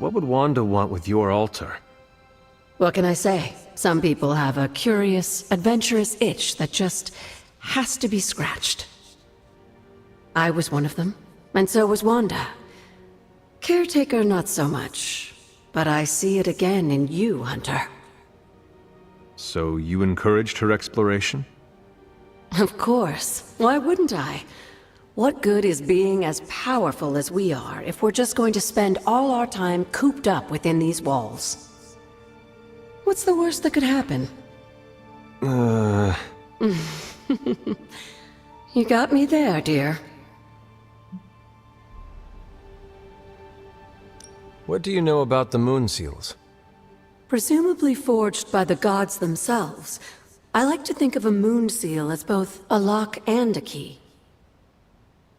what would Wanda want with your altar? What can I say? Some people have a curious, adventurous itch that just has to be scratched. I was one of them, and so was Wanda. Caretaker, not so much. But I see it again in you, Hunter. So you encouraged her exploration? Of course. Why wouldn't I? What good is being as powerful as we are if we're just going to spend all our time cooped up within these walls? What's the worst that could happen? You got me there, dear. What do you know about the moon seals? Presumably forged by the gods themselves, I like to think of a moon seal as both a lock and a key.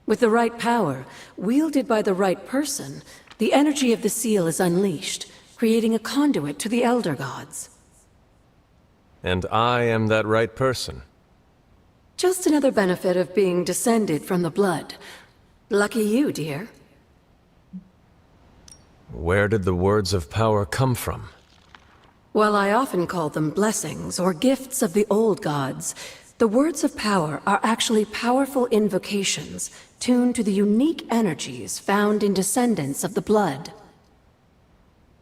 With the right power, wielded by the right person, the energy of the seal is unleashed, creating a conduit to the Elder Gods. And I am that right person. Just another benefit of being descended from the blood. Lucky you, dear. Where did the words of power come from? While I often call them blessings or gifts of the old gods, the words of power are actually powerful invocations tuned to the unique energies found in descendants of the blood.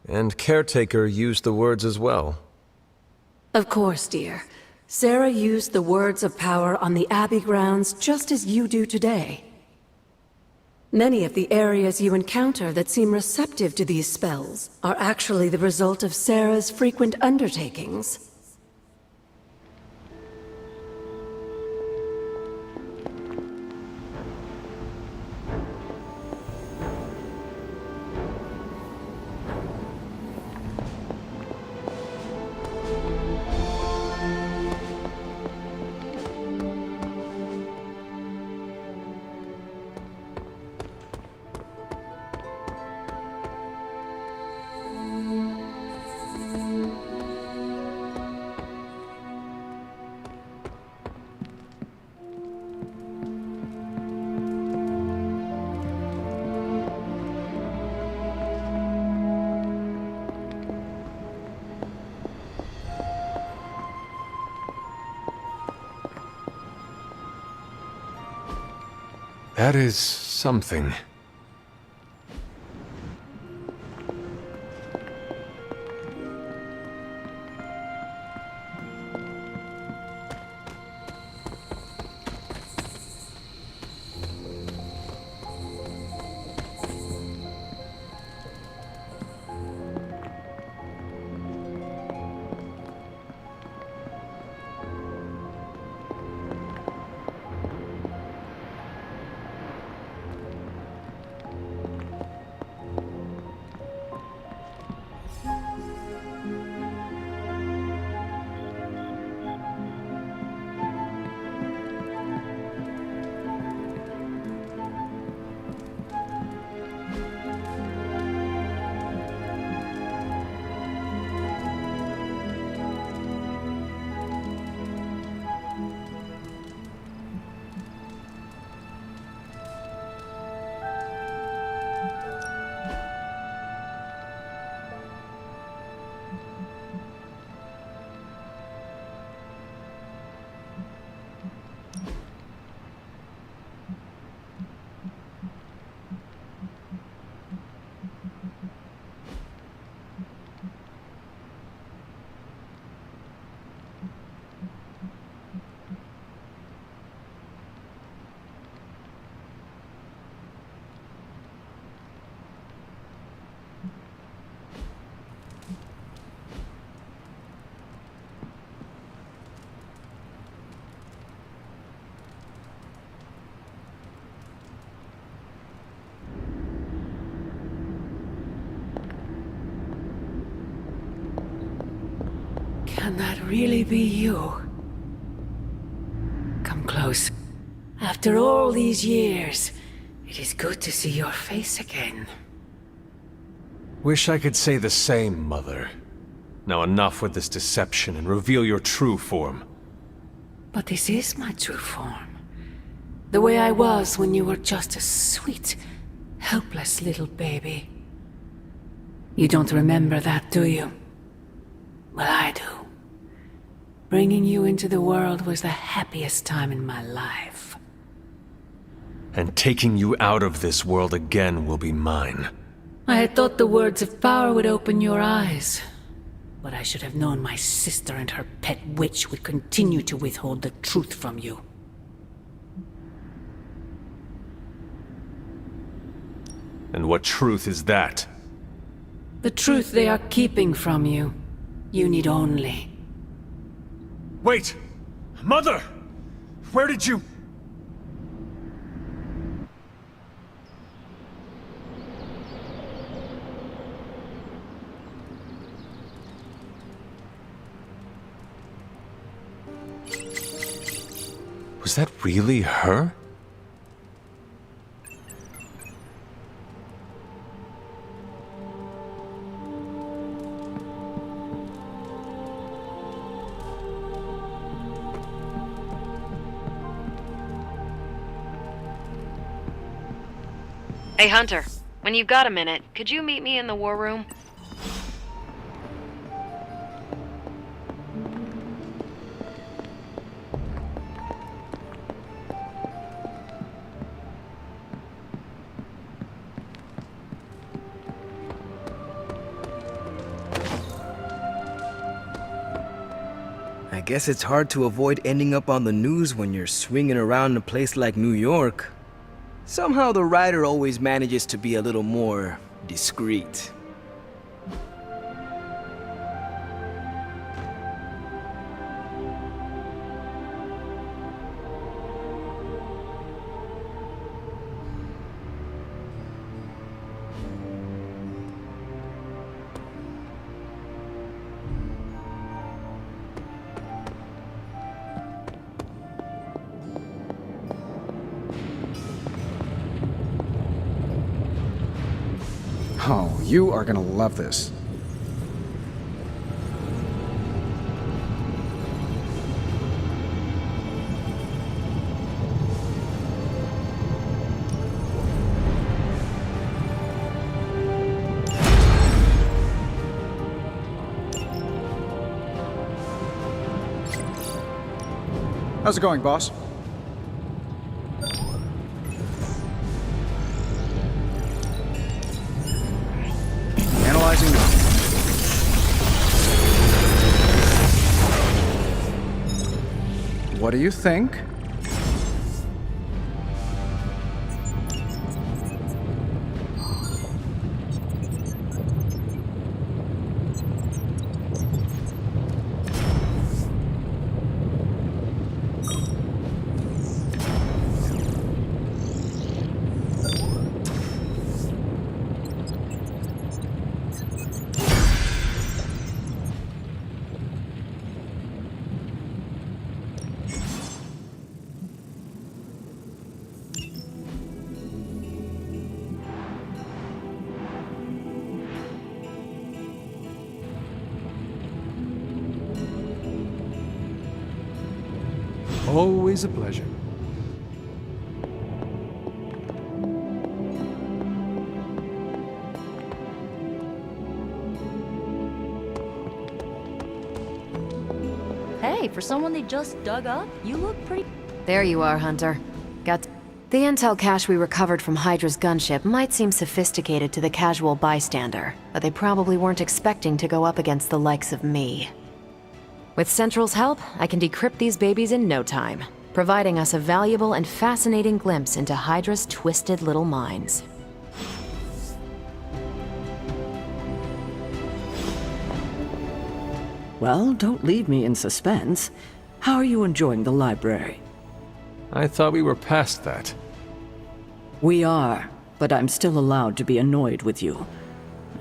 And Caretaker used the words as well. Of course, dear. Sarah used the words of power on the Abbey grounds just as you do today. Many of the areas you encounter that seem receptive to these spells are actually the result of Sarah's frequent undertakings. That is something. Can that really be you? Come close. After all these years, it is good to see your face again. Wish I could say the same, Mother. Now enough with this deception and reveal your true form. But this is my true form. The way I was when you were just a sweet, helpless little baby. You don't remember that, do you? Well, I do. Bringing you into the world was the happiest time in my life. And taking you out of this world again will be mine. I had thought the words of power would open your eyes. But I should have known my sister and her pet witch would continue to withhold the truth from you. And what truth is that? The truth they are keeping from you. You need only. Wait! Mother! Where did you... Was that really her? Hey, Hunter. When you've got a minute, could you meet me in the war room? I guess it's hard to avoid ending up on the news when you're swinging around a place like New York. Somehow the writer always manages to be a little more discreet. Oh, you are gonna love this. How's it going, boss? Analyzing now. What do you think? Always a pleasure. Hey, for someone they just dug up, you look pretty... There you are, Hunter. The intel cache we recovered from Hydra's gunship might seem sophisticated to the casual bystander, but they probably weren't expecting to go up against the likes of me. With Central's help, I can decrypt these babies in no time, providing us a valuable and fascinating glimpse into Hydra's twisted little minds. Well, don't leave me in suspense. How are you enjoying the library? I thought we were past that. We are, but I'm still allowed to be annoyed with you.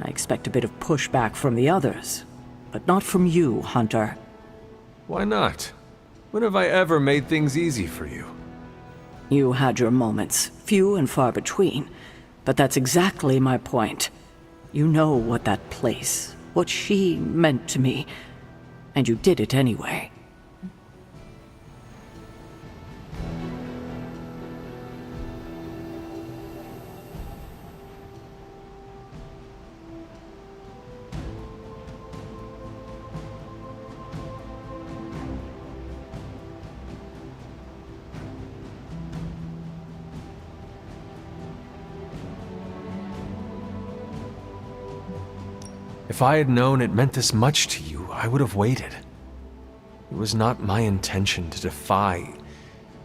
I expect a bit of pushback from the others, but not from you, Hunter. Why not? When have I ever made things easy for you? You had your moments, few and far between, but that's exactly my point. You know what that place, what she meant to me, and you did it anyway. If I had known it meant this much to you, I would have waited. It was not my intention to defy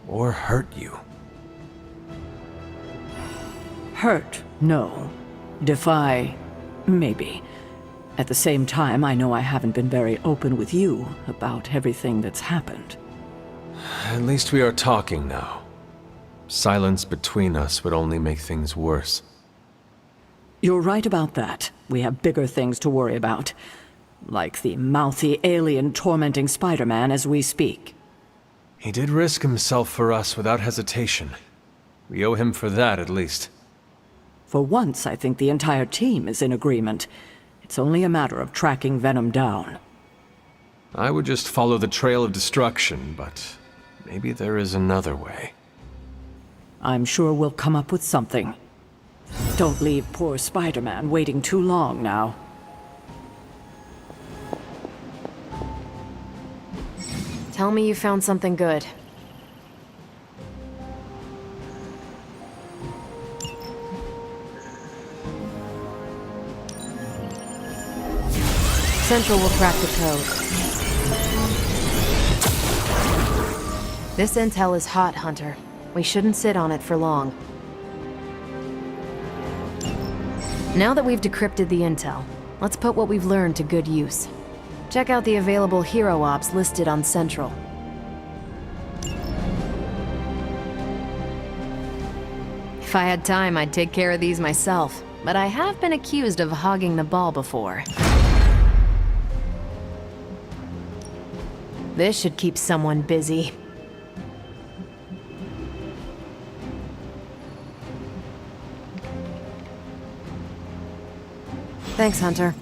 or hurt you. Hurt, no. Defy, maybe. At the same time, I know I haven't been very open with you about everything that's happened. At least we are talking now. Silence between us would only make things worse. You're right about that. We have bigger things to worry about. Like the mouthy alien tormenting Spider-Man as we speak. He did risk himself for us without hesitation. We owe him for that, at least. For once, I think the entire team is in agreement. It's only a matter of tracking Venom down. I would just follow the trail of destruction, but maybe there is another way. I'm sure we'll come up with something. Don't leave poor Spider-Man waiting too long now. Tell me you found something good. Central will crack the code. This intel is hot, Hunter. We shouldn't sit on it for long. Now that we've decrypted the intel, let's put what we've learned to good use. Check out the available hero ops listed on Central. If I had time, I'd take care of these myself, but I have been accused of hogging the ball before. This should keep someone busy. Thanks, Hunter.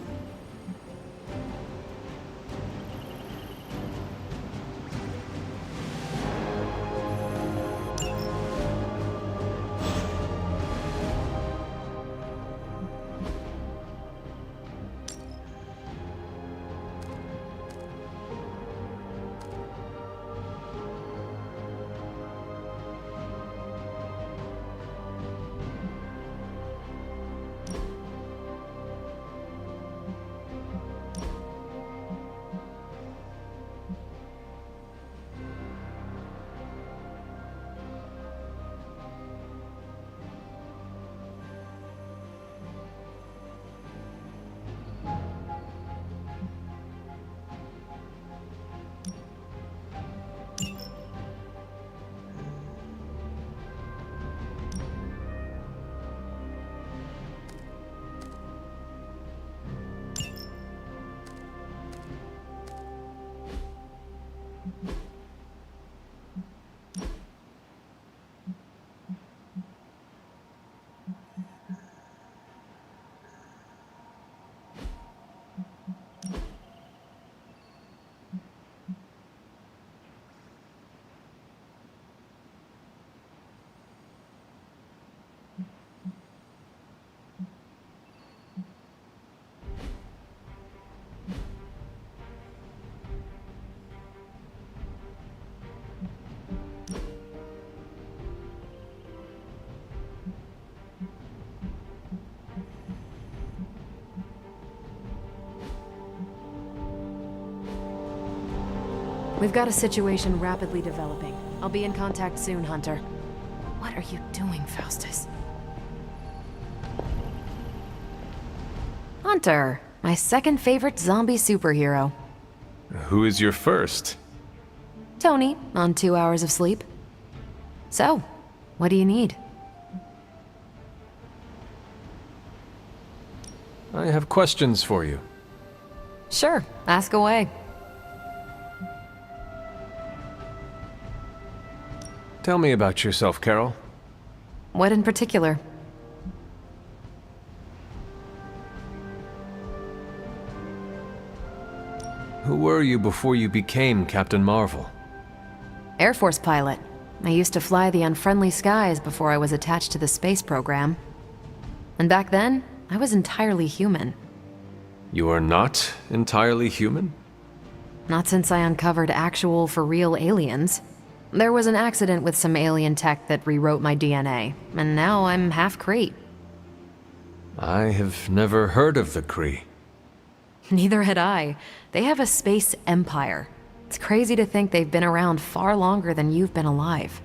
We've got a situation rapidly developing. I'll be in contact soon, Hunter. What are you doing, Faustus? Hunter, my second favorite zombie superhero. Who is your first? Tony, on 2 hours of sleep. So, what do you need? I have questions for you. Sure, ask away. Tell me about yourself, Carol. What in particular? Who were you before you became Captain Marvel? Air Force pilot. I used to fly the unfriendly skies before I was attached to the space program. And back then, I was entirely human. You are not entirely human? Not since I uncovered actual, for real aliens. There was an accident with some alien tech that rewrote my DNA, and now I'm half Kree. I have never heard of the Kree. Neither had I. They have a space empire. It's crazy to think they've been around far longer than you've been alive.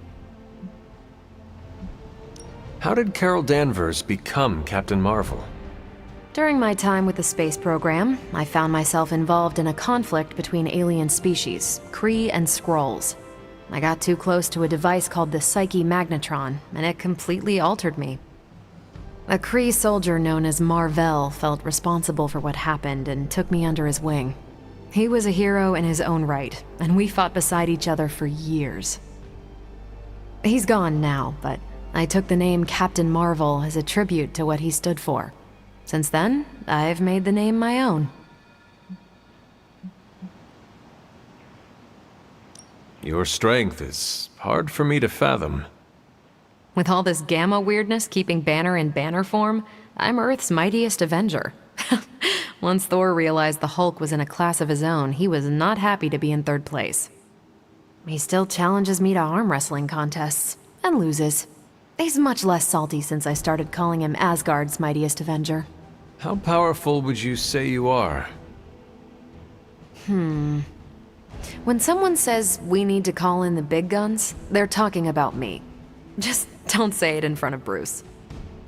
How did Carol Danvers become Captain Marvel? During my time with the space program, I found myself involved in a conflict between alien species, Kree and Skrulls. I got too close to a device called the Psyche Magnetron, and it completely altered me. A Kree soldier known as Marvel felt responsible for what happened and took me under his wing. He was a hero in his own right, and we fought beside each other for years. He's gone now, but I took the name Captain Marvel as a tribute to what he stood for. Since then, I've made the name my own. Your strength is hard for me to fathom. With all this gamma weirdness keeping Banner in banner form, I'm Earth's mightiest Avenger. Once Thor realized the Hulk was in a class of his own, he was not happy to be in third place. He still challenges me to arm wrestling contests, and loses. He's much less salty since I started calling him Asgard's mightiest Avenger. How powerful would you say you are? When someone says we need to call in the big guns, they're talking about me. Just don't say it in front of Bruce.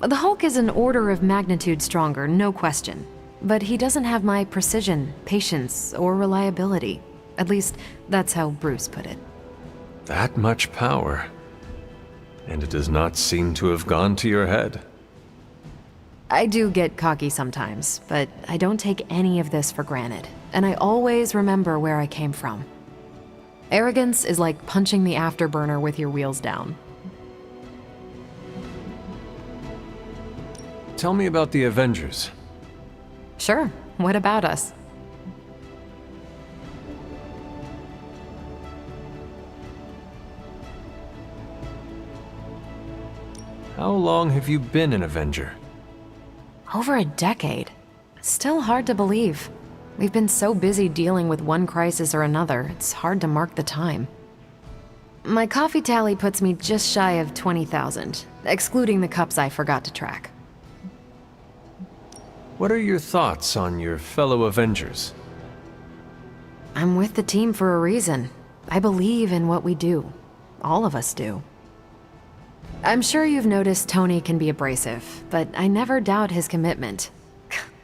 The Hulk is an order of magnitude stronger, no question. But he doesn't have my precision, patience, or reliability. At least, that's how Bruce put it. That much power. And it does not seem to have gone to your head. I do get cocky sometimes, but I don't take any of this for granted. And I always remember where I came from. Arrogance is like punching the afterburner with your wheels down. Tell me about the Avengers. Sure, what about us? How long have you been an Avenger? Over a decade. Still hard to believe. We've been so busy dealing with one crisis or another, it's hard to mark the time. My coffee tally puts me just shy of 20,000, excluding the cups I forgot to track. What are your thoughts on your fellow Avengers? I'm with the team for a reason. I believe in what we do. All of us do. I'm sure you've noticed Tony can be abrasive, but I never doubt his commitment.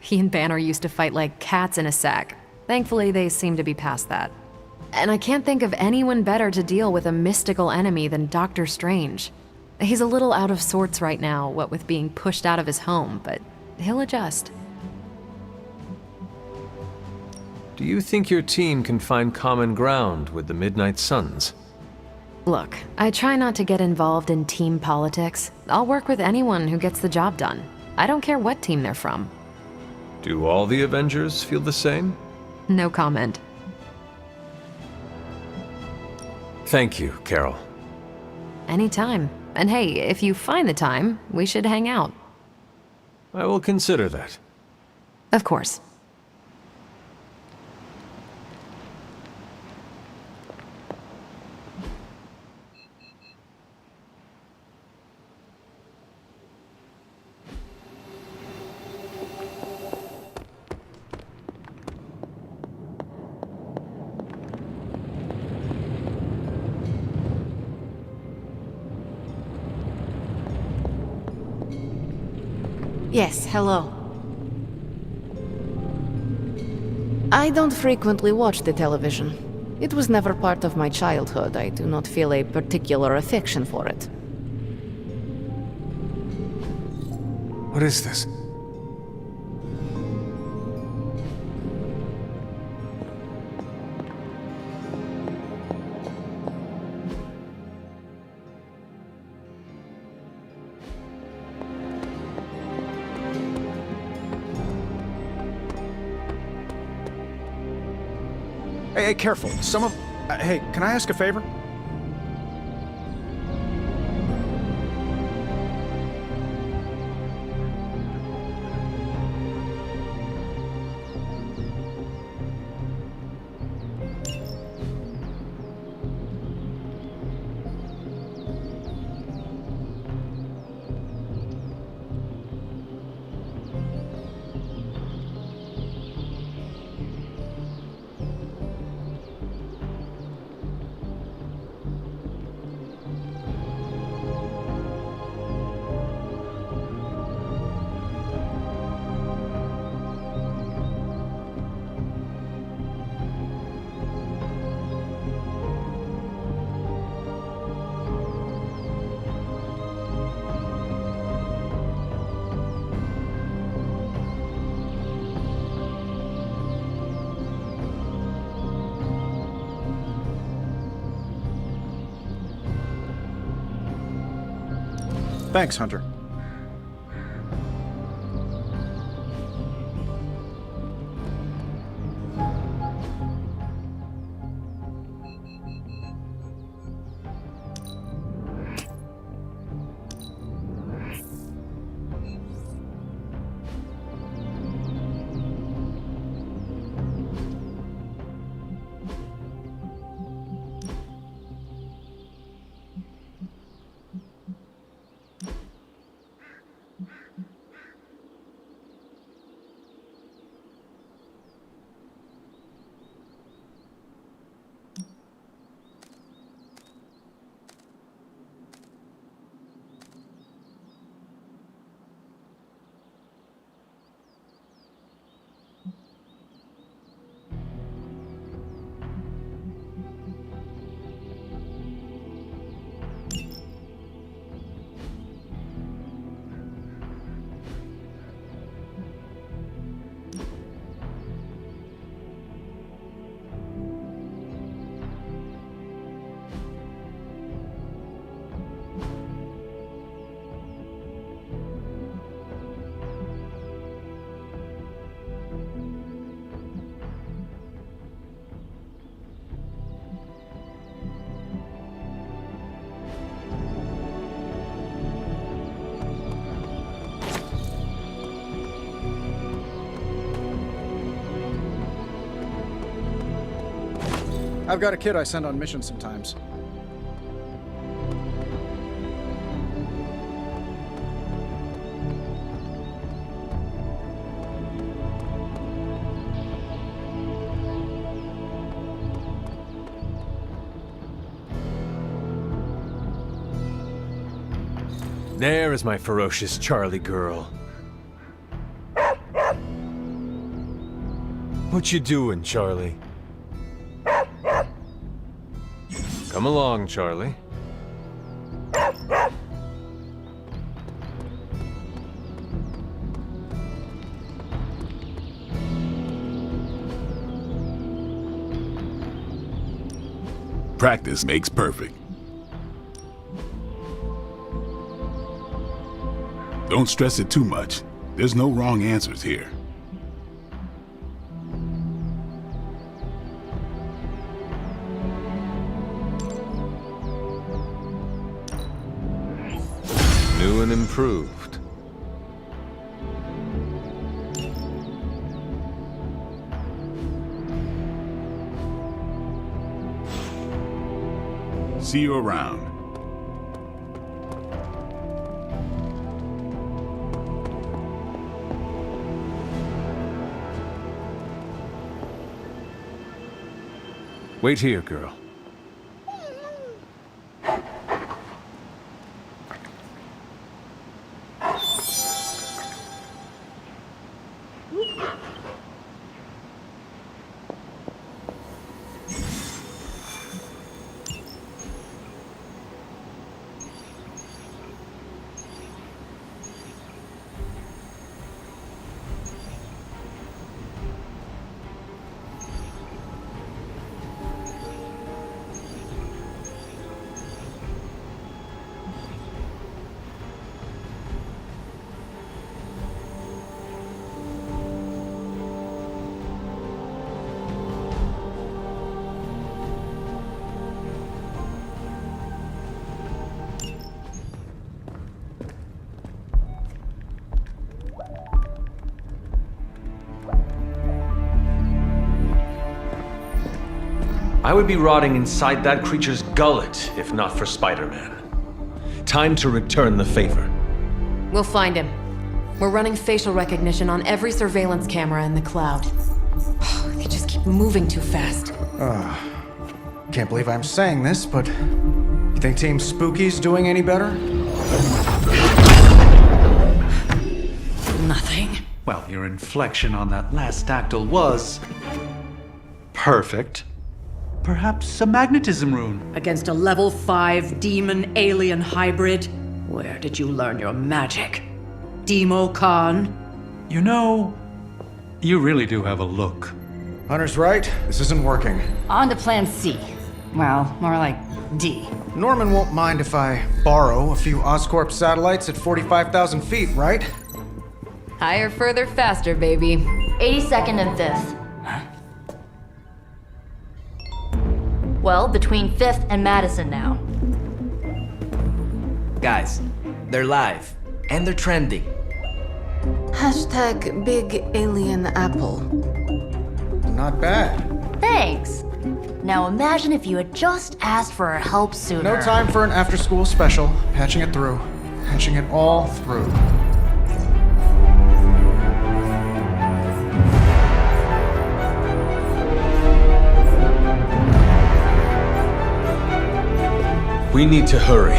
He and Banner used to fight like cats in a sack. Thankfully, they seem to be past that. And I can't think of anyone better to deal with a mystical enemy than Doctor Strange. He's a little out of sorts right now, what with being pushed out of his home, but he'll adjust. Do you think your team can find common ground with the Midnight Suns? Look, I try not to get involved in team politics. I'll work with anyone who gets the job done. I don't care what team they're from. Do all the Avengers feel the same? No comment. Thank you, Carol. Anytime. And hey, if you find the time, we should hang out. I will consider that. Of course. Yes, hello. I don't frequently watch the television. It was never part of my childhood. I do not feel a particular affection for it. What is this? Hey, careful. Some of... hey, can I ask a favor? Thanks, Hunter. I've got a kid I send on missions sometimes. There is my ferocious Charlie girl. What you doing, Charlie? Come along, Charlie. Practice makes perfect. Don't stress it too much. There's no wrong answers here. New and improved. See you around. Wait here, girl. I would be rotting inside that creature's gullet if not for Spider-Man. Time to return the favor. We'll find him. We're running facial recognition on every surveillance camera in the cloud. They just keep moving too fast. Can't believe I'm saying this, but you think Team Spooky's doing any better? Nothing. Well, your inflection on that last dactyl was perfect. Perhaps a magnetism rune. Against a level 5 demon alien hybrid? Where did you learn your magic? Demo Khan? You know, you really do have a look. Hunter's right. This isn't working. On to plan C. Well, more like D. Norman won't mind if I borrow a few Oscorp satellites at 45,000 feet, right? Higher, further, faster, baby. 82nd and 5th. Well, between 5th and Madison now. Guys, they're live. And they're trending. Hashtag Big Alien Apple. Not bad. Thanks. Now imagine if you had just asked for our help sooner. No time for an after-school special. Patching it through. Patching it all through. We need to hurry.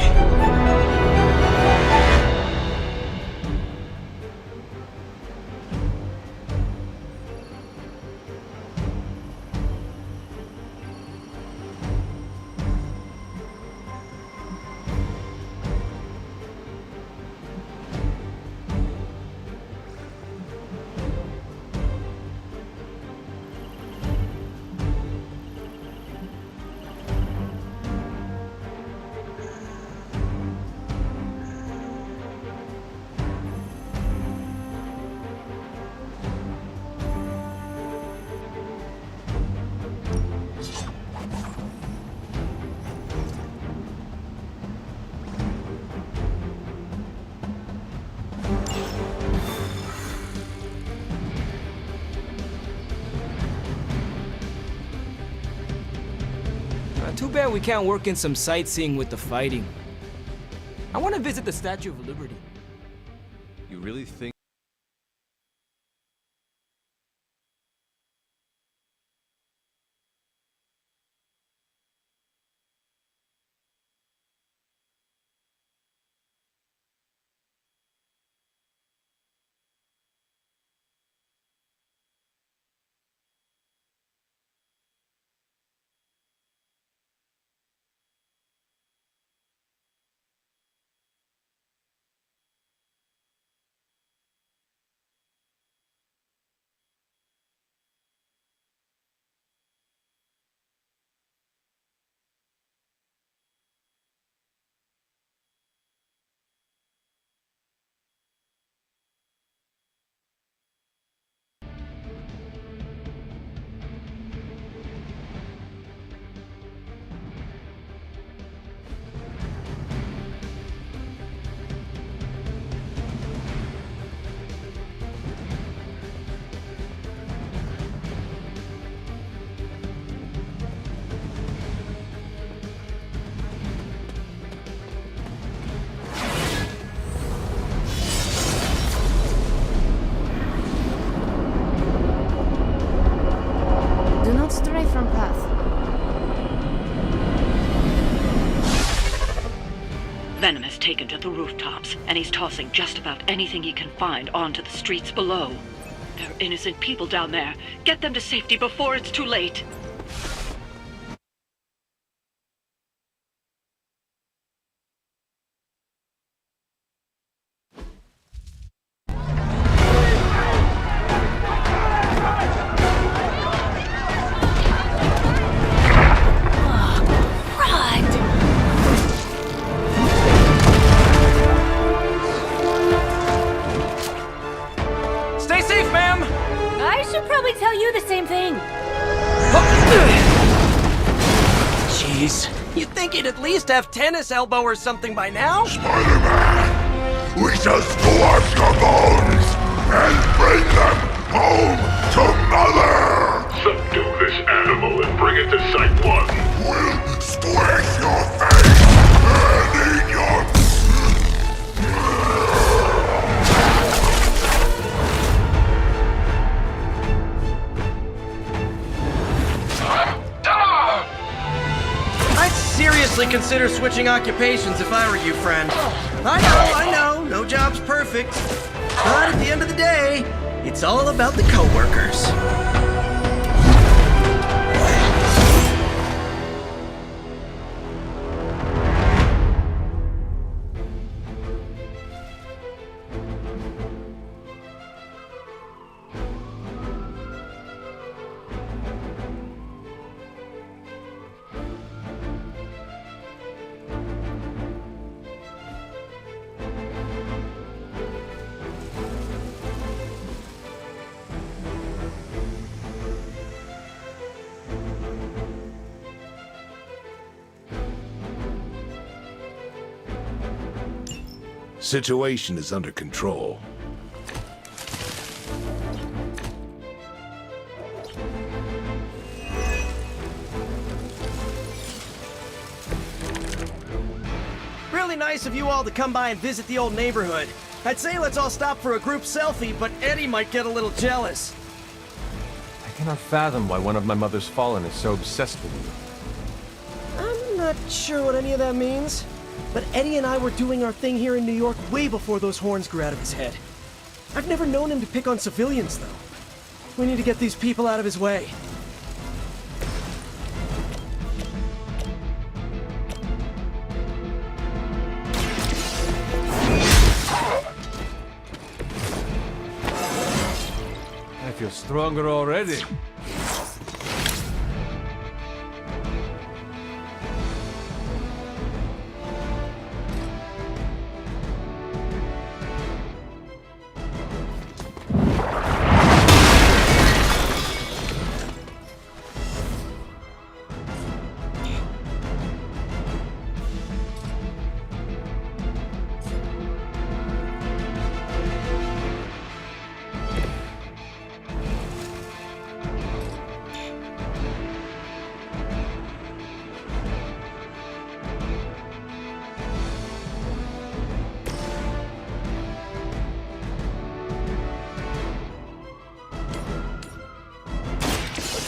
Too bad we can't work in some sightseeing with the fighting. I want to visit the Statue of Liberty. You really think... Do not stray from path. Venom has taken to the rooftops, and he's tossing just about anything he can find onto the streets below. There are innocent people down there. Get them to safety before it's too late. Stay safe, ma'am! I should probably tell you the same thing. Jeez, you'd think he'd at least have tennis elbow or something by now? Spider-Man, we shall squash your bones and bring them home to Mother! Subdue this animal and bring it to Site 1. We'll squish your face and eat your... I'd seriously consider switching occupations if I were you, friend. I know, no job's perfect. But at the end of the day, it's all about the coworkers. Situation is under control. Really nice of you all to come by and visit the old neighborhood. I'd say let's all stop for a group selfie, but Eddie might get a little jealous. I cannot fathom why one of my mother's fallen is so obsessed with you. I'm not sure what any of that means, but Eddie and I were doing our thing here in New York way before those horns grew out of his head. I've never known him to pick on civilians, though. We need to get these people out of his way. I feel stronger already.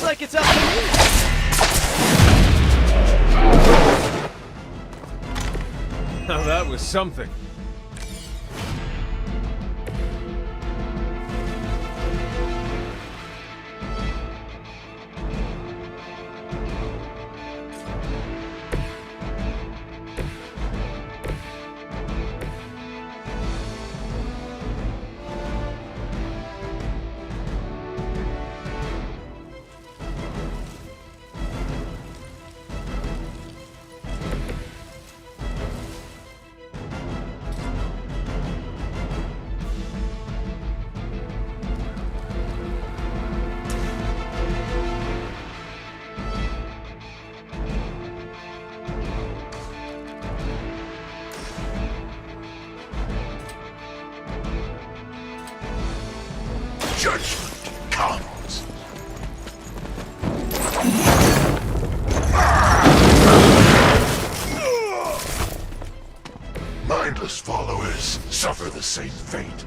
Like it's up to me. Now that was something. Judgment comes. Mindless followers suffer the same fate.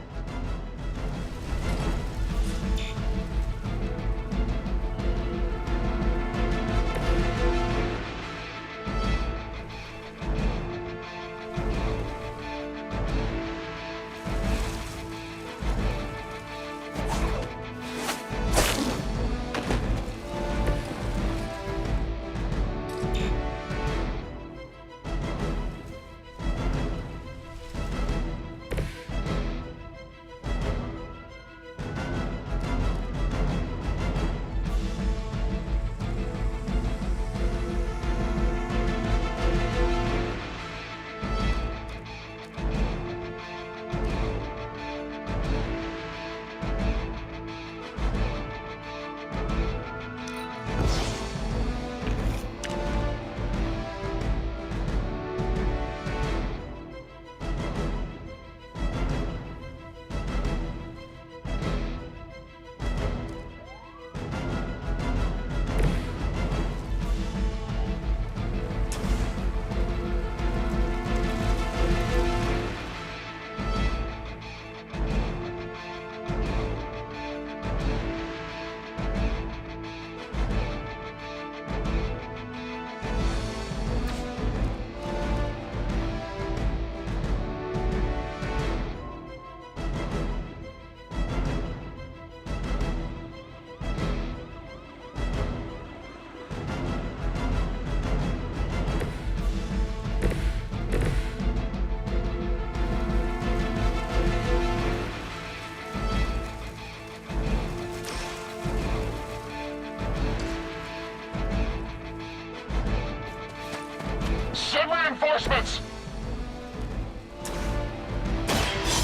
Send reinforcements!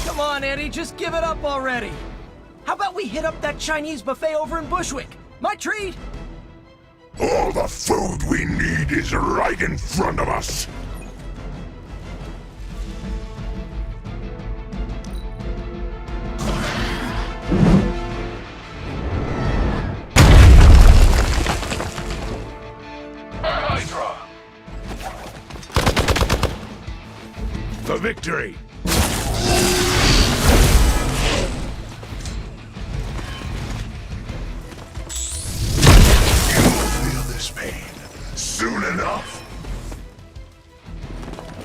Come on, Eddie, just give it up already. How about we hit up that Chinese buffet over in Bushwick? My treat! All the food we need is right in front of us. victory! You'll feel this pain soon enough.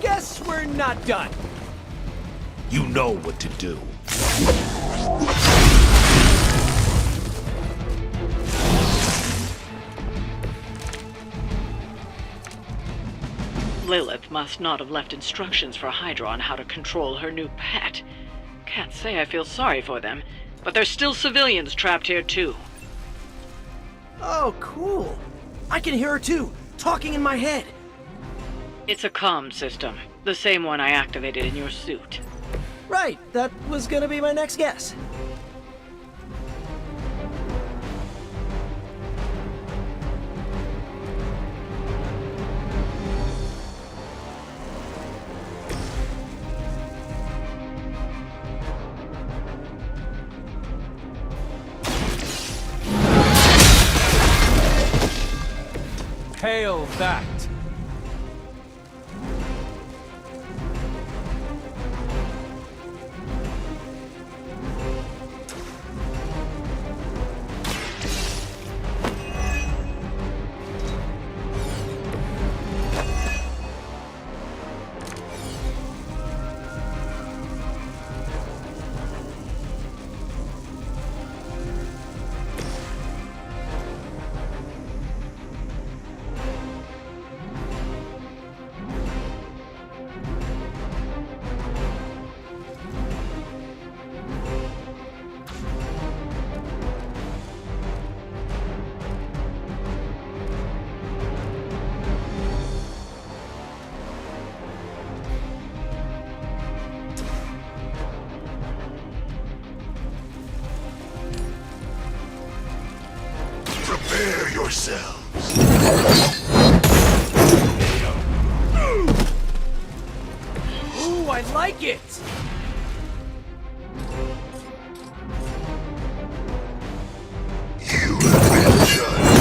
Guess we're not done. You know what to do. Lilith must not have left instructions for Hydra on how to control her new pet. Can't say I feel sorry for them, but there's still civilians trapped here too. Oh, cool. I can hear her too, talking in my head. It's a comm system, the same one I activated in your suit. Right, that was gonna be my next guess. Hail that! Prepare yourselves. Ooh, I like it! You have been judged.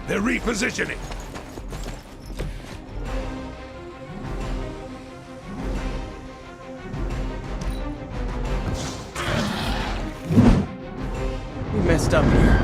They're repositioning. We messed up here.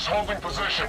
is holding position.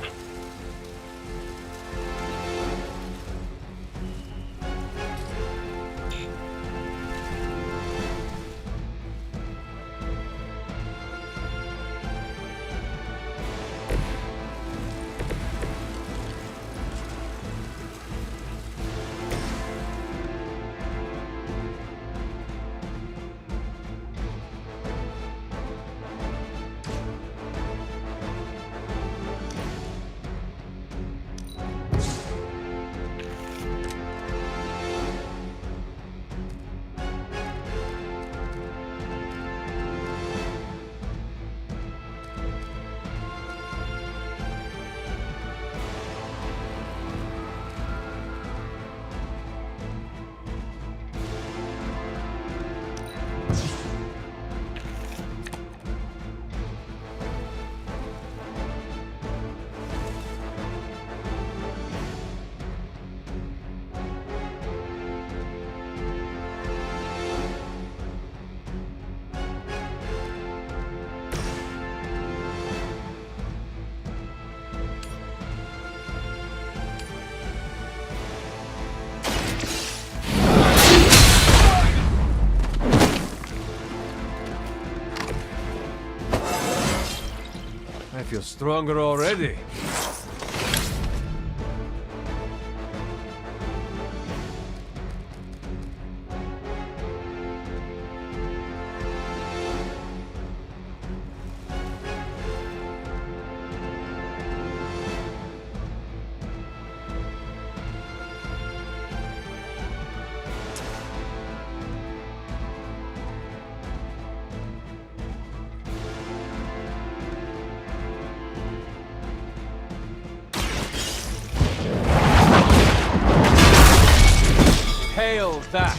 I feel stronger already. Hail that!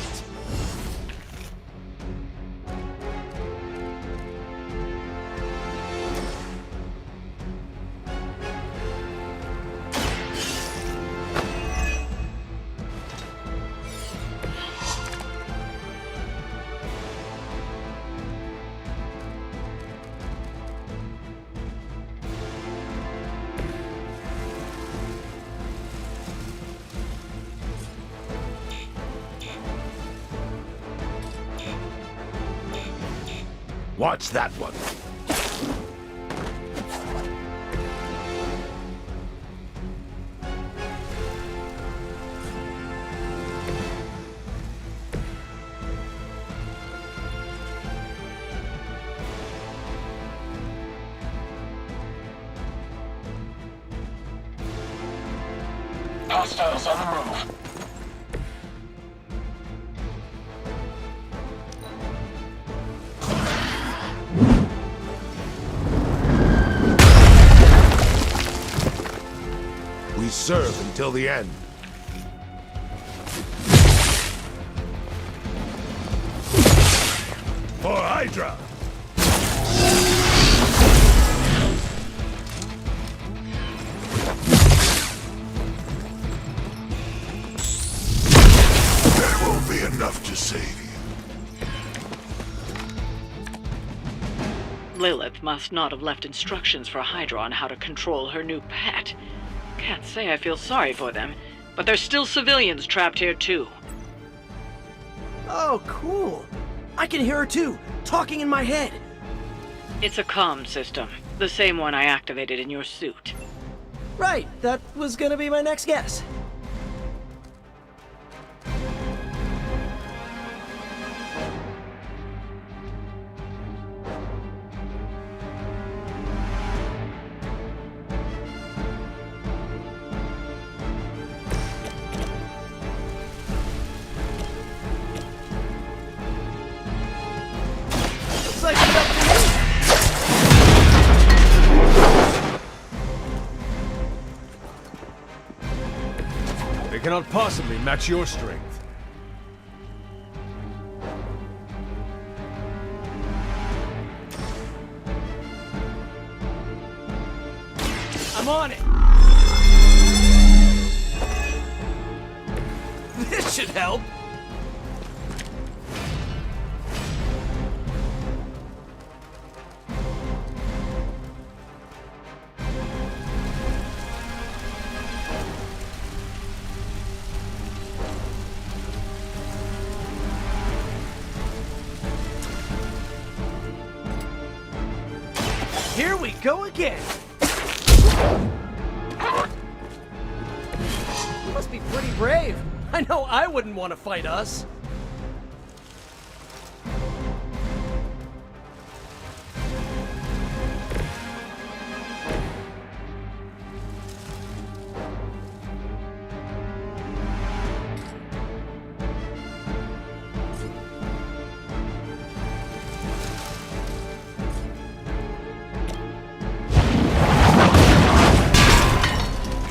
Watch that one. Hostiles on the move. We serve until the end. For Hydra! There won't be enough to save you. Lilith must not have left instructions for Hydra on how to control her new pet. Can't say I feel sorry for them, but there's still civilians trapped here too. Oh, cool. I can hear her too, talking in my head. It's a comm system, the same one I activated in your suit. Right, that was gonna be my next guess. Looks like it's up to me. They cannot possibly match your strength. I'm on it. This should help. Here we go again! You must be pretty brave. I know I wouldn't want to fight us.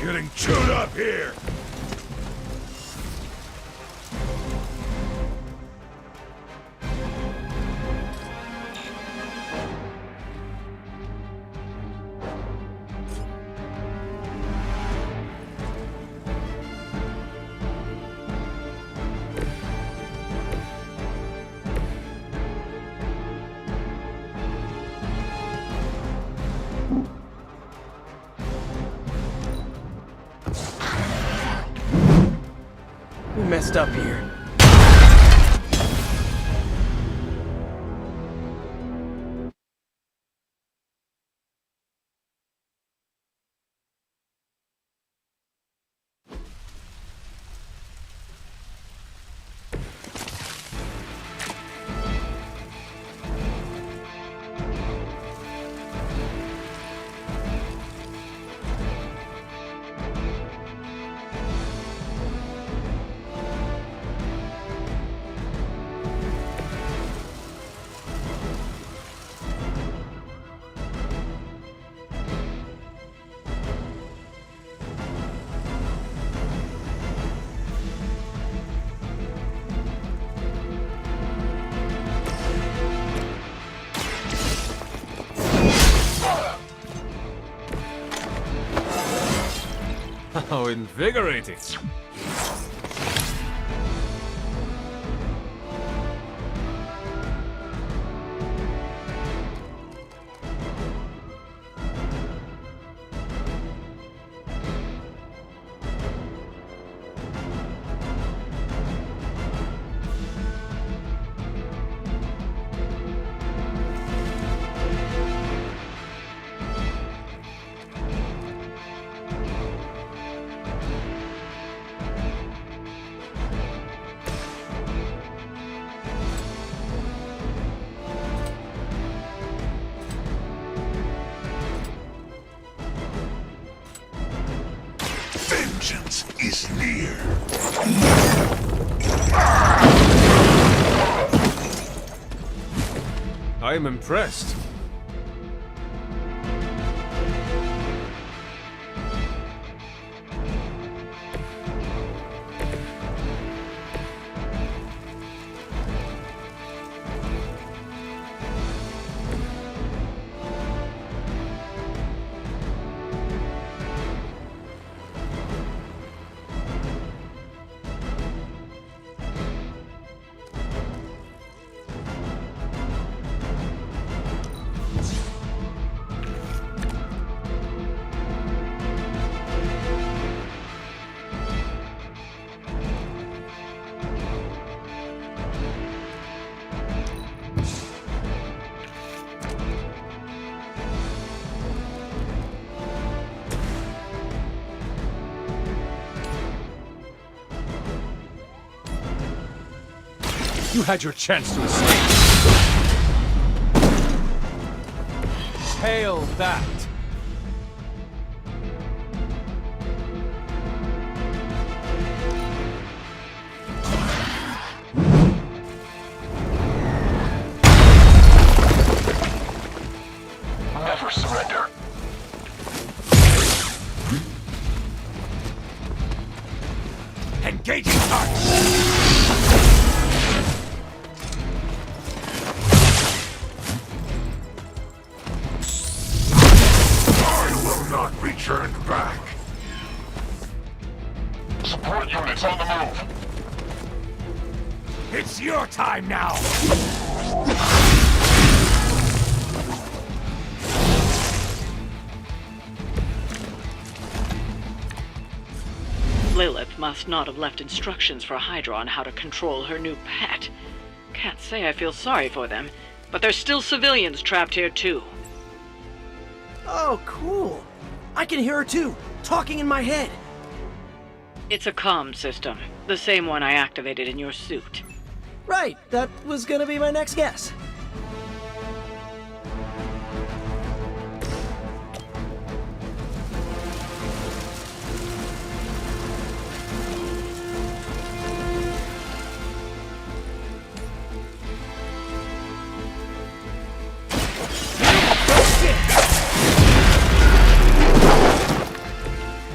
Getting chewed up here! We messed up here. How invigorating. Vengeance is near. I am impressed. You had your chance to escape. Hail that! Never surrender. Engaging target! Turned back. Support units on the move. It's your time now. Lilith must not have left instructions for Hydra on how to control her new pet. Can't say I feel sorry for them, but there's still civilians trapped here too. Oh, cool. I can hear her too, talking in my head. It's a comm system, the same one I activated in your suit. Right, that was gonna be my next guess.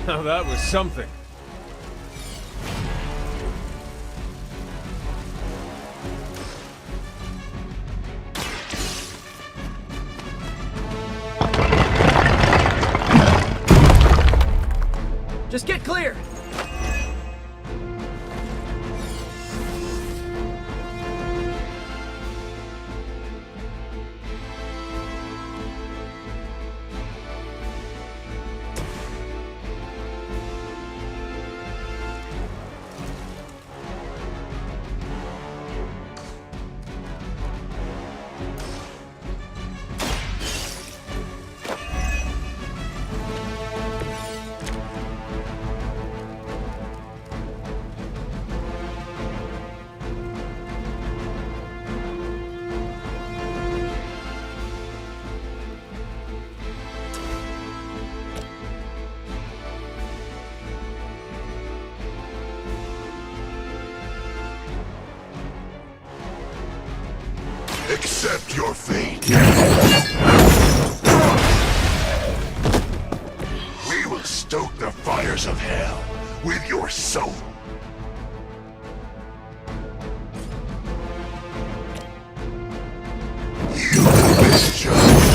Now that was something. Just get clear! Accept your fate. We will stoke the fires of hell with your soul. You have been judged.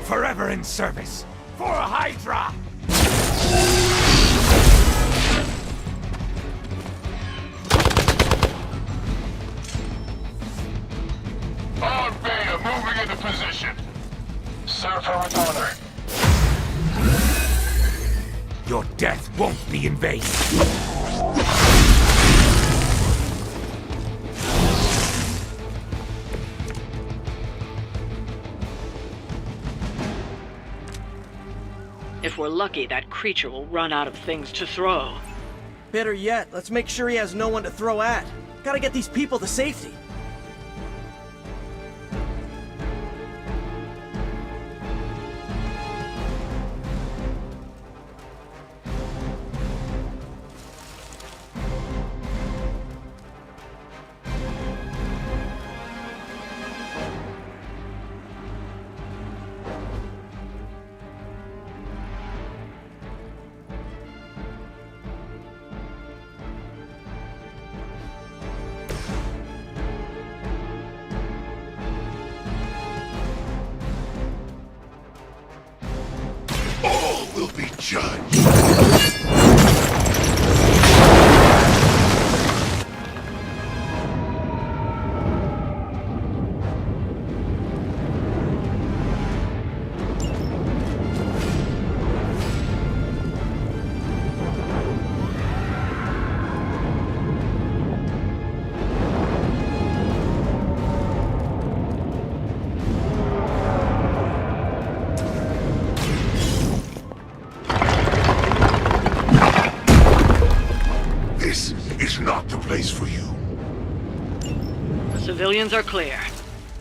Forever in service for Hydra! On Beta, moving into position. Serve her with honor. Your death won't be in vain. If we're lucky, that creature will run out of things to throw. Better yet, let's make sure he has no one to throw at. Gotta get these people to safety. All will be judged. This is not the place for you. The civilians are clear.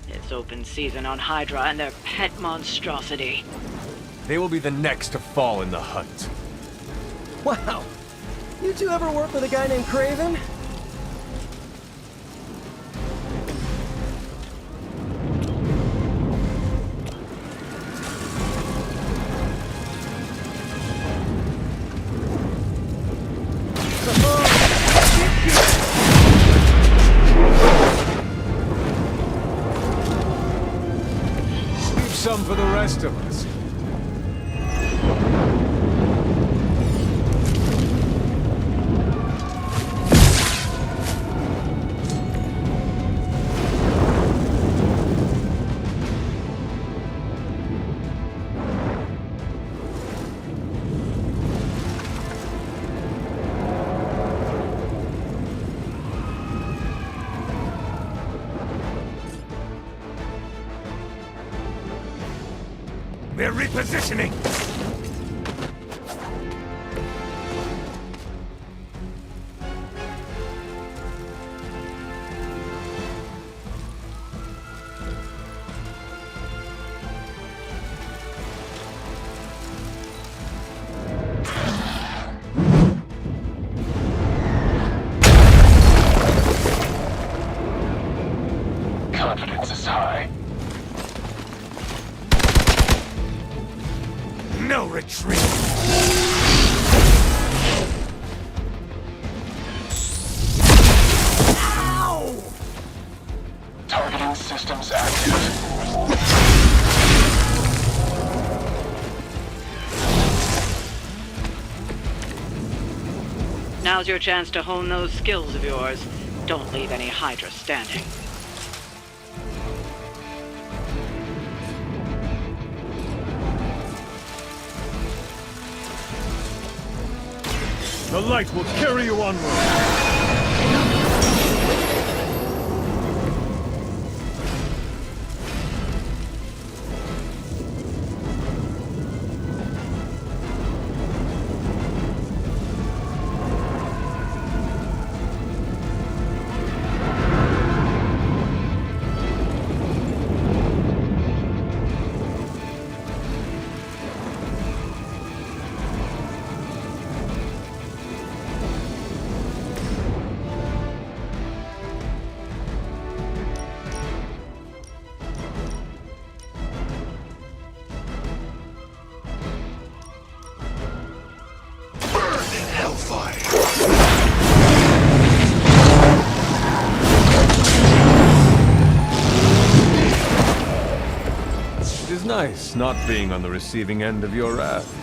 It's open season on Hydra and their pet monstrosity. They will be the next to fall in the hunt. Wow. You two ever work with a guy named Craven? some for the rest of us. We're repositioning! Confidence is high. No retreat! Ow! Targeting systems active. Now's your chance to hone those skills of yours. Don't leave any Hydra standing. The light will carry you onward! It is nice not being on the receiving end of your wrath.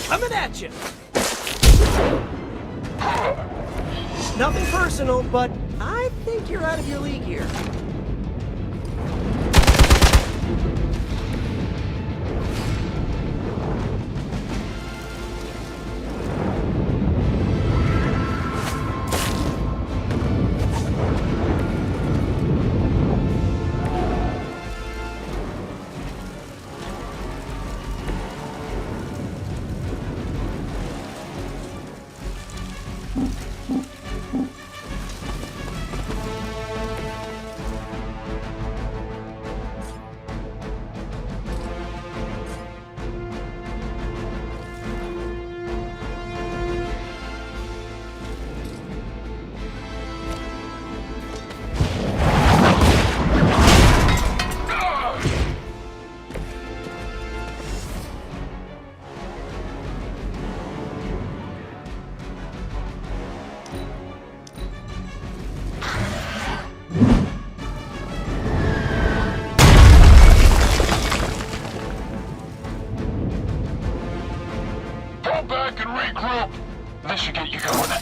Coming at you! Nothing personal, but I think you're out of your league here. back and regroup. This should get you going.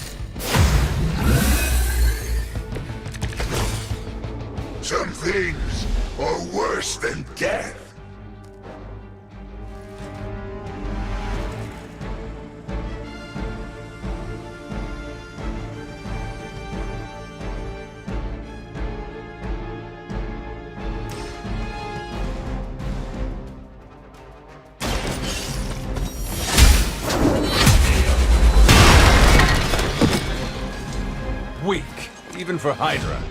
Some things are worse than death. Weak, even for Hydra.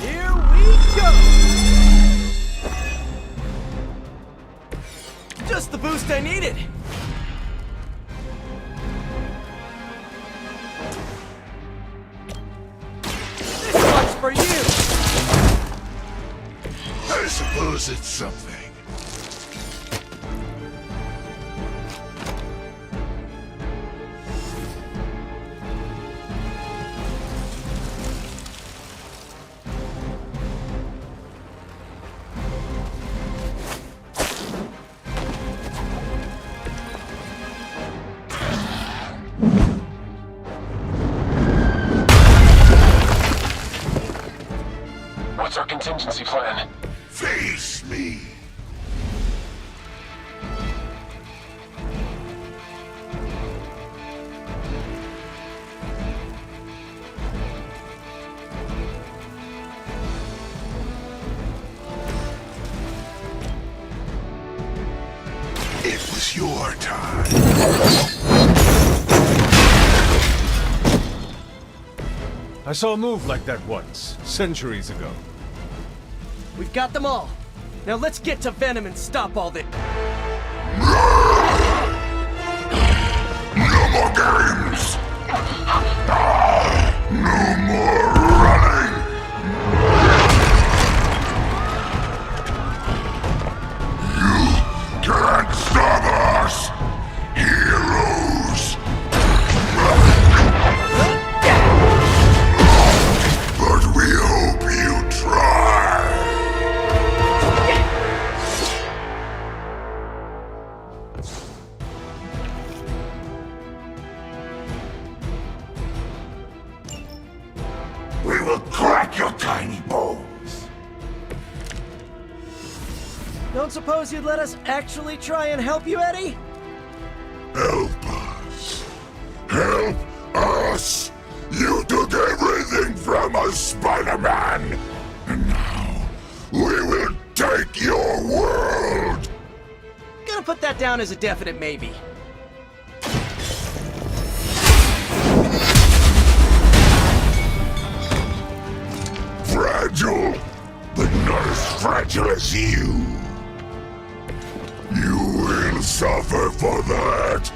Here we go! Just the boost I needed! This one's for you! I suppose it's something. What's our contingency plan? Face me. It was your time. I saw a move like that once, centuries ago. We've got them all. Now let's get to Venom and stop all this. No more games! No more running! You can't stop us! Heroes! But we hope you try! We will crack your tiny bones! Don't suppose you'd let us actually try and help you, Eddie? Help us! Help us! You took everything from us, Spider-Man! And now, we will take your world! Gonna put that down as a definite maybe. Fragile, but not as fragile as you. You will suffer for that.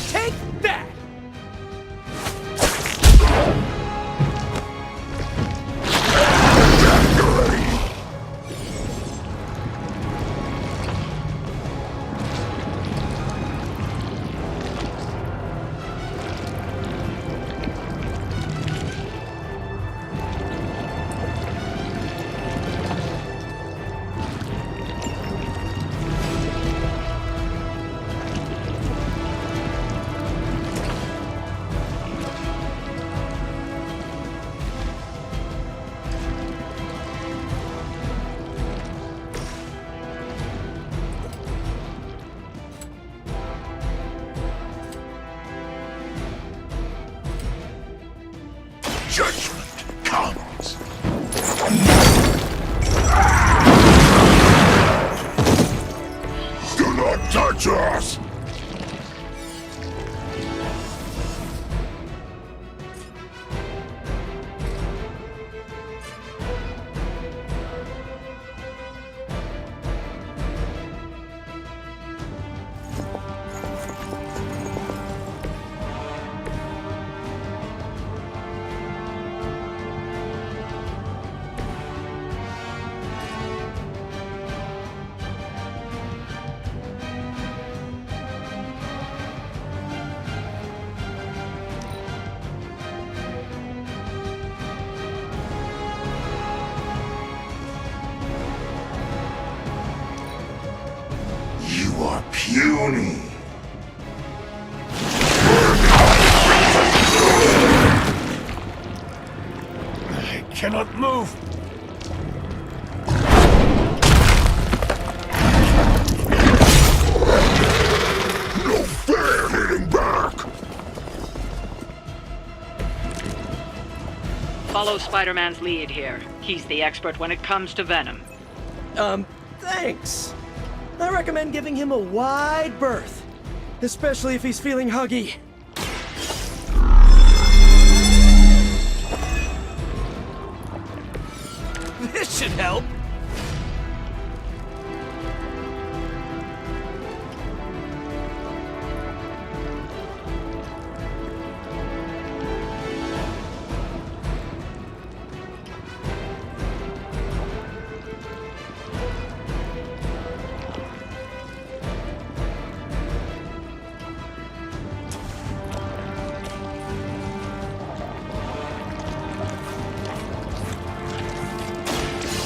Take that! Judgment comes. to us! You are puny. I cannot move. No fair hitting back. Follow Spider-Man's lead here. He's the expert when it comes to Venom. Thanks. I recommend giving him a wide berth, especially if he's feeling huggy. This should help.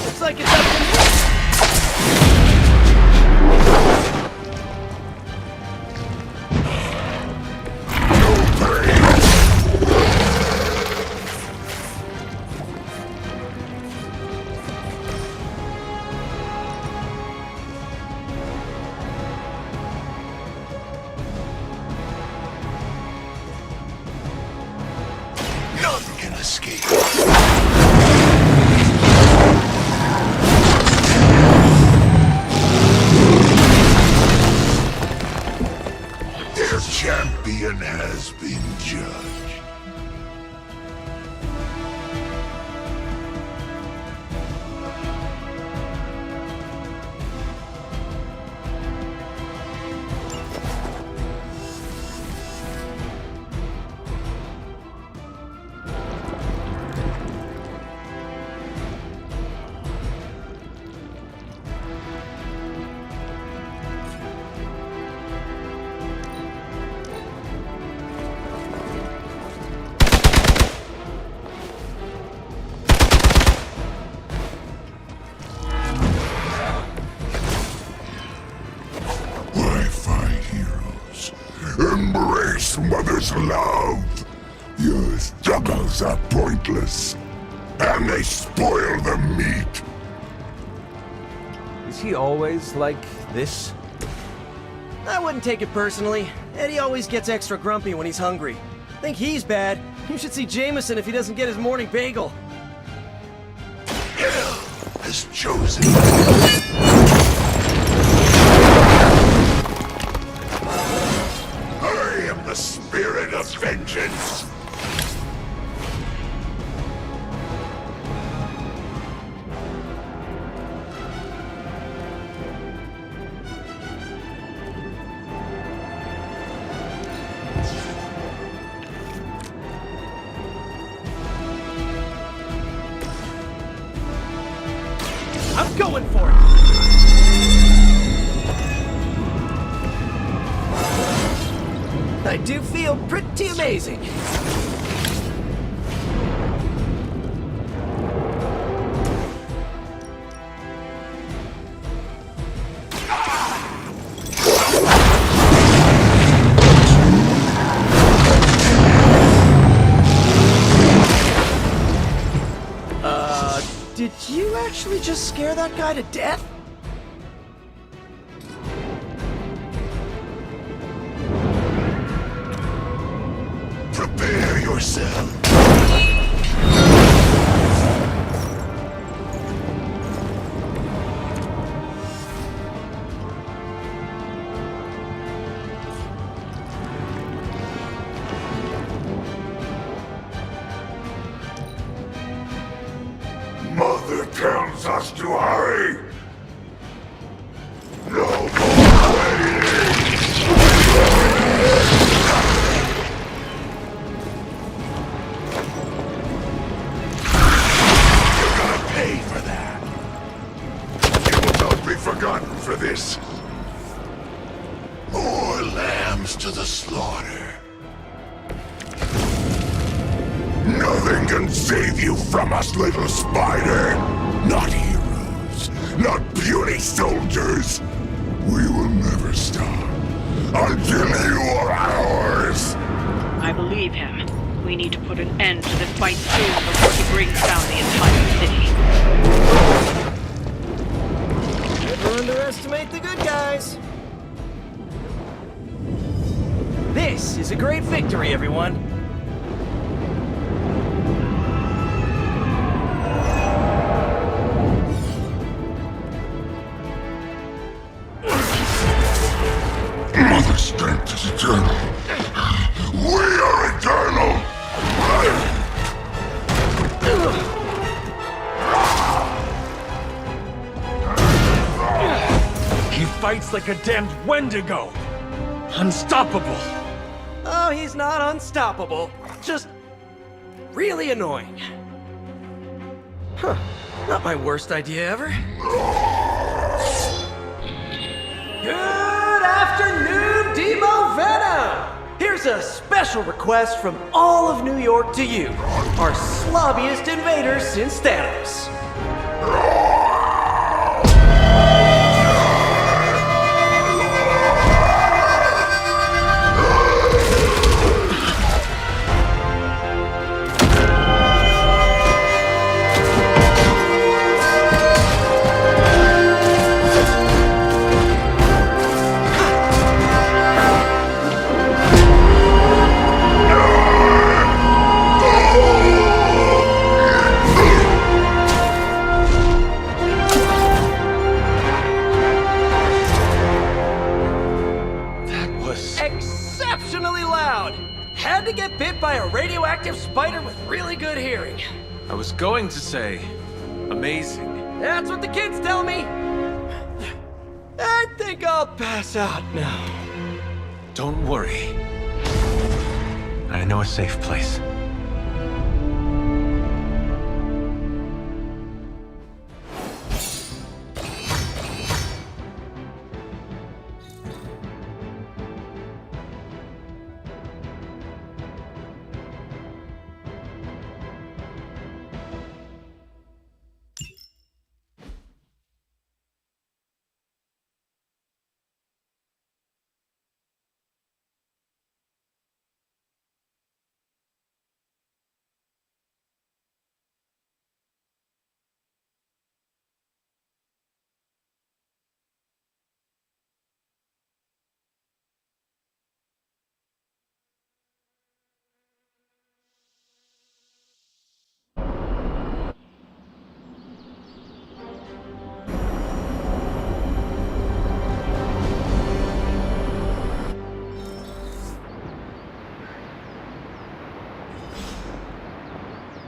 Looks like it's up to me. None can escape. Their champion has been judged. Why fight heroes? Embrace mother's love. Your struggles are pointless, and they spoil the meat. Is he always like this? I wouldn't take it personally. Eddie always gets extra grumpy when he's hungry. Think he's bad? You should see Jameson if he doesn't get his morning bagel. Hell has chosen. I am the spirit of vengeance. I'm going for it! I do feel pretty amazing. Did you actually just scare that guy to death? Prepare yourself. be forgotten for this. More lambs to the slaughter. Nothing can save you from us, little spider. Not heroes, not puny soldiers. We will never stop until you are ours. I believe him. We need to put an end to this fight soon before he brings down the entire city. Never underestimate the good guys. This is a great victory, everyone. Mother strength is eternal. We are eternal! He fights like a damned Wendigo! Unstoppable! Oh, he's not unstoppable. Just really annoying. Huh. Not my worst idea ever. Good afternoon, Demo Venom! Here's a special request from all of New York to you, our slobbiest invaders since Thanos. Exceptionally loud! Had to get bit by a radioactive spider with really good hearing. I was going to say, amazing. That's what the kids tell me. I think I'll pass out now. Don't worry. I know a safe place.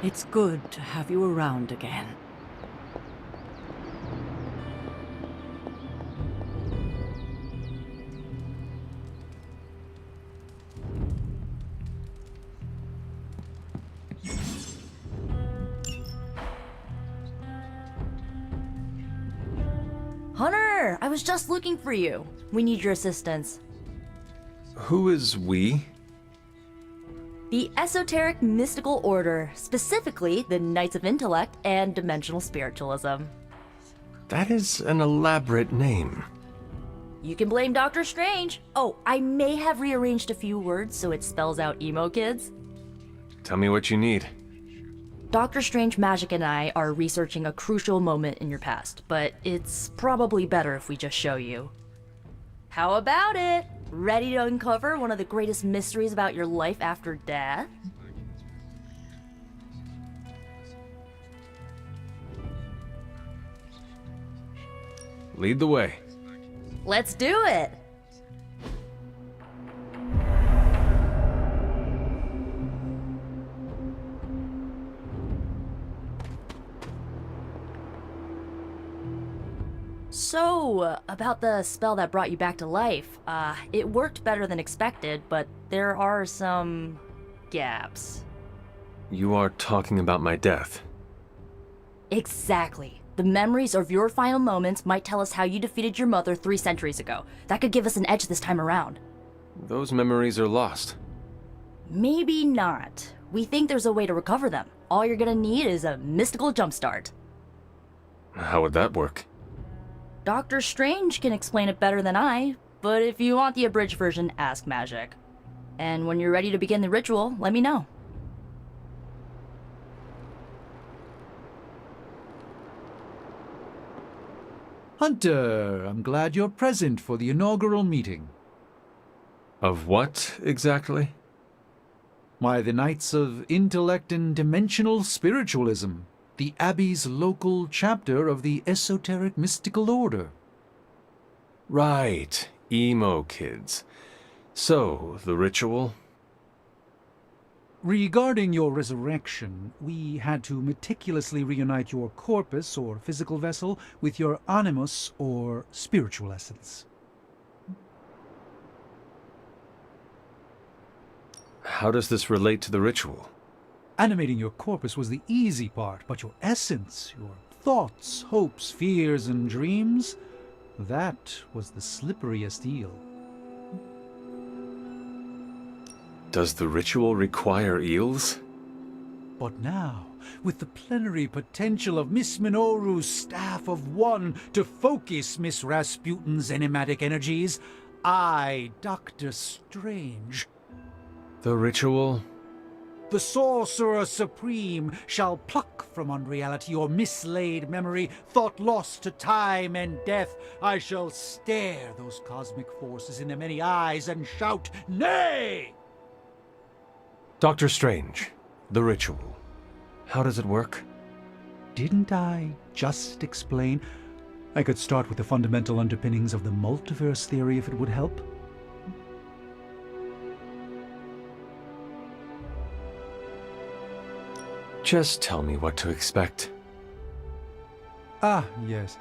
It's good to have you around again. Hunter, I was just looking for you. We need your assistance. Who is we? The Esoteric Mystical Order, specifically the Knights of Intellect and Dimensional Spiritualism. That is an elaborate name. You can blame Doctor Strange. Oh, I may have rearranged a few words so it spells out emo kids. Tell me what you need. Dr. Strange Magic and I are researching a crucial moment in your past, but it's probably better if we just show you. How about it? Ready to uncover one of the greatest mysteries about your life after death? Lead the way. Let's do it! So, about the spell that brought you back to life, it worked better than expected, but there are some gaps. You are talking about my death. Exactly. The memories of your final moments might tell us how you defeated your mother 3 centuries ago. That could give us an edge this time around. Those memories are lost. Maybe not. We think there's a way to recover them. All you're gonna need is a mystical jumpstart. How would that work? Doctor Strange can explain it better than I, but if you want the abridged version, ask Magic. And when you're ready to begin the ritual, let me know. Hunter, I'm glad you're present for the inaugural meeting. Of what, exactly? Why, the Knights of Intellect and Dimensional Spiritualism, the Abbey's local chapter of the Esoteric Mystical Order. Right, emo kids. So, the ritual? Regarding your resurrection, we had to meticulously reunite your corpus, or physical vessel, with your animus, or spiritual essence. How does this relate to the ritual? Animating your corpus was the easy part, but your essence, your thoughts, hopes, fears, and dreams, that was the slipperiest eel. Does the ritual require eels? But now, with the plenary potential of Miss Minoru's Staff of One to focus Miss Rasputin's enigmatic energies, I, Doctor Strange, The ritual? the Sorcerer Supreme, shall pluck from unreality your mislaid memory, thought lost to time and death. I shall stare those cosmic forces in their many eyes and shout, "Nay!" Doctor Strange, the ritual. How does it work? Didn't I just explain? I could start with the fundamental underpinnings of the multiverse theory if it would help. Just tell me what to expect. Ah, yes.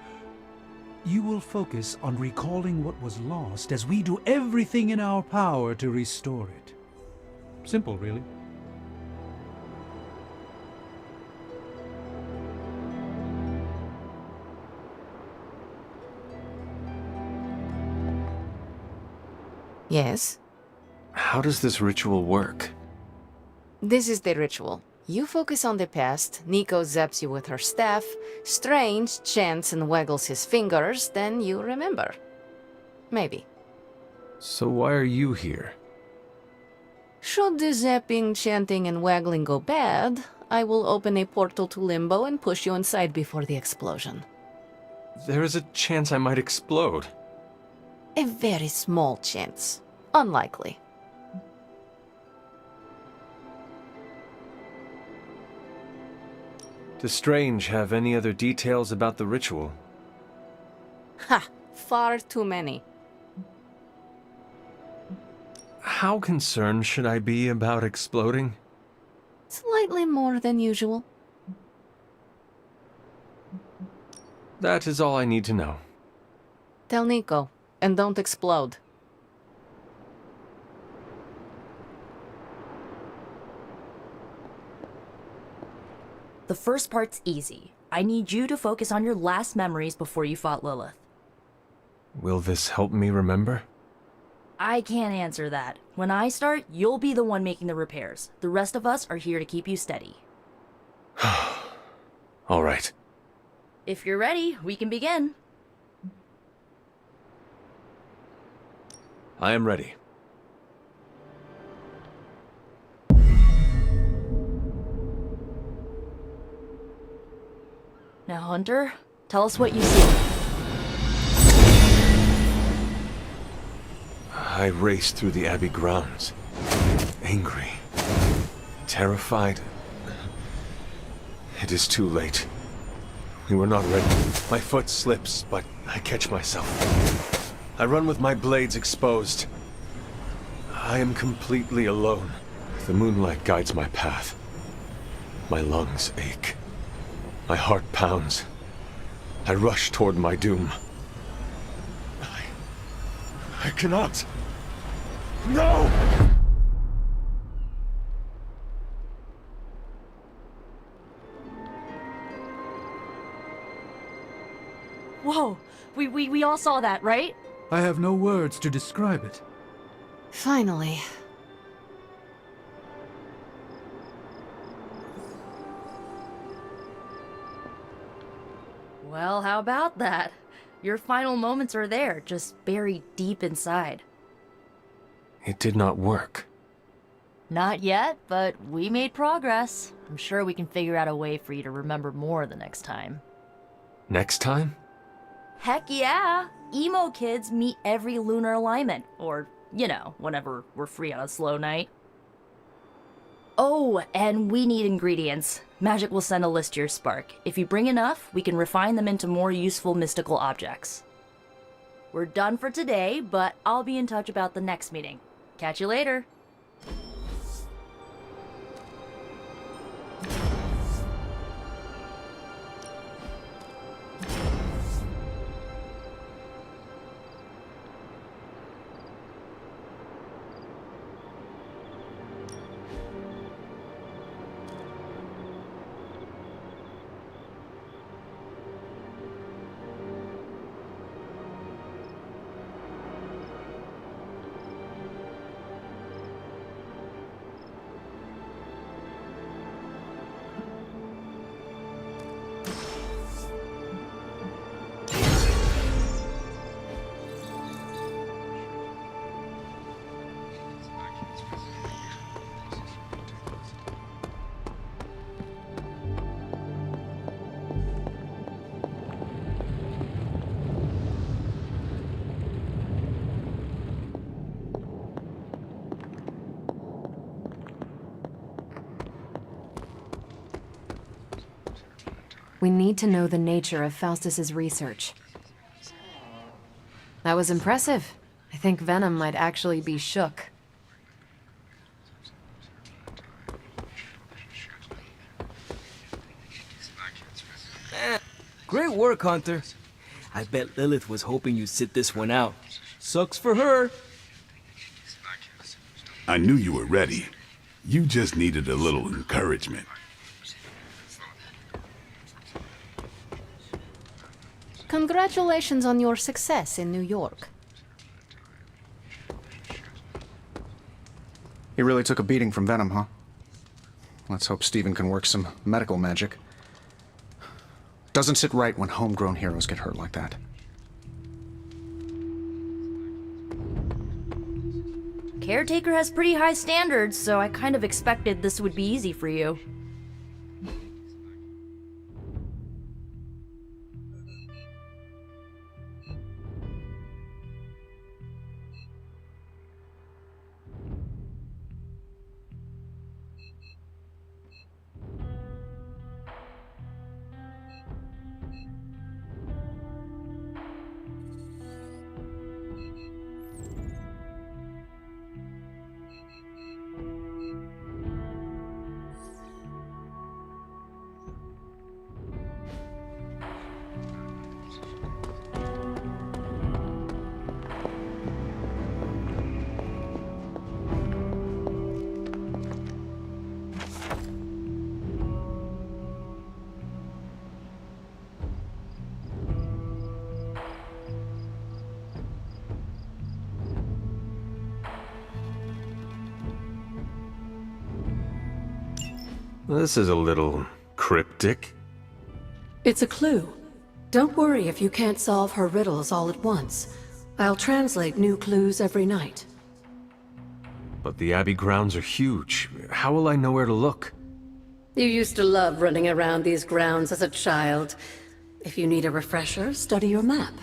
You will focus on recalling what was lost as we do everything in our power to restore it. Simple, really. Yes? How does this ritual work? This is the ritual. You focus on the past, Nico zaps you with her staff, Strange chants and waggles his fingers, then you remember. Maybe. So why are you here? Should the zapping, chanting, and waggling go bad, I will open a portal to Limbo and push you inside before the explosion. There is a chance I might explode. A very small chance. Unlikely. Does Strange have any other details about the ritual? Ha! Far too many. How concerned should I be about exploding? Slightly more than usual. That is all I need to know. Tell Nico, and don't explode. The first part's easy. I need you to focus on your last memories before you fought Lilith. Will this help me remember? I can't answer that. When I start, you'll be the one making the repairs. The rest of us are here to keep you steady. All right. If you're ready, we can begin. I am ready. Now, Hunter, tell us what you see. I raced through the Abbey grounds. Angry. Terrified. It is too late. We were not ready. My foot slips, but I catch myself. I run with my blades exposed. I am completely alone. The moonlight guides my path. My lungs ache. My heart pounds. I rush toward my doom. I cannot. No! We all saw that, right? I have no words to describe it. Finally. Well, how about that? Your final moments are there, just buried deep inside. It did not work. Not yet, but we made progress. I'm sure we can figure out a way for you to remember more the next time. Next time? Heck yeah! Emo kids meet every lunar alignment, or, you know, whenever we're free on a slow night. Oh, and we need ingredients. Magic will send a list to your Spark. If you bring enough, we can refine them into more useful mystical objects. We're done for today, but I'll be in touch about the next meeting. Catch you later. We need to know the nature of Faustus's research. That was impressive. I think Venom might actually be shook. Great work, Hunter. I bet Lilith was hoping you'd sit this one out. Sucks for her. I knew you were ready. You just needed a little encouragement. Congratulations on your success in New York. He really took a beating from Venom, huh? Let's hope Steven can work some medical magic. Doesn't sit right when homegrown heroes get hurt like that. Caretaker has pretty high standards, so I kind of expected this would be easy for you. This is a little cryptic. It's a clue. Don't worry if you can't solve her riddles all at once. I'll translate new clues every night. But the Abbey grounds are huge. How will I know where to look? You used to love running around these grounds as a child. If you need a refresher, study your map.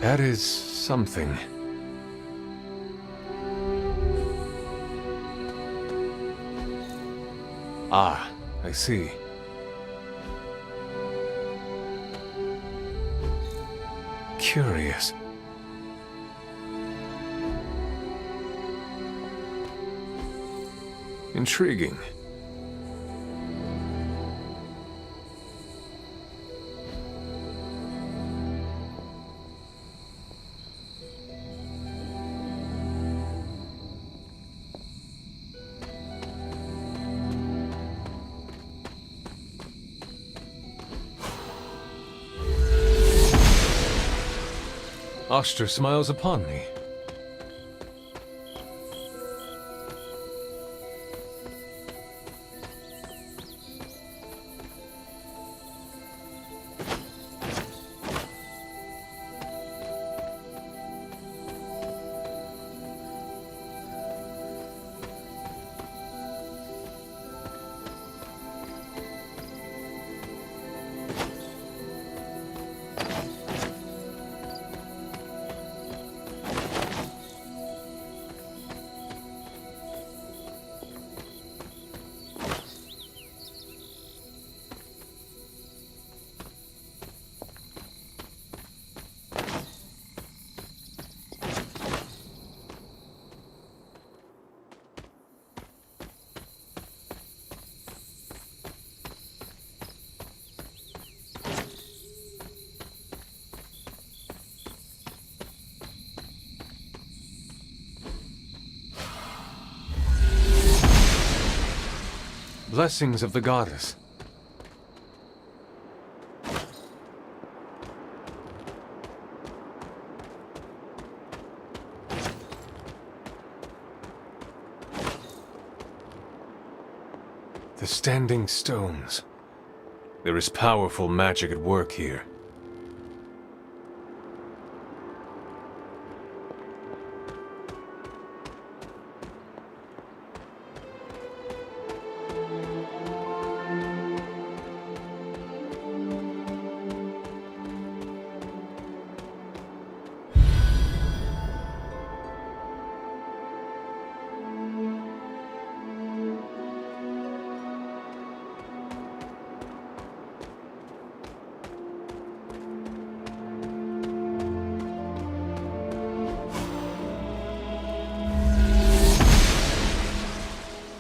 That is something. Ah, I see. Curious. Intriguing. Oster smiles upon me. Blessings of the goddess. The standing stones. There is powerful magic at work here.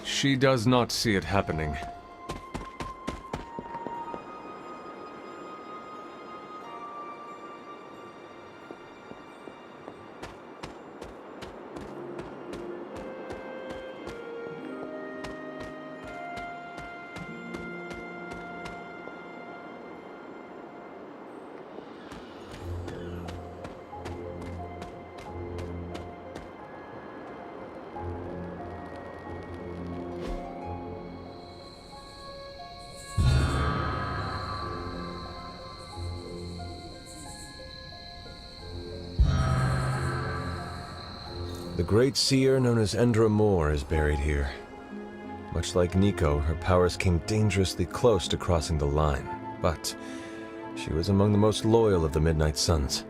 She does not see it happening. The great seer known as Endra Moore is buried here. Much like Nico, her powers came dangerously close to crossing the line, but she was among the most loyal of the Midnight Suns.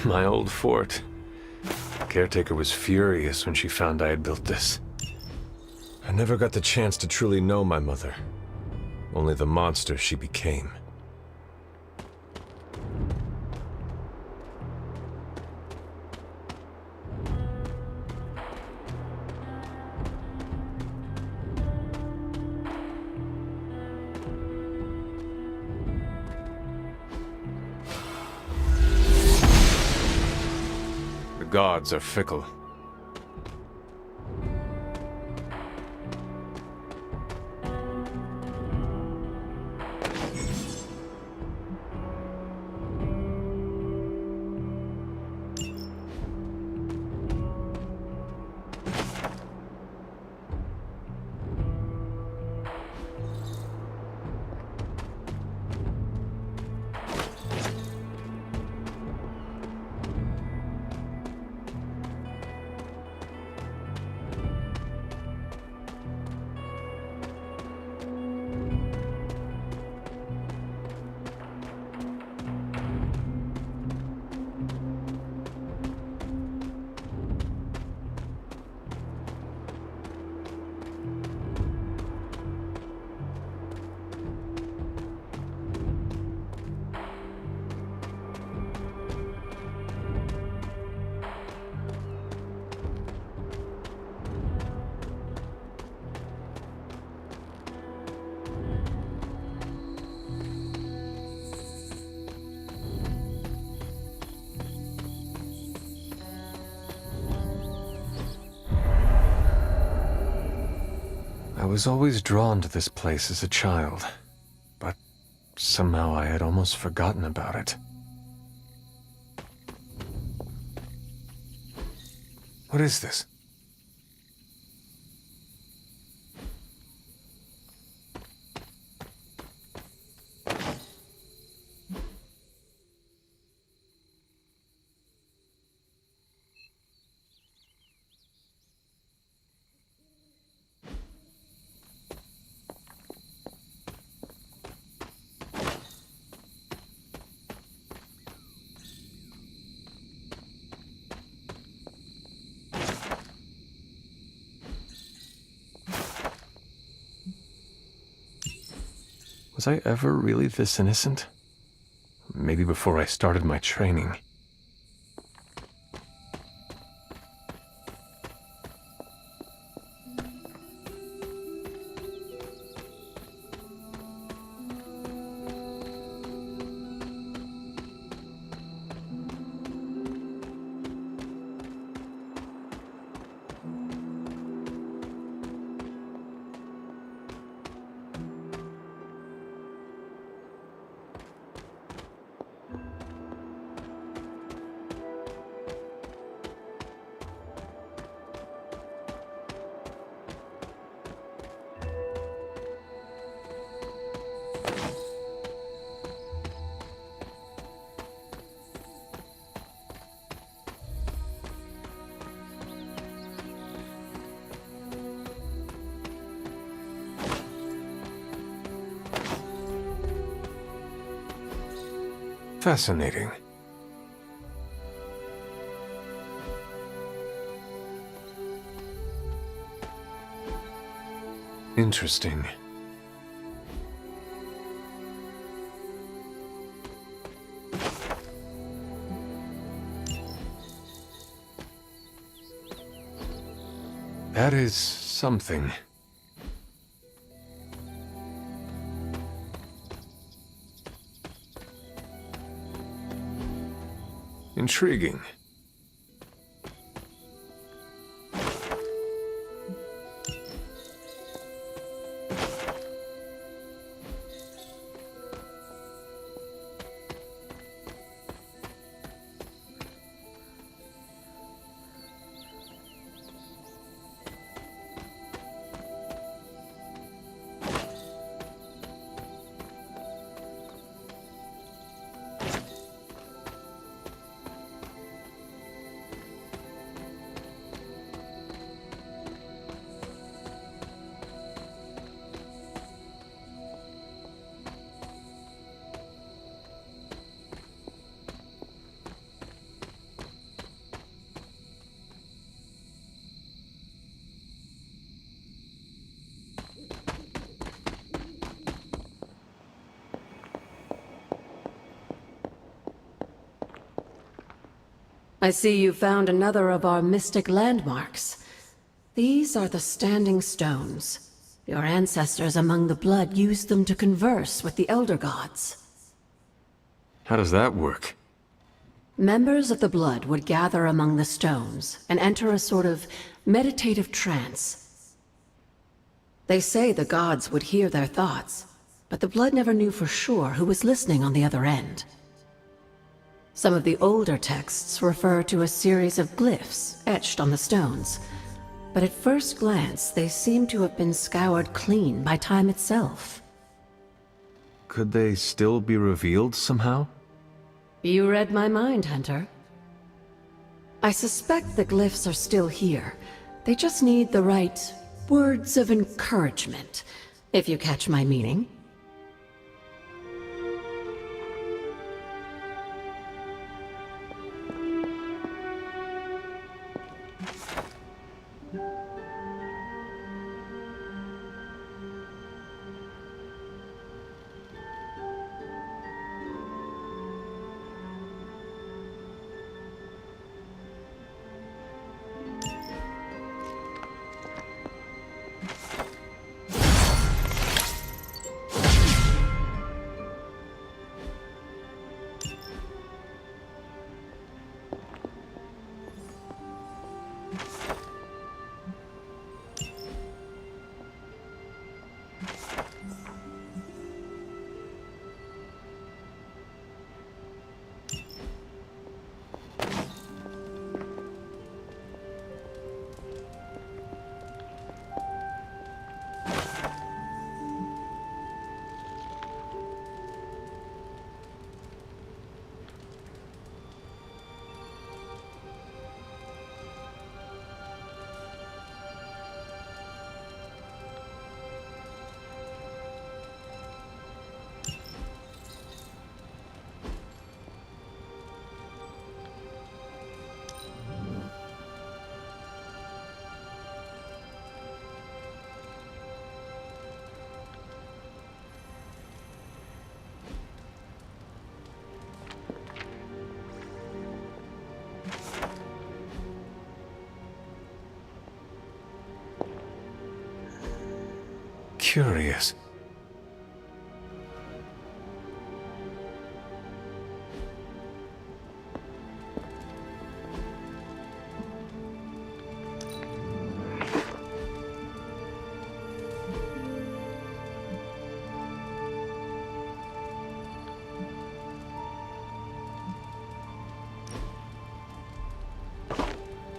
My old fort. The caretaker was furious when she found I had built this. I never got the chance to truly know my mother. Only the monster she became. The gods are fickle. I was always drawn to this place as a child, but somehow I had almost forgotten about it. What is this? Was I ever really this innocent? Maybe before I started my training. Fascinating. Interesting. That is something. Intriguing. I see you found another of our mystic landmarks. These are the Standing Stones. Your ancestors among the blood used them to converse with the Elder Gods. How does that work? Members of the blood would gather among the stones and enter a sort of meditative trance. They say the gods would hear their thoughts, but the blood never knew for sure who was listening on the other end. Some of the older texts refer to a series of glyphs etched on the stones, but at first glance they seem to have been scoured clean by time itself. Could they still be revealed somehow? You read my mind, Hunter. I suspect the glyphs are still here. They just need the right words of encouragement, if you catch my meaning. Curious.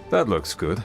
That looks good.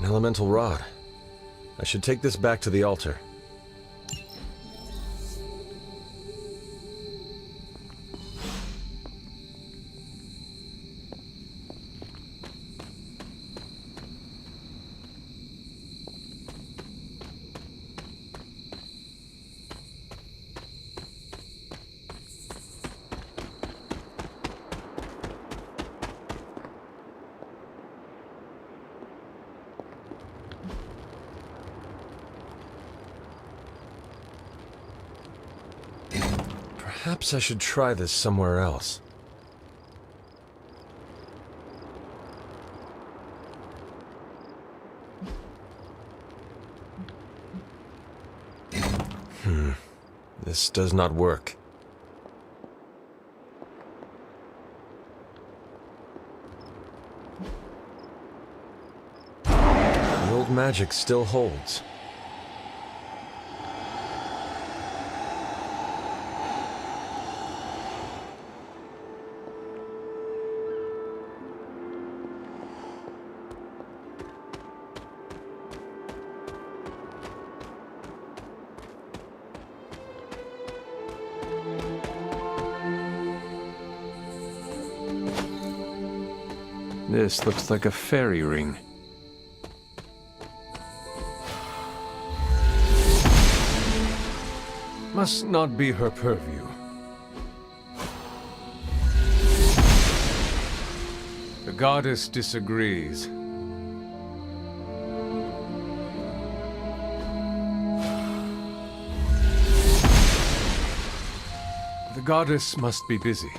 An elemental rod. I should take this back to the altar. Perhaps I should try this somewhere else. This does not work. The old magic still holds. This looks like a fairy ring. Must not be her purview. The goddess disagrees. The goddess must be busy.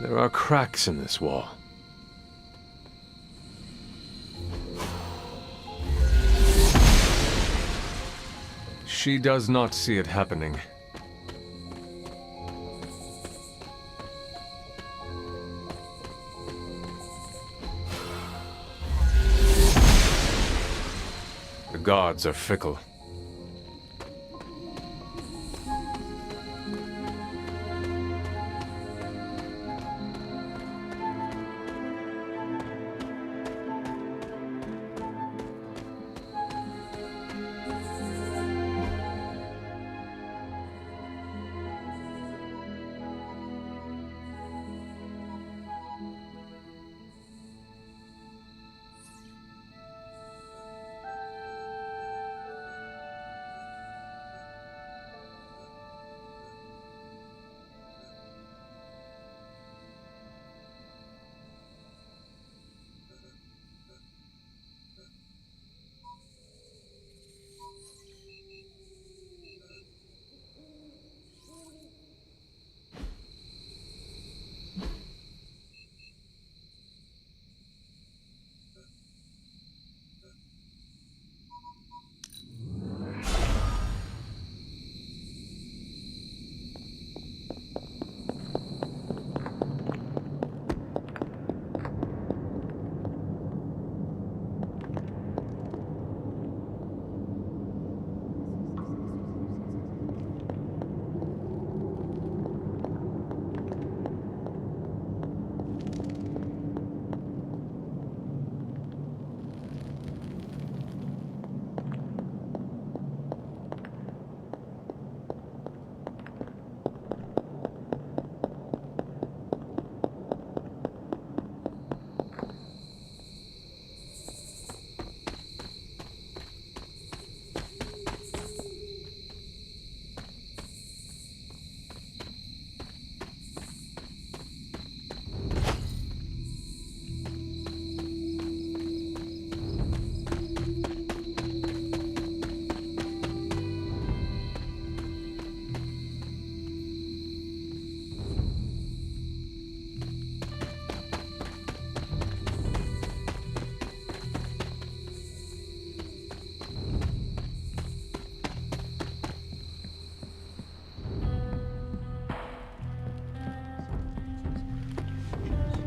There are cracks in this wall. She does not see it happening. The gods are fickle.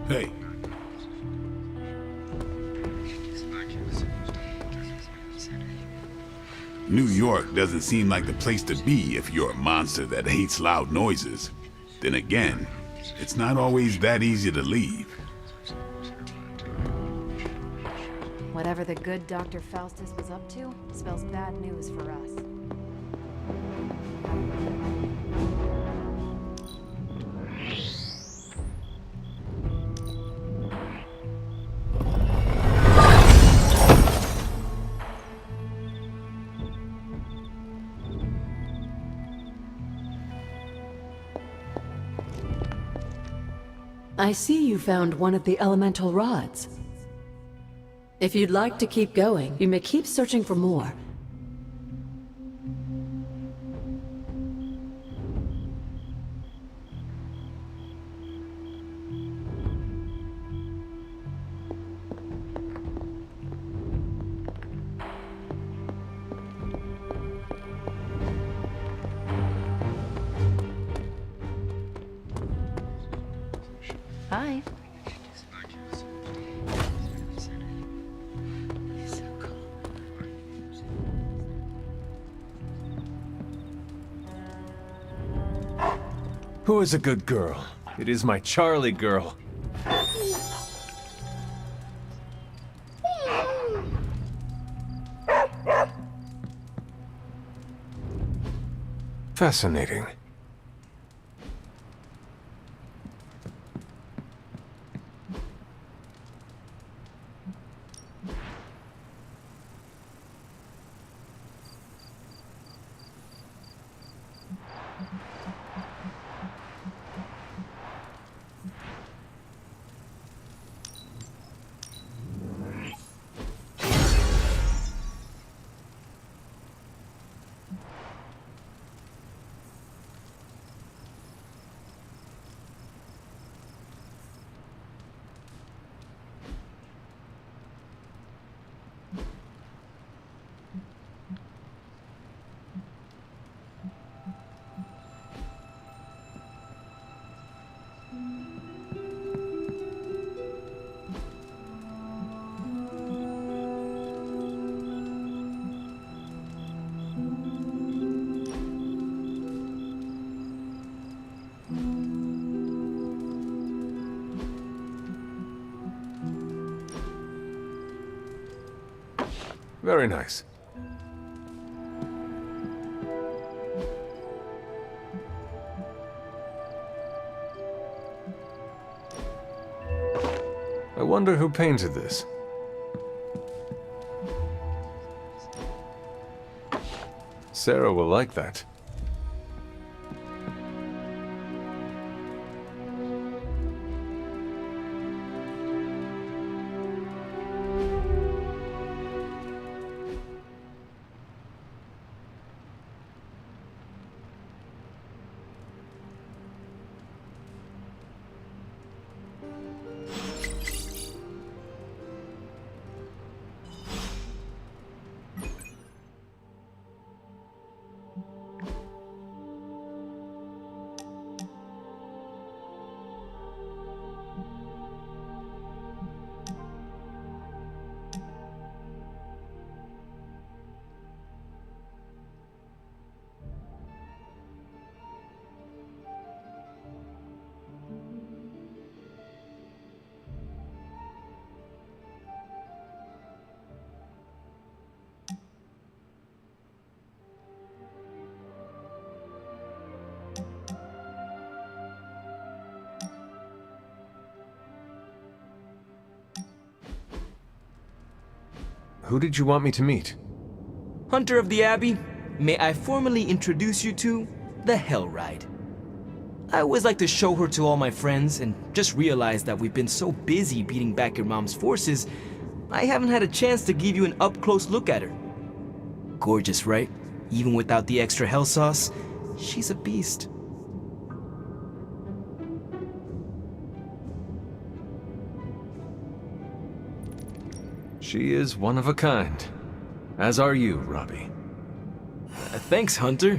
Hey. New York doesn't seem like the place to be if you're a monster that hates loud noises. Then again, it's not always that easy to leave. Whatever the good Dr. Faustus was up to spells bad news for us. I see you found one of the elemental rods. If you'd like to keep going, you may keep searching for more. Hi. Who is a good girl? It is my Charlie girl. Fascinating. Very nice. I wonder who painted this. Sarah will like that. Who did you want me to meet? Hunter of the Abbey, may I formally introduce you to the Hell Ride. I always like to show her to all my friends and just realized that we've been so busy beating back your mom's forces, I haven't had a chance to give you an up-close look at her. Gorgeous, right? Even without the extra hell sauce, she's a beast. She is one of a kind. As are you, Robbie. Thanks, Hunter.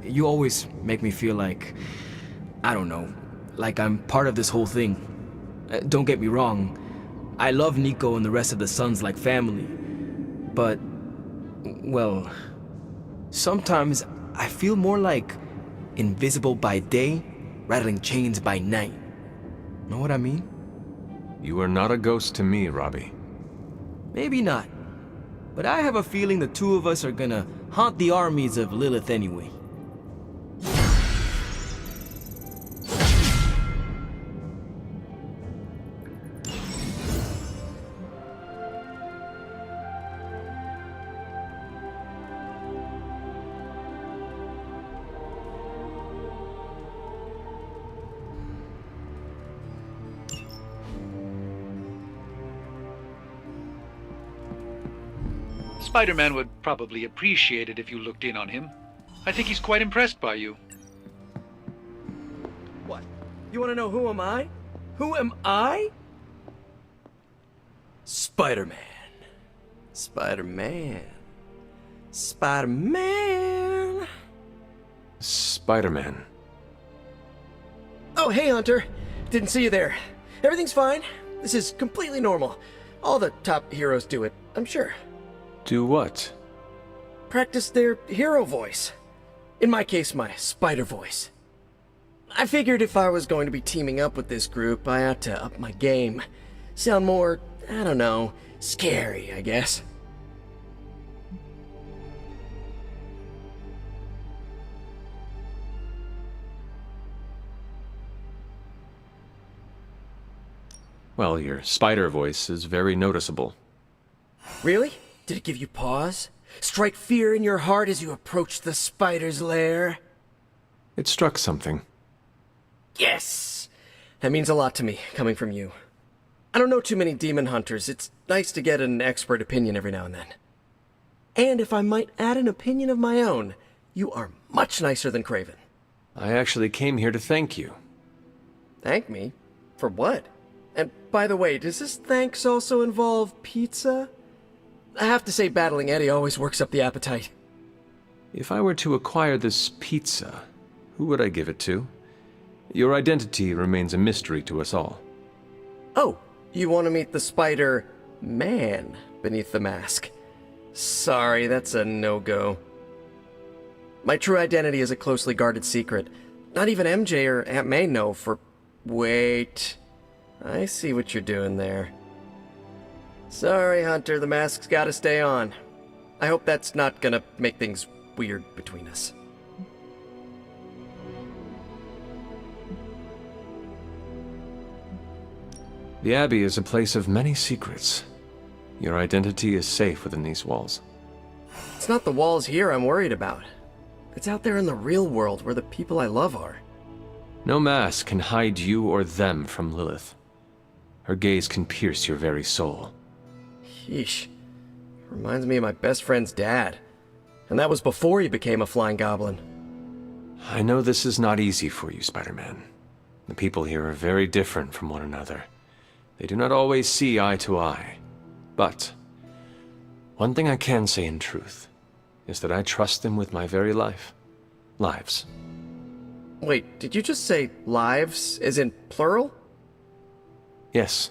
You always make me feel like, I don't know, like I'm part of this whole thing. Don't get me wrong, I love Nico and the rest of the Sons like family. But, well, Sometimes I feel more like invisible by day, rattling chains by night. Know what I mean? You are not a ghost to me, Robbie. Maybe not. But I have a feeling the two of us are gonna haunt the armies of Lilith anyway. Spider-Man would probably appreciate it if you looked in on him. I think he's quite impressed by you. What? You want to know who am I? Who am I? Spider-Man. Spider-Man. Spider-Man. Spider-Man. Oh, hey, Hunter. Didn't see you there. Everything's fine. This is completely normal. All the top heroes do it, I'm sure. Do what? Practice their hero voice. In my case, my spider voice. I figured if I was going to be teaming up with this group, I ought to up my game. Sound more, I don't know, scary, I guess. Well, your spider voice is very noticeable. Really? Did it give you pause? Strike fear in your heart as you approach the spider's lair? It struck something. Yes! That means a lot to me, coming from you. I don't know too many demon hunters. It's nice to get an expert opinion every now and then. And if I might add an opinion of my own, you are much nicer than Craven. I actually came here to thank you. Thank me? For what? And by the way, does this thanks also involve pizza? I have to say, battling Eddie always works up the appetite. If I were to acquire this pizza, who would I give it to? Your identity remains a mystery to us all. Oh, you want to meet the Spider-Man beneath the mask? Sorry, that's a no-go. My true identity is a closely guarded secret. Not even MJ or Aunt May know for... Wait. I see what you're doing there. Sorry, Hunter, the mask's gotta stay on. I hope that's not gonna make things weird between us. The Abbey is a place of many secrets. Your identity is safe within these walls. It's not the walls here I'm worried about. It's out there in the real world where the people I love are. No mask can hide you or them from Lilith. Her gaze can pierce your very soul. Yeesh. Reminds me of my best friend's dad. And that was before he became a flying goblin. I know this is not easy for you, Spider-Man. The people here are very different from one another. They do not always see eye to eye. But one thing I can say in truth is that I trust them with my very life. Lives. Wait, did you just say lives, as in plural? Yes.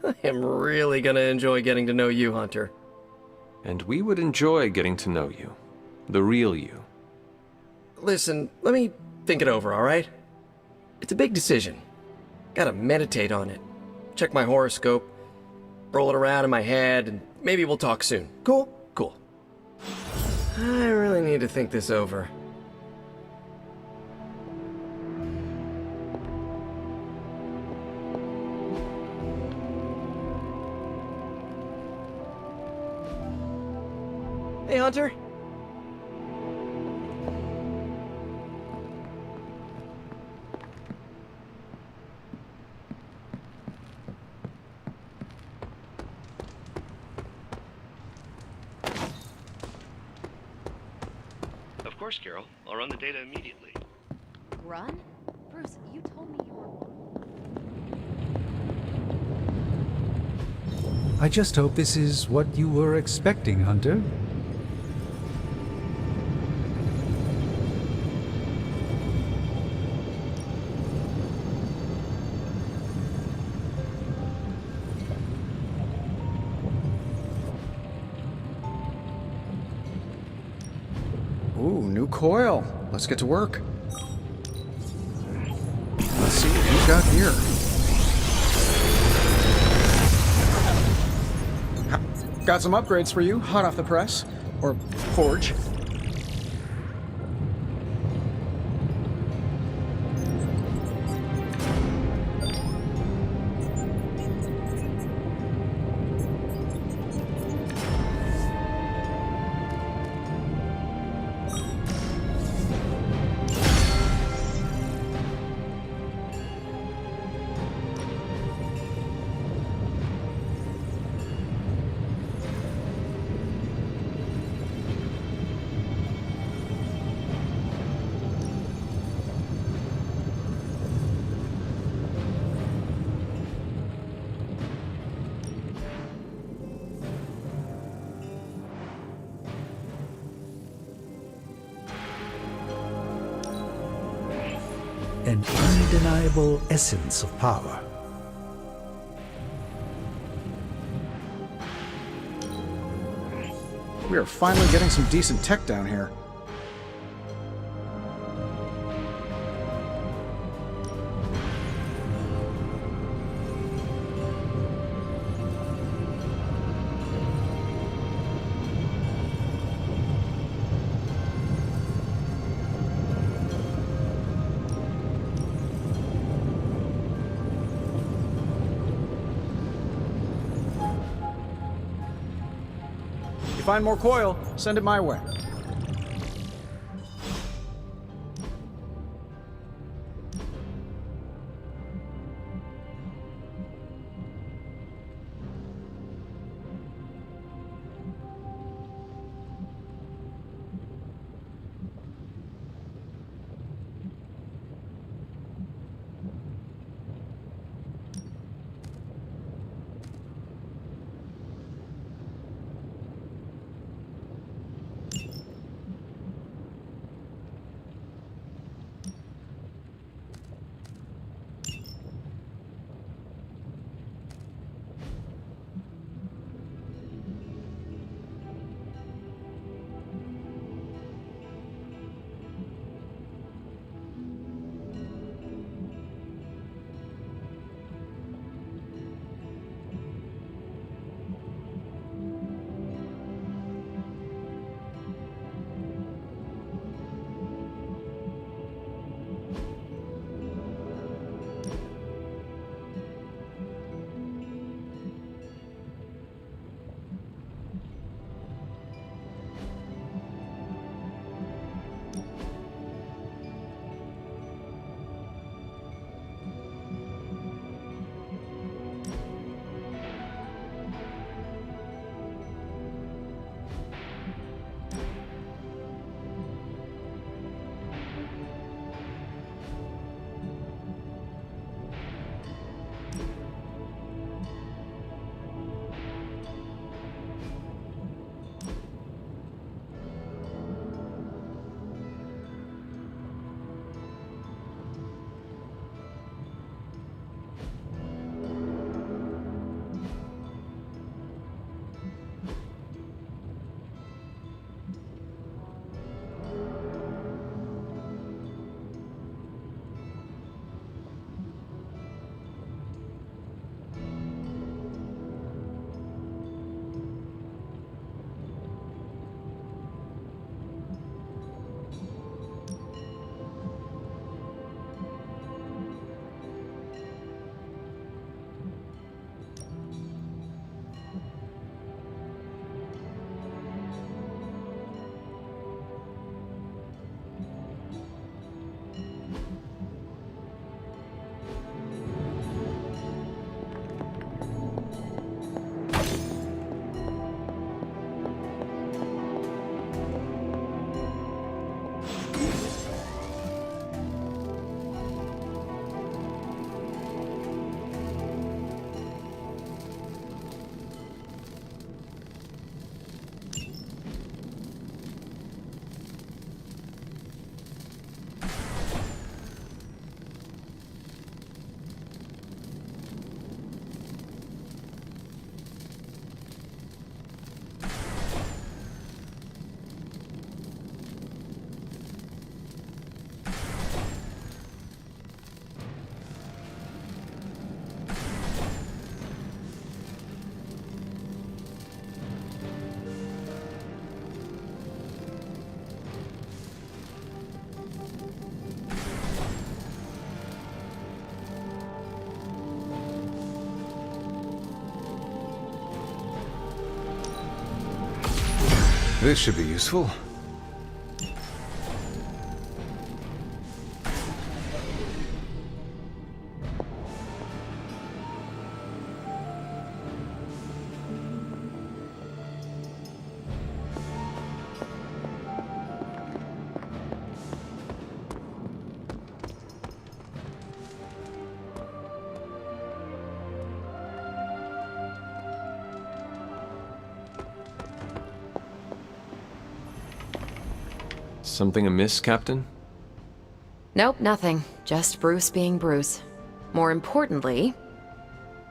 I am really gonna enjoy getting to know you, Hunter. And we would enjoy getting to know you. The real you. Listen, let me think it over, alright? It's a big decision. Gotta meditate on it. Check my horoscope. Roll it around in my head, and maybe we'll talk soon. Cool? Cool. I really need to think this over. Hey, Hunter. Of course, Carol. I'll run the data immediately. Run? Bruce, you told me you were... I just hope this is what you were expecting, Hunter. Ooh, new coil. Let's get to work. Let's see what we've got here. Got some upgrades for you, hot off the press. Or forge. An undeniable essence of power. We are finally getting some decent tech down here. Find more coil, send it my way. This should be useful. Something amiss, Captain? Nope, nothing. Just Bruce being Bruce. More importantly,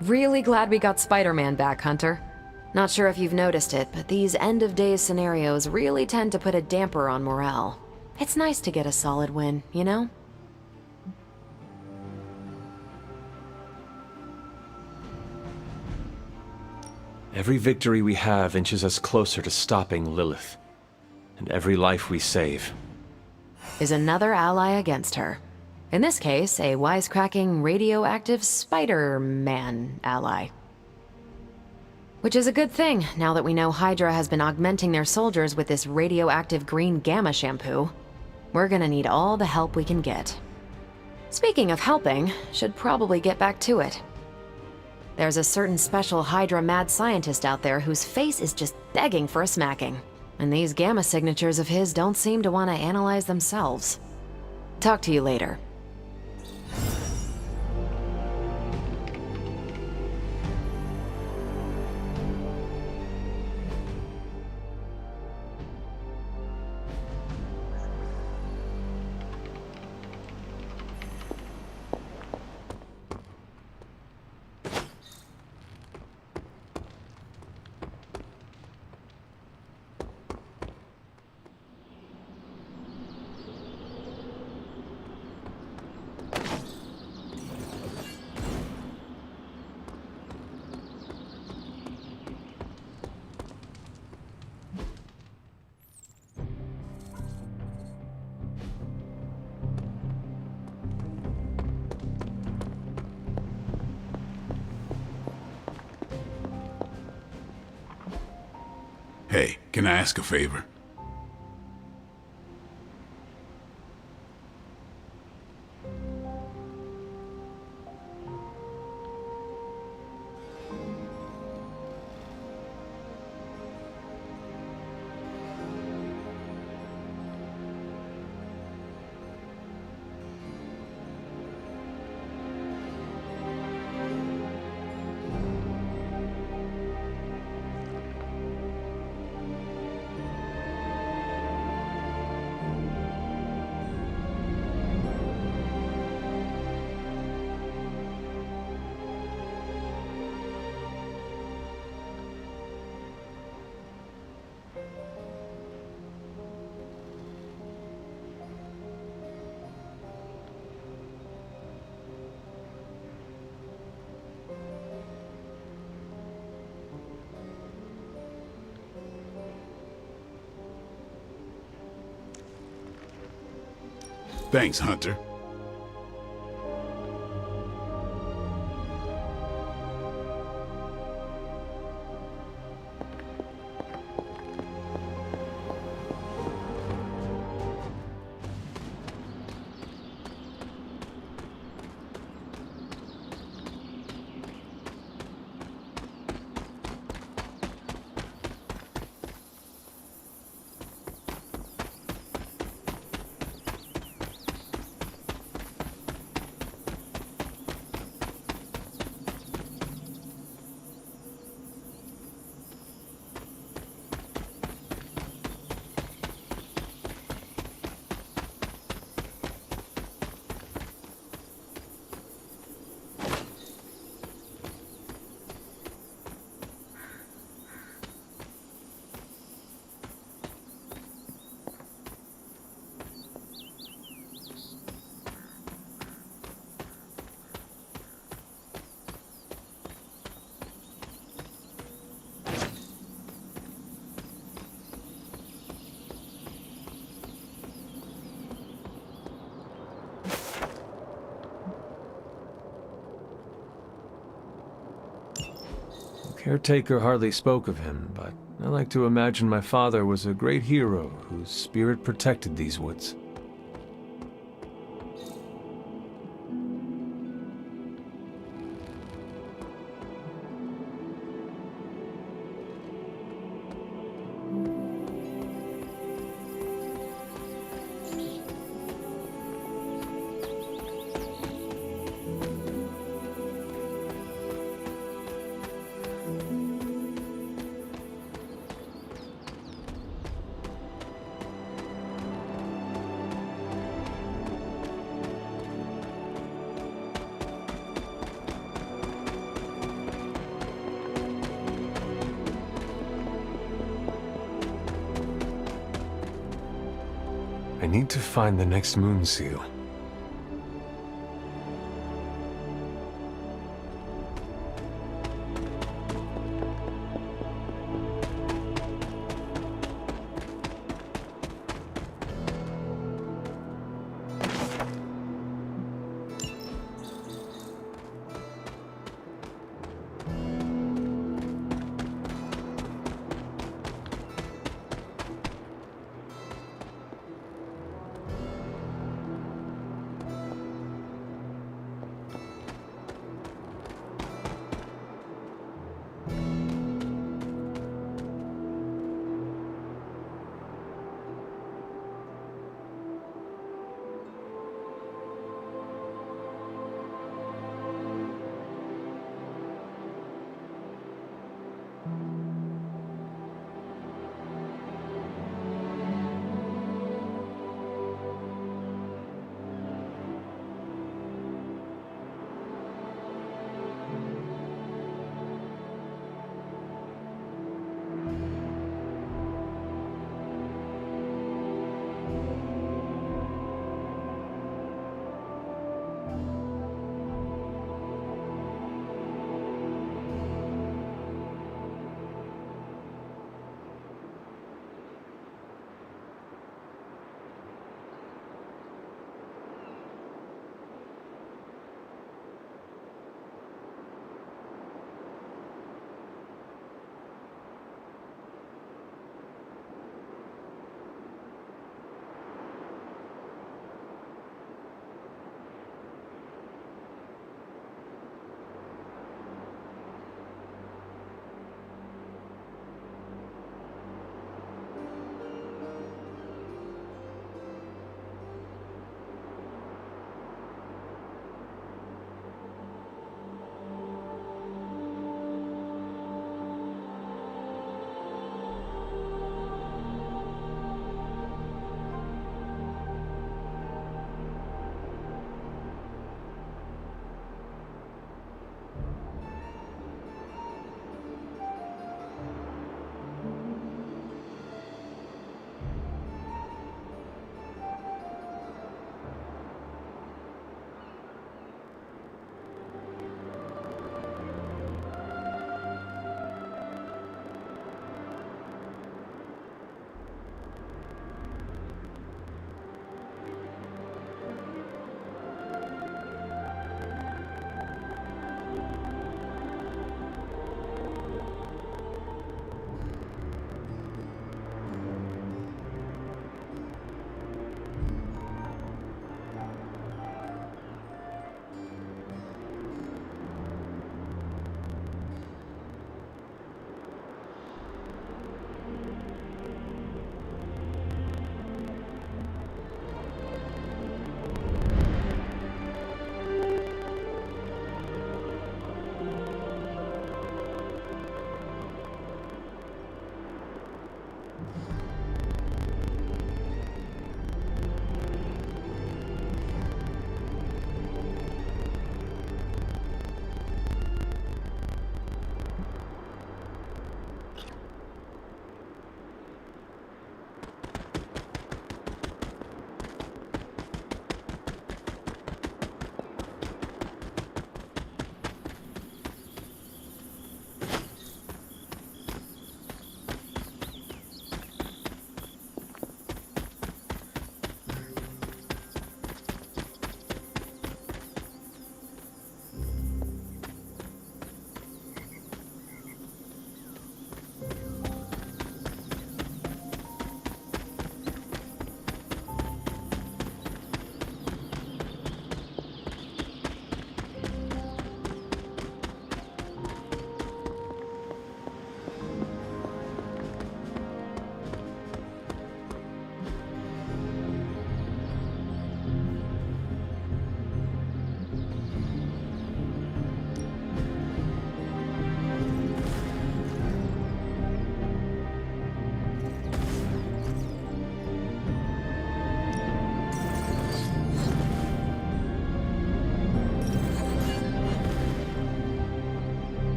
really glad we got Spider-Man back, Hunter. Not sure if you've noticed it, but these end-of-days scenarios really tend to put a damper on morale. It's nice to get a solid win, you know? Every victory we have inches us closer to stopping Lilith. And every life we save is another ally against her. In this case, a wisecracking, radioactive Spider-Man ally. Which is a good thing, now that we know Hydra has been augmenting their soldiers with this radioactive green gamma shampoo. We're gonna need all the help we can get. Speaking of helping, should probably get back to it. There's a certain special Hydra mad scientist out there whose face is just begging for a smacking. And these gamma signatures of his don't seem to want to analyze themselves. Talk to you later. Hey, can I ask a favor? Thanks, Hunter. Caretaker hardly spoke of him, but I like to imagine my father was a great hero whose spirit protected these woods. I need to find the next moon seal.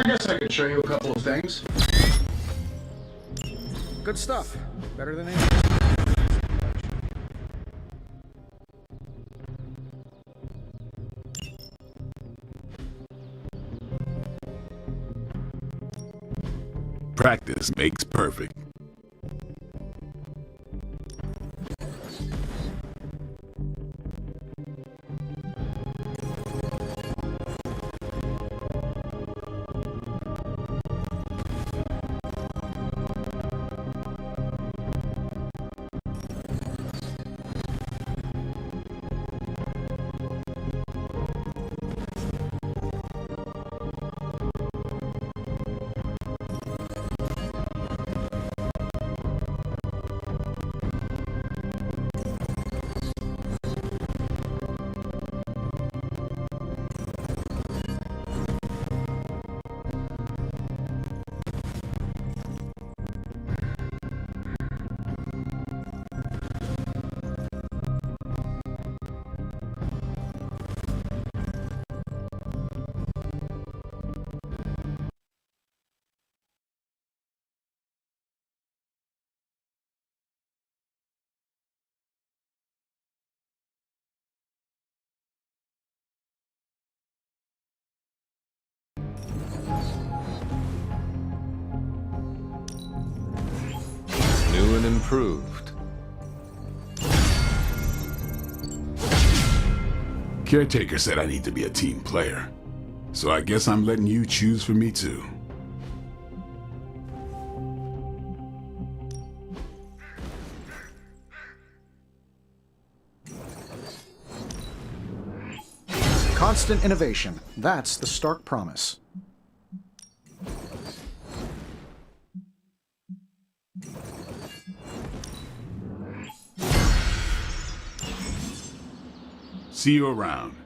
guess I could show you a couple of things. Good stuff. Better than anything. Practice makes perfect. New and improved. Caretaker said I need to be a team player. So I guess I'm letting you choose for me too. Constant innovation. That's the Stark promise. See you around.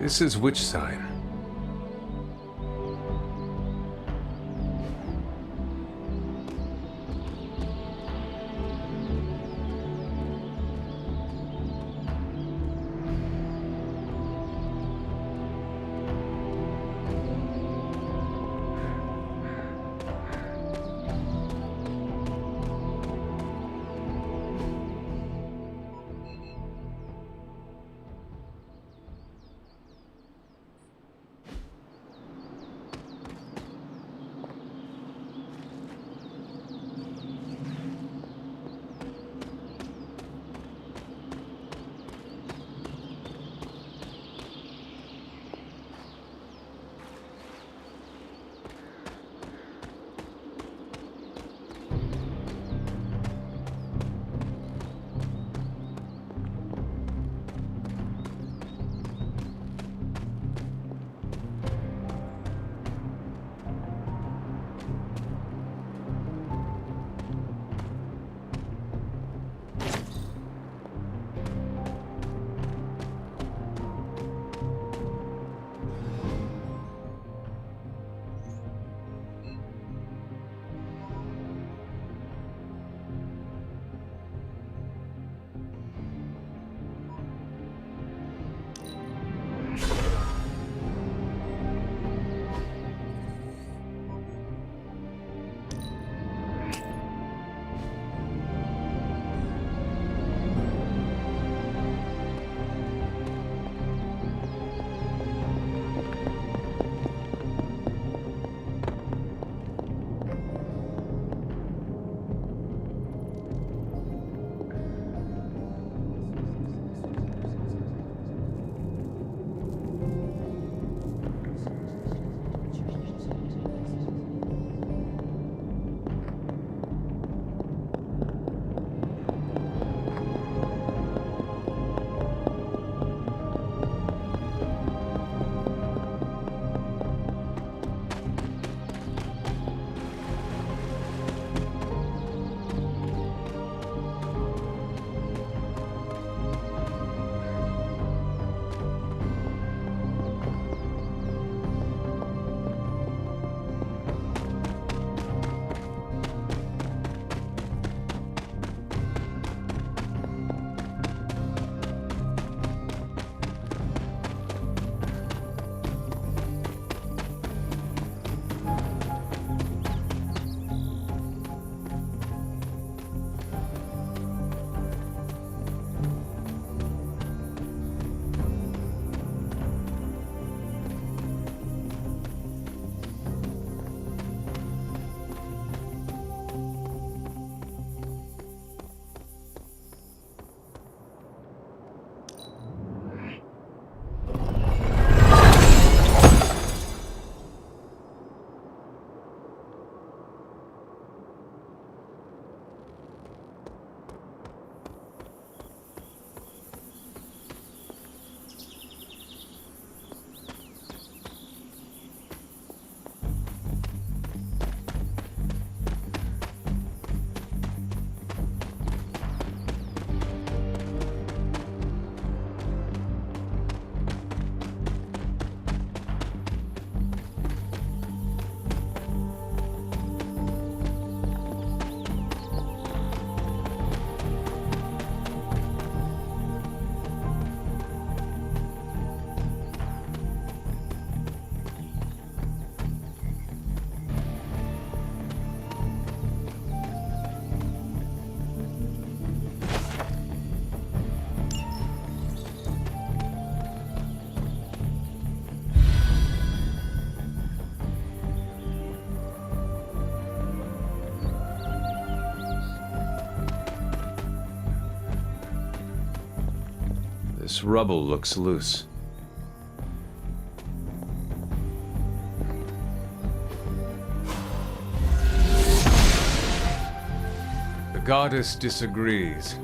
This is which sign? This rubble looks loose. The goddess disagrees.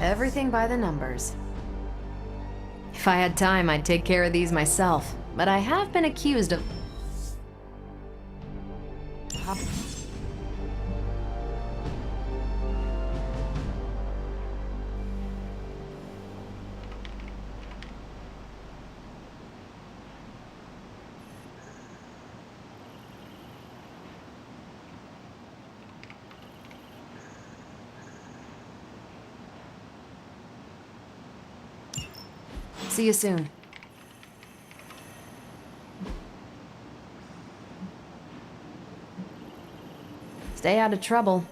Everything by the numbers. If I had time, I'd take care of these myself, but I have been accused of... See you soon. Stay out of trouble.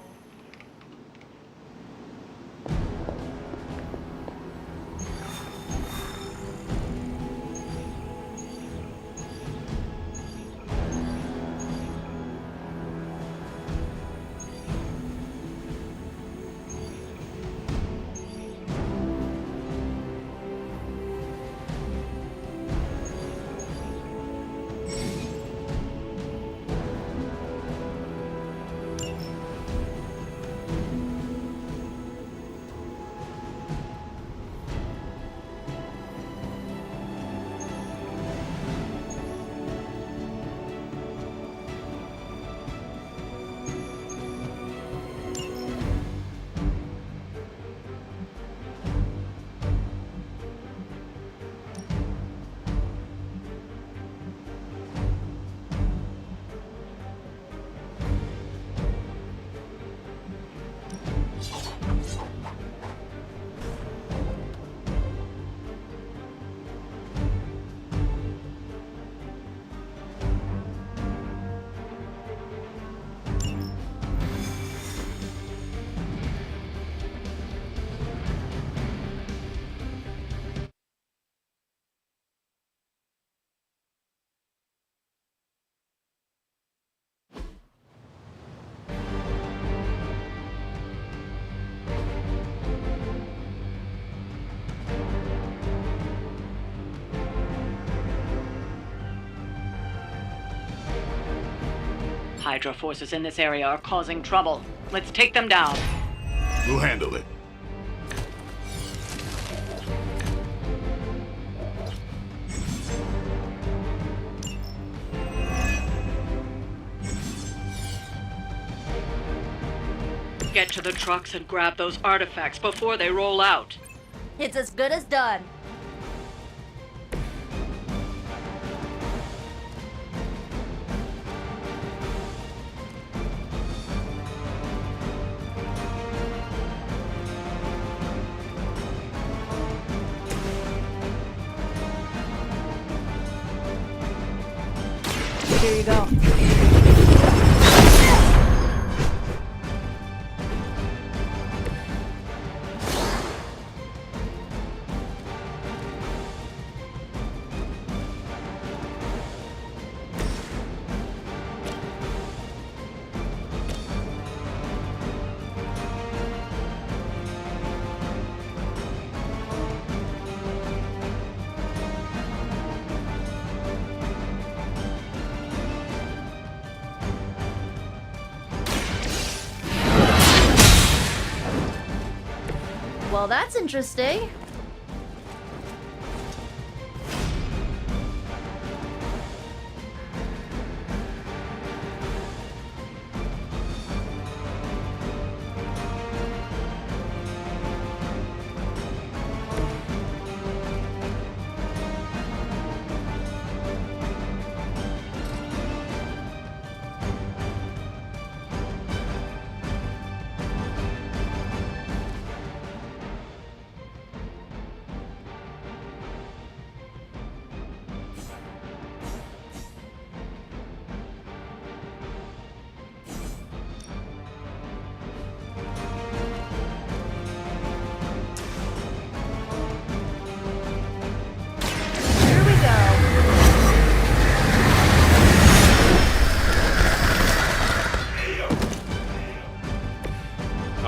Hydra forces in this area are causing trouble. Let's take them down. We'll handle it. Get to the trucks and grab those artifacts before they roll out. It's as good as done. Here you go. Well, that's interesting.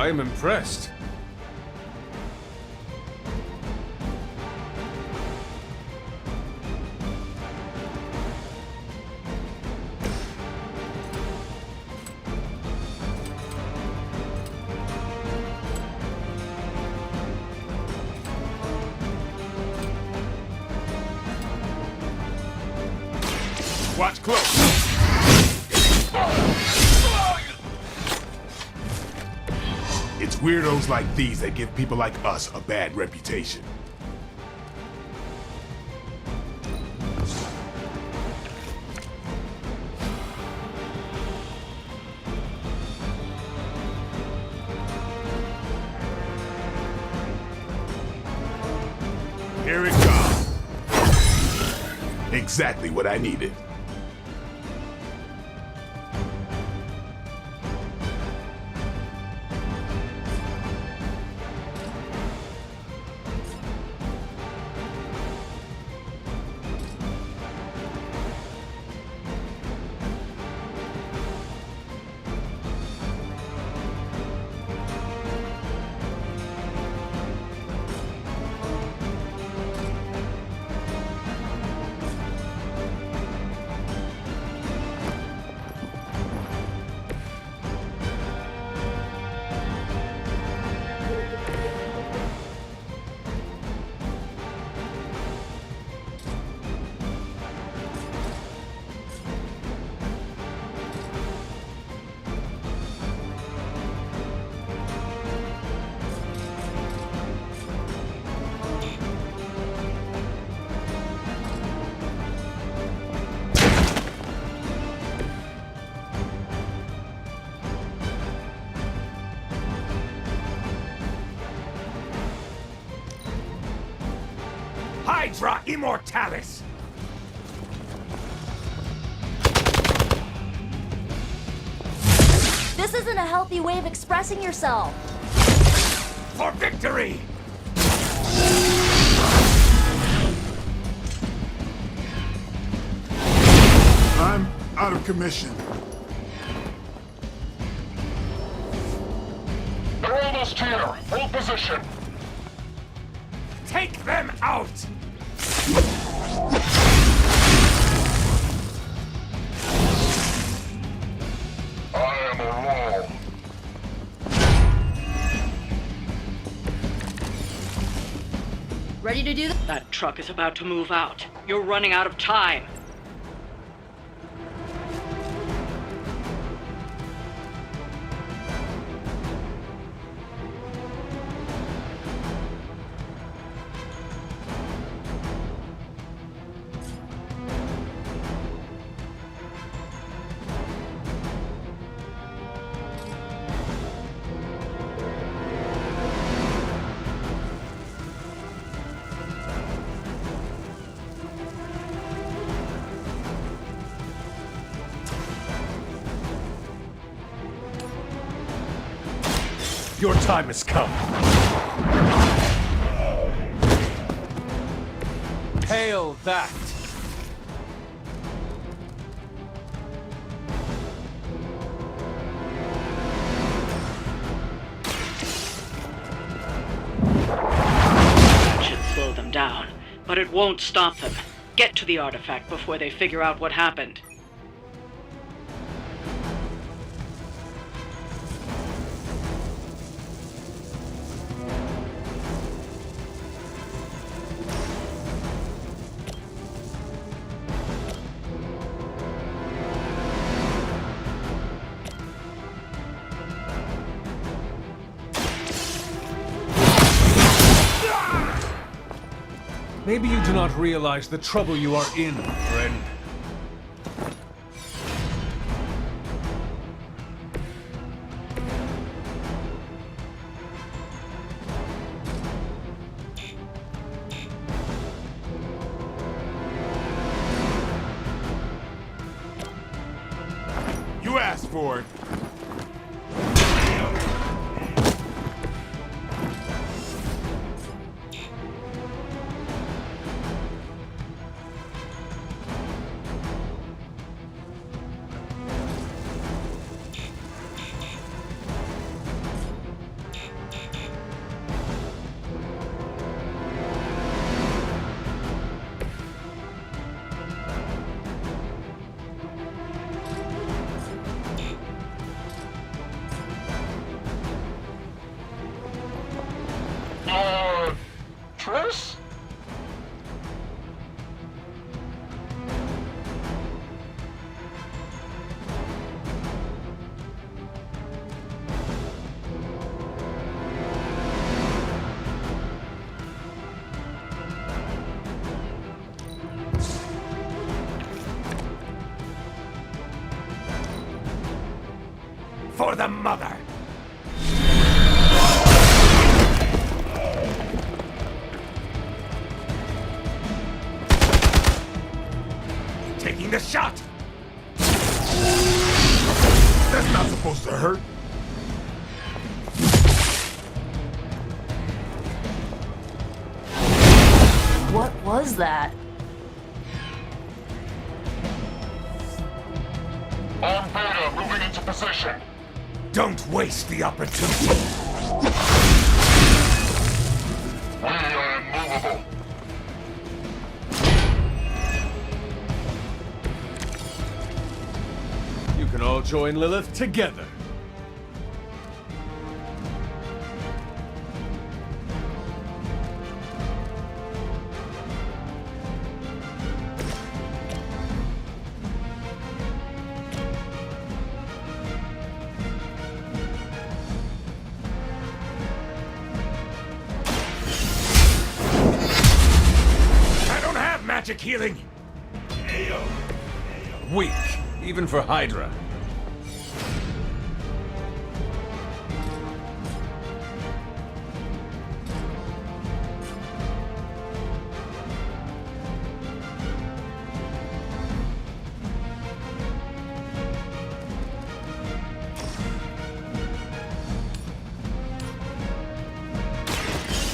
I'm impressed. Watch close. It's weirdos like these that give people like us a bad reputation. Here it comes. Exactly what I needed. Hydra Immortalis! This isn't a healthy way of expressing yourself. For victory! I'm out of commission. They're almost here. Hold position. Take them out! I am alone. Ready to do that? That truck is about to move out. You're running out of time. Your time has come. Hail that! That should slow them down, but it won't stop them. Get to the artifact before they figure out what happened. Maybe you do not realize the trouble you are in, friend. You asked for it. Triss? For the mother! Taking the shot! That's not supposed to hurt. What was that? On Beta, moving into position. Don't waste the opportunity! We are immovable. You can all join Lilith together. I don't have magic healing! Weak, even for Hydra.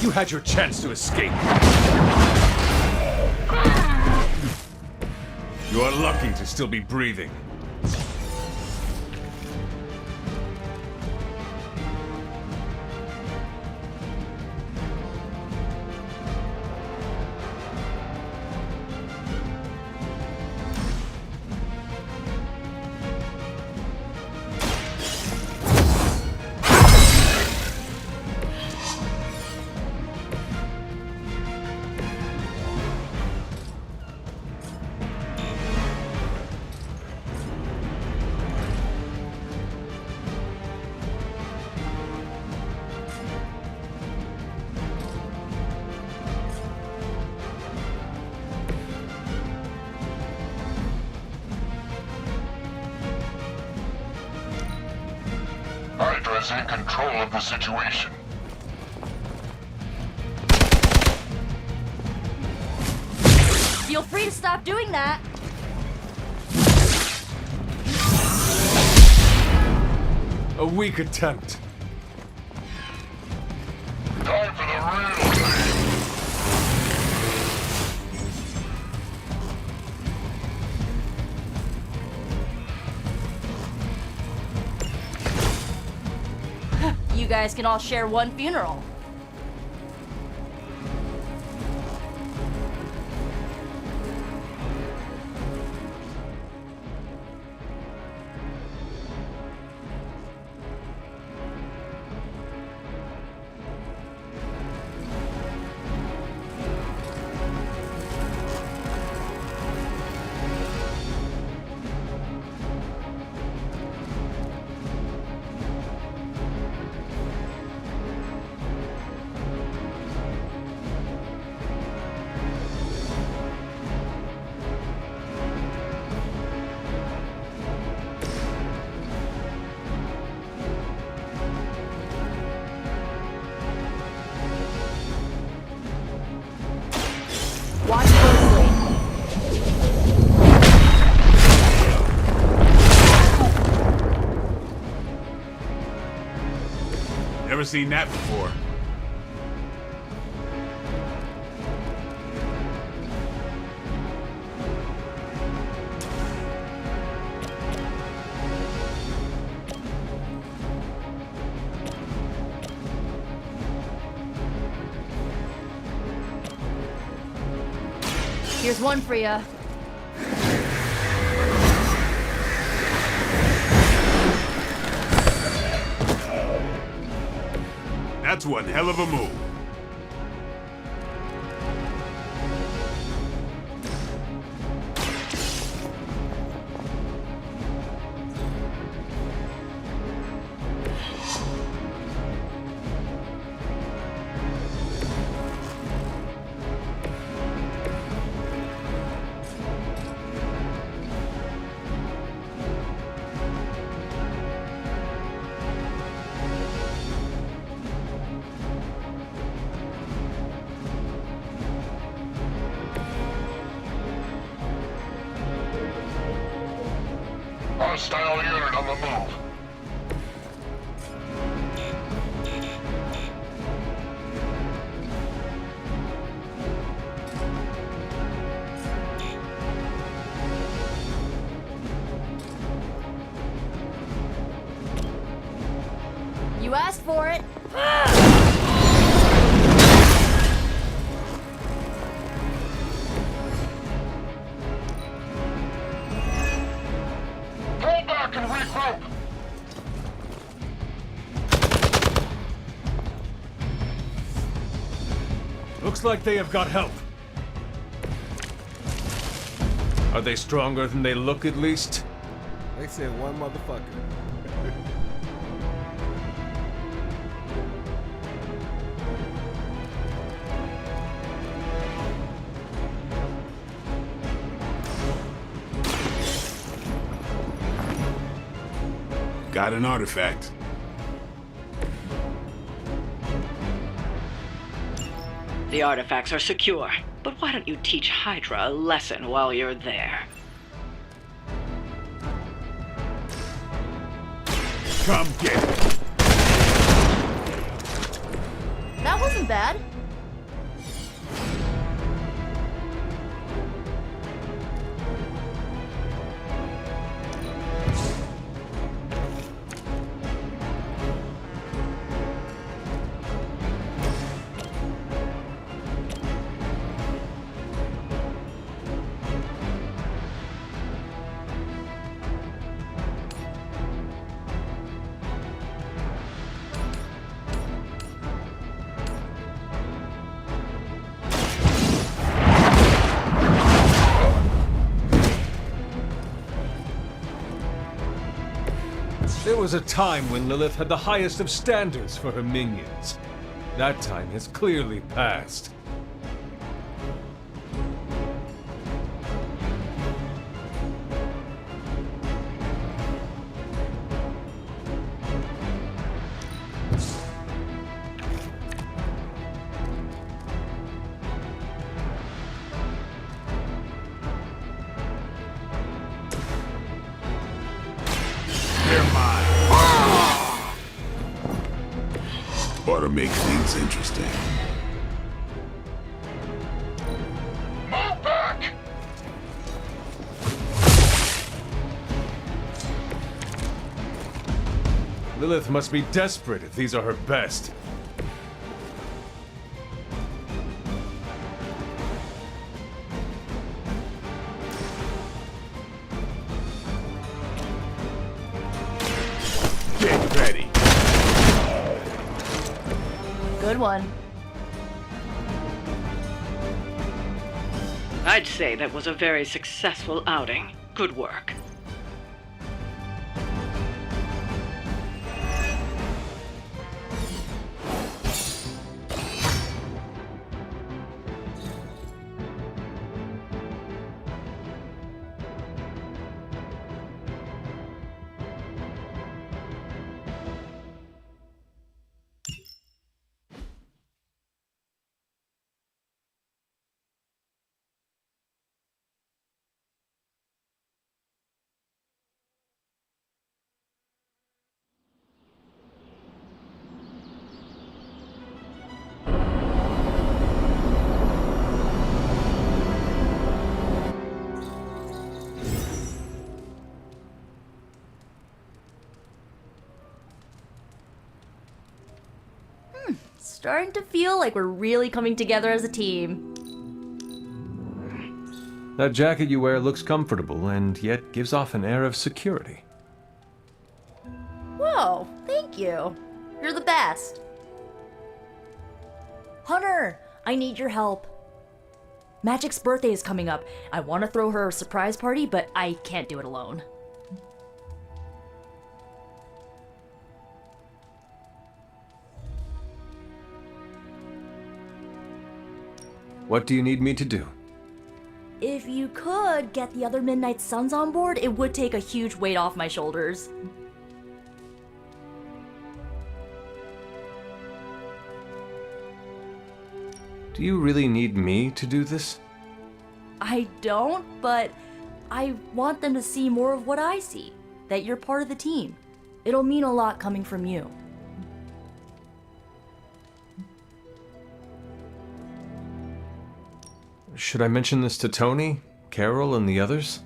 You had your chance to escape. You are lucky to still be breathing. Hydra is in control of the situation. Feel free to stop doing that. A weak attempt. Time for the real thing. You guys can all share one funeral. Watch closely. Never seen that before. Here's one for ya. That's one hell of a move. Hostile unit on the move. You asked for it. Pull back and regroup. Looks like they have got help. Are they stronger than they look, at least? They said one motherfucker. Got an artifact. The artifacts are secure, but why don't you teach Hydra a lesson while you're there? Come get it. That wasn't bad. There was a time when Lilith had the highest of standards for her minions. That time has clearly passed. Ought to make things interesting. Move back! Lilith must be desperate if these are her best. Get ready. Good one. I'd say that was a very successful outing. Good work. Starting to feel like we're really coming together as a team. That jacket you wear looks comfortable and yet gives off an air of security. Whoa, thank you. You're the best. Hunter, I need your help. Magic's birthday is coming up. I want to throw her a surprise party, but I can't do it alone. What do you need me to do? If you could get the other Midnight Suns on board, it would take a huge weight off my shoulders. Do you really need me to do this? I don't, but I want them to see more of what I see. that you're part of the team. It'll mean a lot coming from you. Should I mention this to Tony, Carol, and the others?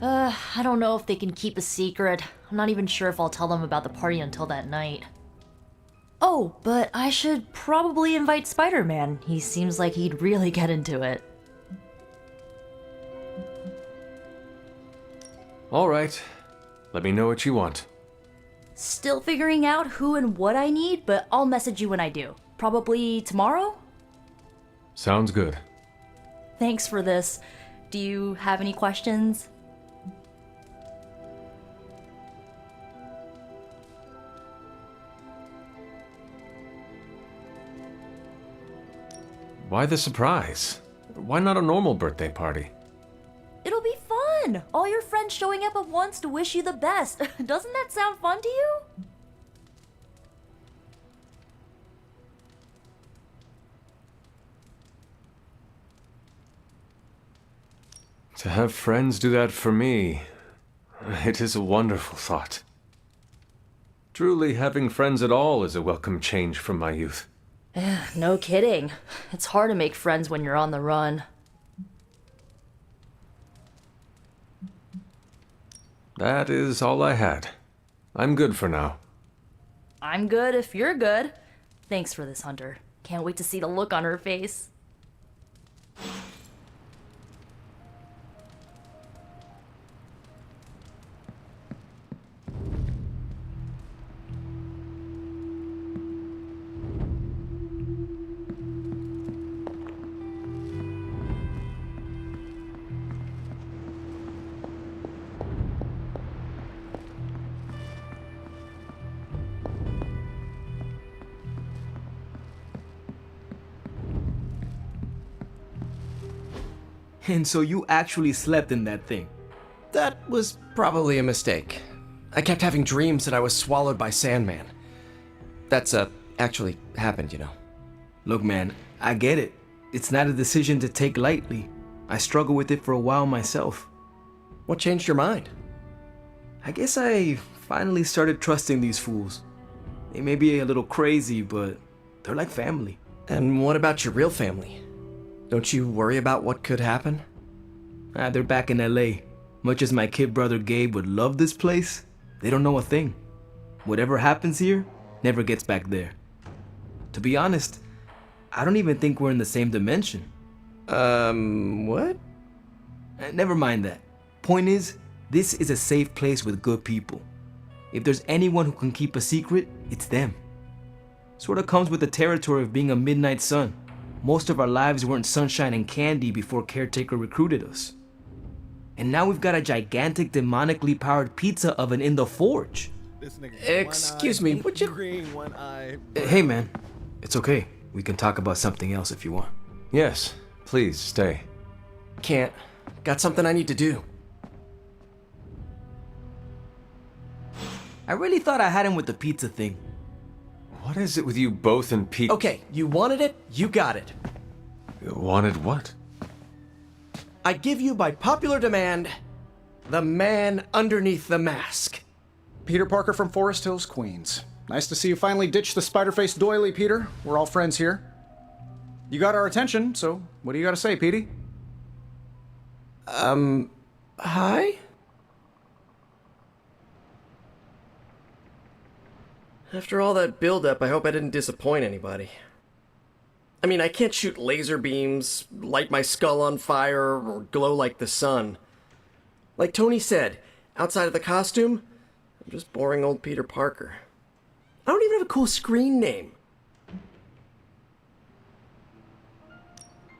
I don't know if they can keep a secret. I'm not even sure if I'll tell them about the party until that night. Oh, but I should probably invite Spider-Man. He seems like he'd really get into it. All right. Let me know what you want. Still figuring out who and what I need, but I'll message you when I do. Probably tomorrow? Sounds good. Thanks for this. Do you have any questions? Why the surprise? Why not a normal birthday party? It'll be fun! All your friends showing up at once to wish you the best. Doesn't that sound fun to you? To have friends do that for me, it is a wonderful thought. Truly, having friends at all is a welcome change from my youth. No kidding. It's hard to make friends when you're on the run. That is all I had. I'm good for now. I'm good if you're good. Thanks for this, Hunter. Can't wait to see the look on her face. And so you actually slept in that thing? That was probably a mistake. I kept having dreams that I was swallowed by Sandman. That's, actually happened, you know. Look, man, I get it. It's not a decision to take lightly. I struggled with it for a while myself. What changed your mind? I guess I finally started trusting these fools. They may be a little crazy, but they're like family. And what about your real family? Don't you worry about what could happen? They're back in LA. Much as my kid brother Gabe would love this place, they don't know a thing. Whatever happens here never gets back there. To be honest, I don't even think we're in the same dimension. What? Never mind that. Point is, this is a safe place with good people. If there's anyone who can keep a secret, it's them. Sorta comes with the territory of being a midnight sun. Most of our lives weren't sunshine and candy before Caretaker recruited us. And now we've got a gigantic demonically powered pizza oven in the forge. Excuse me, would you... Hey man, it's okay. We can talk about something else if you want. Yes, please, stay. Can't. Got something I need to do. I really thought I had him with the pizza thing. What is it with you both and Pete? Okay, you wanted it, you got it. You wanted what? I give you by popular demand, the man underneath the mask. Peter Parker from Forest Hills, Queens. Nice to see you finally ditched the spider-faced doily, Peter. We're all friends here. You got our attention, so what do you got to say, Petey? Hi? After all that build-up, I hope I didn't disappoint anybody. I mean, I can't shoot laser beams, light my skull on fire, or glow like the sun. Like Tony said, outside of the costume, I'm just boring old Peter Parker. I don't even have a cool screen name.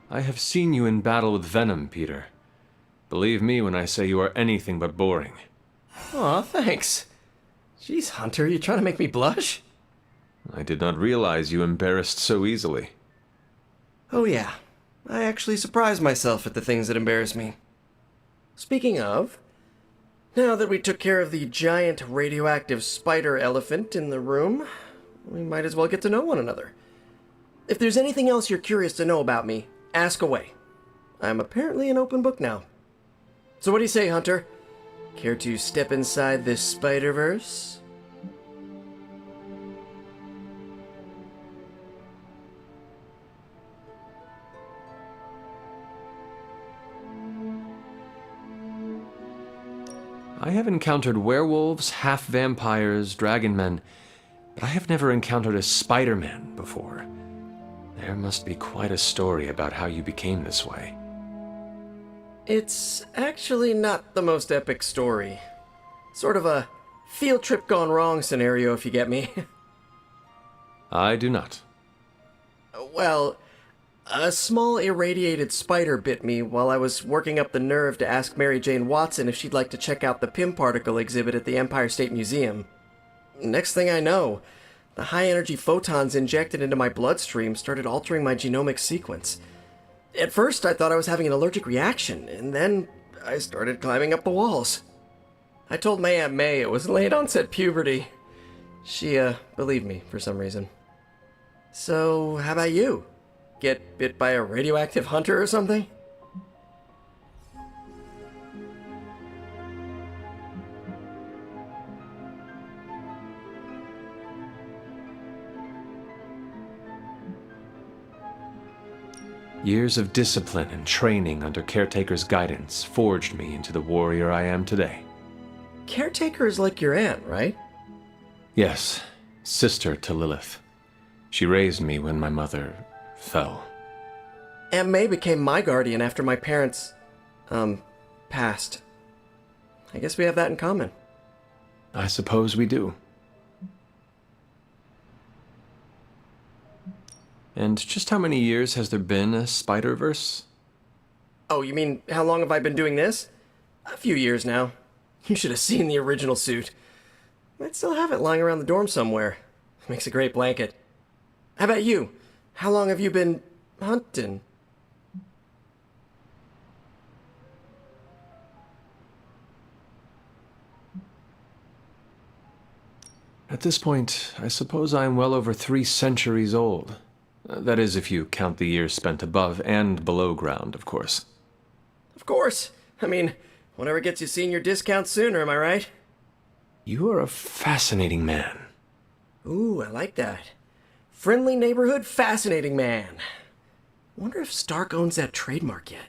I have seen you in battle with Venom, Peter. Believe me when I say you are anything but boring. Aw, thanks. Jeez, Hunter, you trying to make me blush? I did not realize you embarrassed so easily. Oh yeah, I actually surprise myself at the things that embarrass me. Speaking of, now that we took care of the giant radioactive spider elephant in the room, we might as well get to know one another. If there's anything else you're curious to know about me, ask away. I'm apparently an open book now. So what do you say, Hunter? Care to step inside this Spider-Verse? I have encountered werewolves, half-vampires, dragonmen, but I have never encountered a Spider-Man before. There must be quite a story about how you became this way. It's actually not the most epic story. Sort of a field trip gone wrong scenario, if you get me. I do not. Well, a small irradiated spider bit me while I was working up the nerve to ask Mary Jane Watson if she'd like to check out the Pym particle exhibit at the Empire State Museum. Next thing I know, the high-energy photons injected into my bloodstream started altering my genomic sequence. At first, I thought I was having an allergic reaction, and then I started climbing up the walls. I told my Aunt May it was late-onset puberty. She, believed me for some reason. So, how about you? Get bit by a radioactive hunter or something? Years of discipline and training under Caretaker's guidance forged me into the warrior I am today. Caretaker is like your aunt, right? Yes, sister to Lilith. She raised me when my mother fell. Aunt May became my guardian after my parents, passed. I guess we have that in common. I suppose we do. And just how many years has there been a Spider-Verse? Oh, you mean how long have I been doing this? A few years now. You should have seen the original suit. I'd still have it lying around the dorm somewhere. Makes a great blanket. How about you? How long have you been hunting? At this point, I suppose I am well over 3 centuries old. That is, if you count the years spent above and below ground, of course. Of course. I mean, whatever gets you senior discounts sooner, am I right? You are a fascinating man. Ooh, I like that. Friendly neighborhood, fascinating man. Wonder if Stark owns that trademark yet.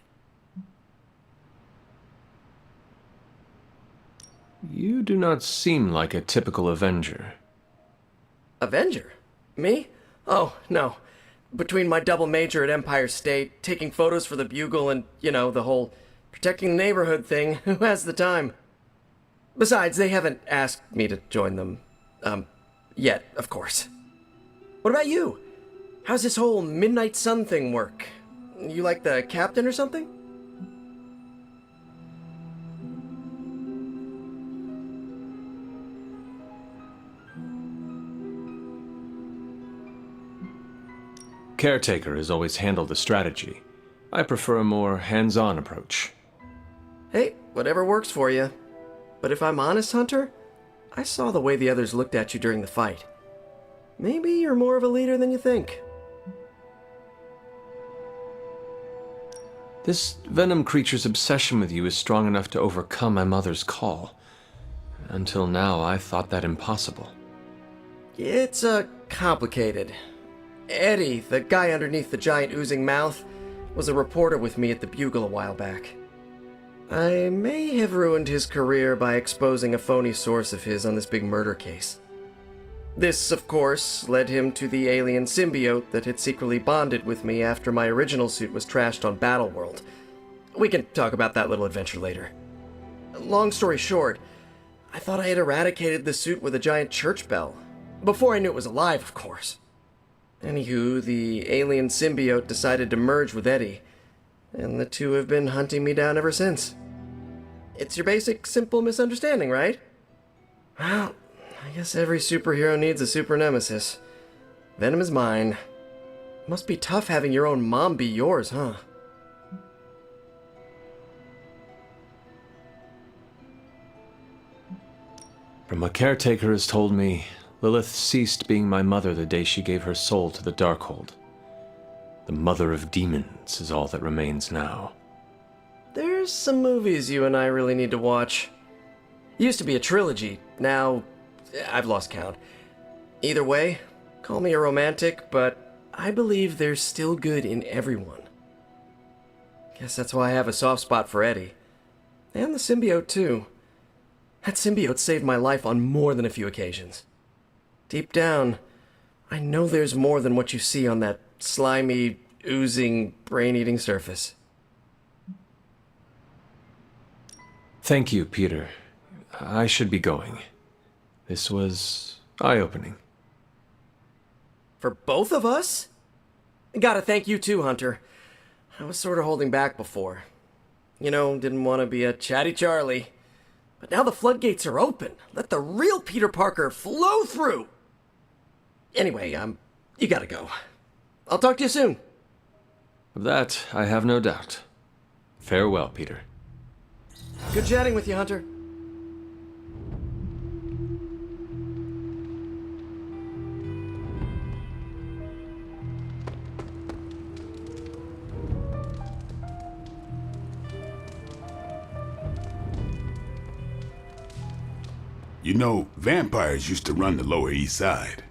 You do not seem like a typical Avenger. Avenger? Me? Oh, no. Between my double major at Empire State, taking photos for the Bugle, and, you know, the whole protecting the neighborhood thing, who has the time? Besides, they haven't asked me to join them, yet, of course. What about you? How's this whole Midnight Sun thing work? You like the captain or something? Caretaker has always handled the strategy. I prefer a more hands-on approach. Hey, whatever works for you. But if I'm honest, Hunter, I saw the way the others looked at you during the fight. Maybe you're more of a leader than you think. This Venom creature's obsession with you is strong enough to overcome my mother's call. Until now, I thought that impossible. It's, complicated. Eddie, the guy underneath the giant oozing mouth, was a reporter with me at the Bugle a while back. I may have ruined his career by exposing a phony source of his on this big murder case. This, of course, led him to the alien symbiote that had secretly bonded with me after my original suit was trashed on Battleworld. We can talk about that little adventure later. Long story short, I thought I had eradicated the suit with a giant church bell. Before I knew it was alive, of course. Anywho, the alien symbiote decided to merge with Eddie, and the two have been hunting me down ever since. It's your basic, simple misunderstanding, right? Well, I guess every superhero needs a super nemesis. Venom is mine. Must be tough having your own mom be yours, huh? From what Caretaker has told me, Lilith ceased being my mother the day she gave her soul to the Darkhold. The mother of demons is all that remains now. There's some movies you and I really need to watch. Used to be a trilogy, now I've lost count. Either way, call me a romantic, but I believe there's still good in everyone. Guess that's why I have a soft spot for Eddie. And the symbiote, too. That symbiote saved my life on more than a few occasions. Deep down, I know there's more than what you see on that slimy, oozing, brain-eating surface. Thank you, Peter. I should be going. This was eye-opening. For both of us? Gotta thank you too, Hunter. I was sort of holding back before. You know, didn't want to be a chatty Charlie. But now the floodgates are open. Let the real Peter Parker flow through! Anyway, you gotta go. I'll talk to you soon. Of that, I have no doubt. Farewell, Peter. Good chatting with you, Hunter. You know, vampires used to run the Lower East Side.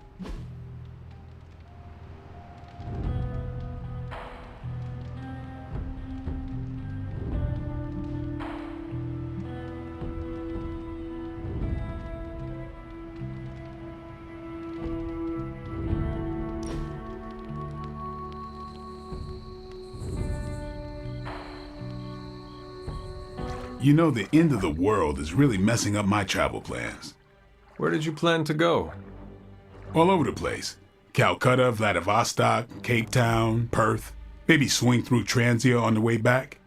You know, the end of the world is really messing up my travel plans. Where did you plan to go? All over the place. Calcutta, Vladivostok, Cape Town, Perth. Maybe swing through Transia on the way back.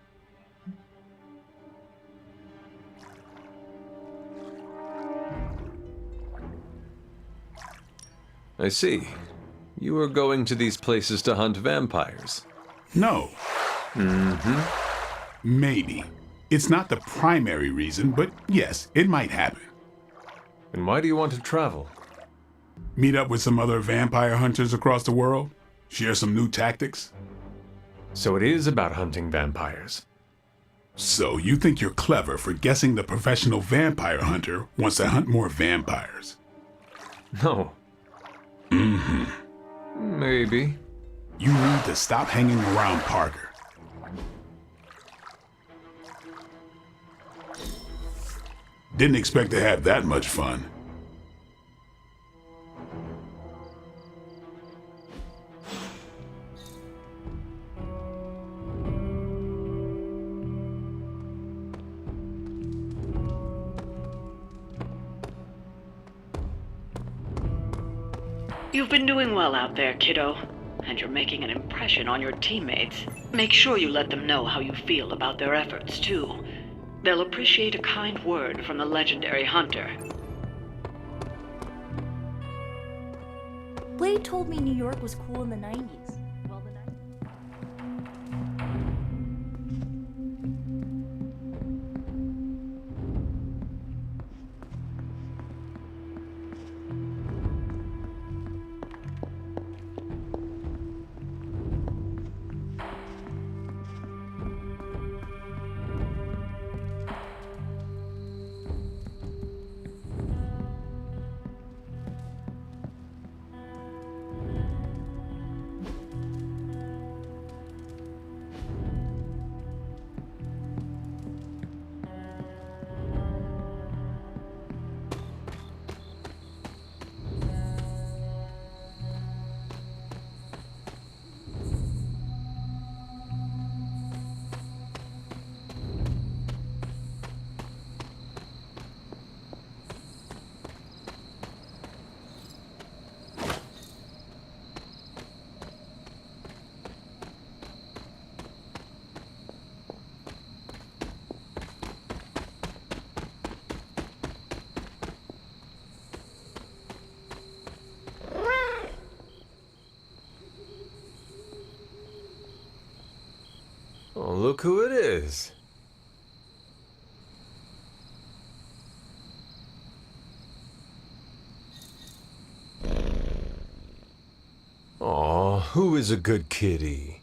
I see. You were going to these places to hunt vampires. No. Mm-hmm. Maybe. It's not the primary reason, but yes, it might happen. And why do you want to travel? Meet up with some other vampire hunters across the world? Share some new tactics? So it is about hunting vampires. So you think you're clever for guessing the professional vampire hunter wants to hunt more vampires? No. Mm-hmm. Maybe. You need to stop hanging around Parker. Didn't expect to have that much fun. You've been doing well out there, kiddo. And you're making an impression on your teammates. Make sure you let them know how you feel about their efforts, too. They'll appreciate a kind word from the legendary hunter. Blade told me New York was cool in the 90s. Well, the 90s. Oh, look who it is. Aw, who is a good kitty?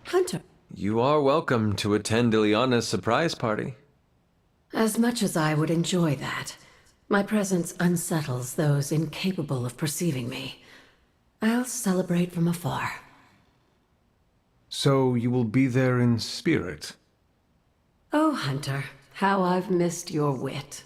Hunter, You are welcome to attend Ileana's surprise party. as much as I would enjoy that, my presence unsettles those incapable of perceiving me. I'll celebrate from afar. So you will be there in spirit? Oh, Hunter, how I've missed your wit.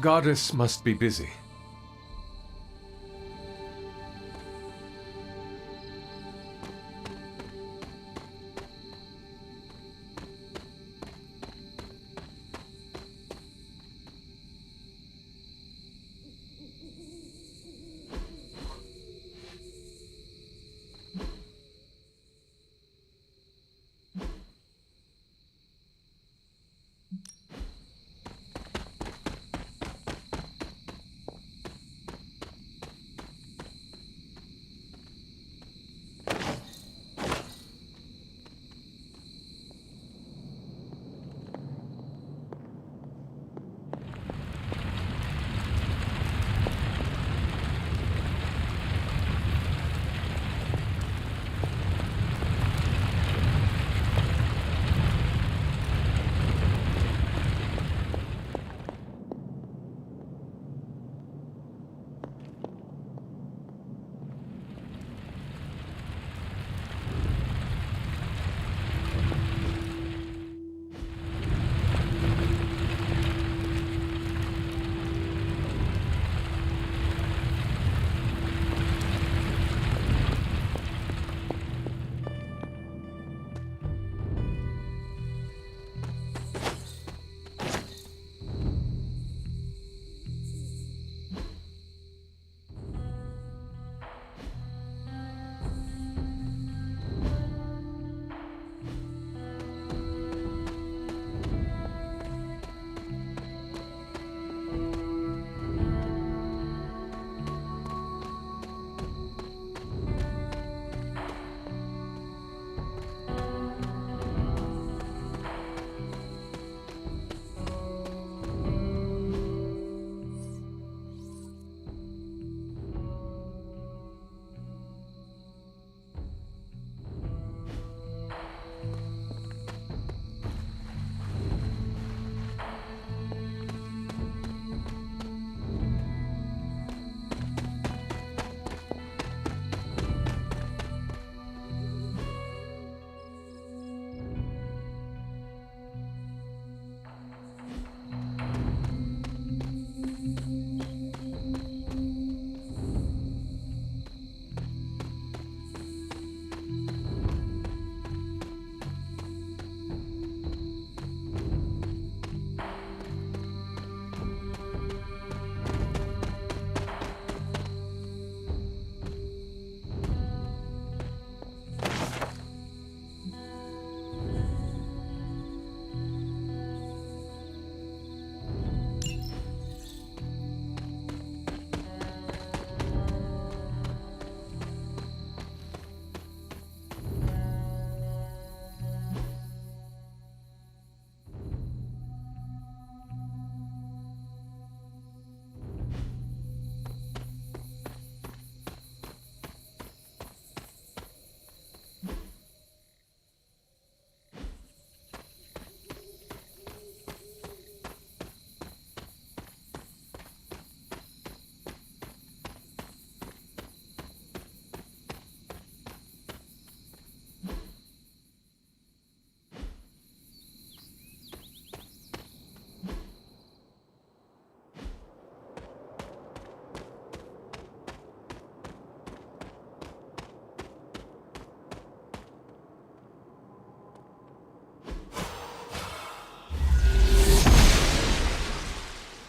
goddess must be busy.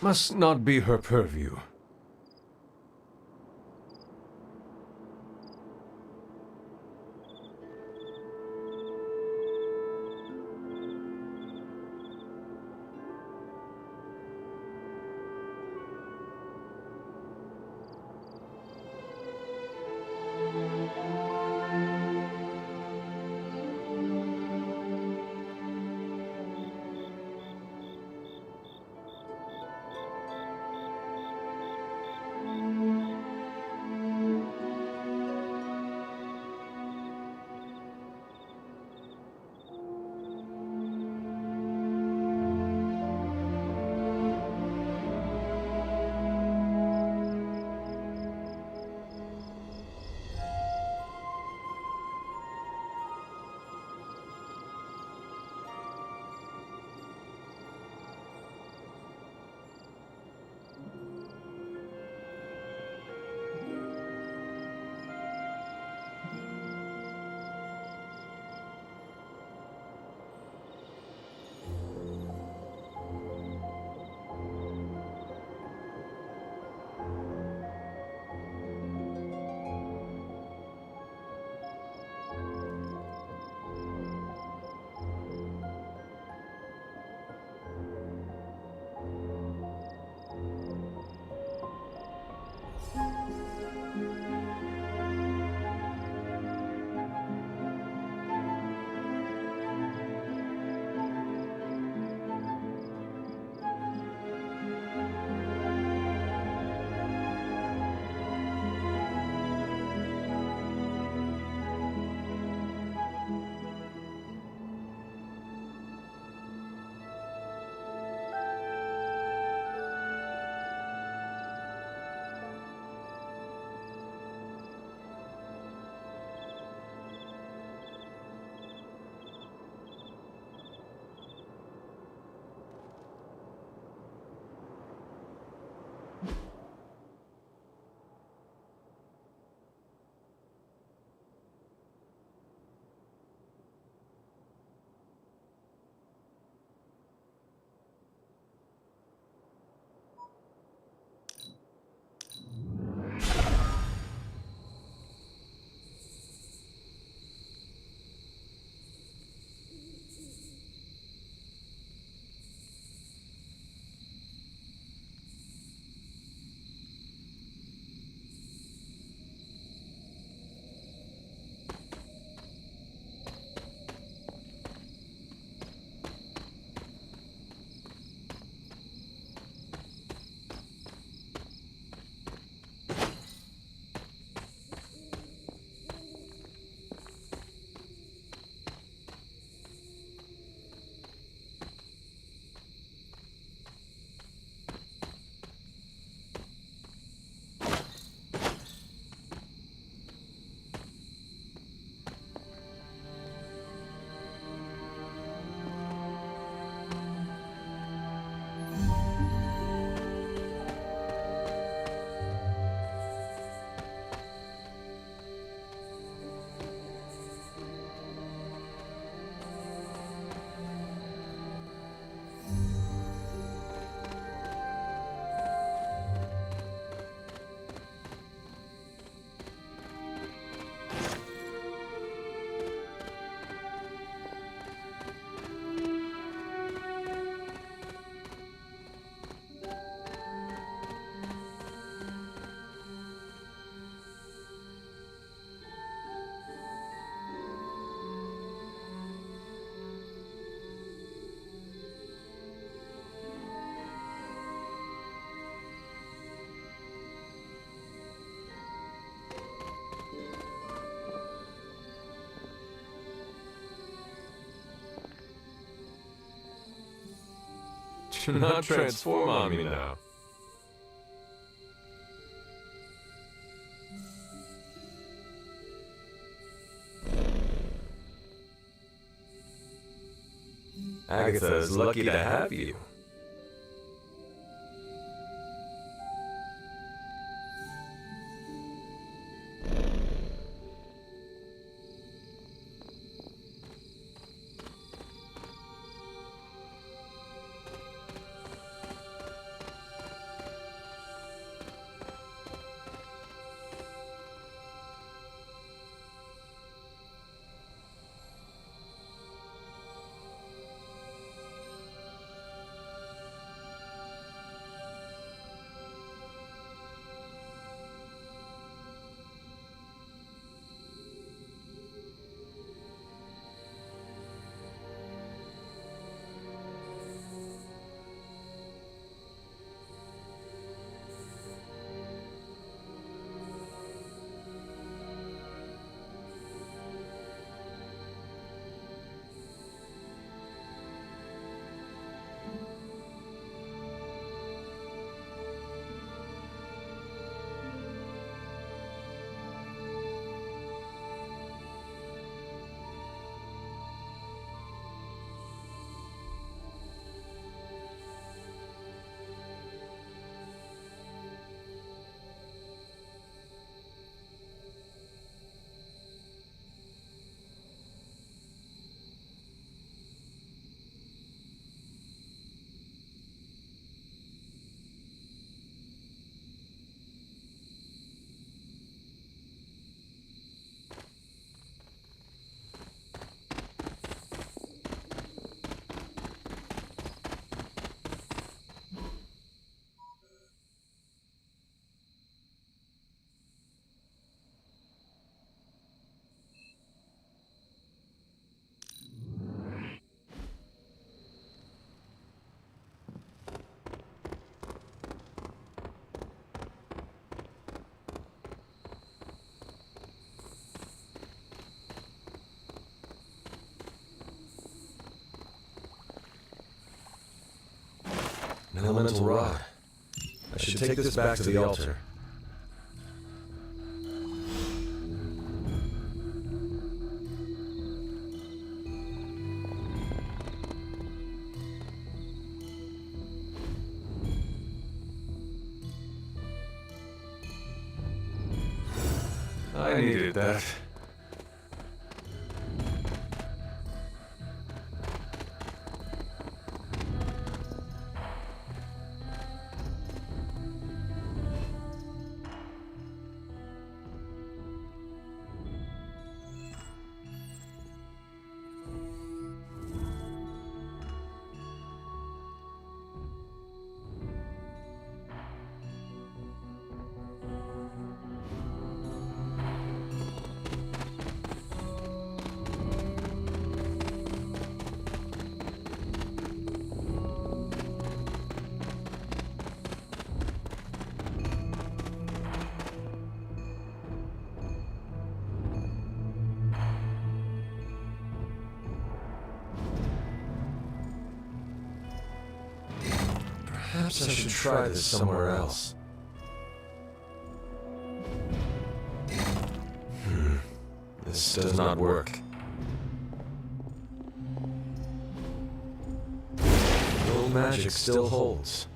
Must not be her purview. Do not transform on me now. Agatha is lucky to have you. An elemental rod. I should take this back to the altar. I needed that. Perhaps I should try this somewhere else. This does not work. The old magic still holds.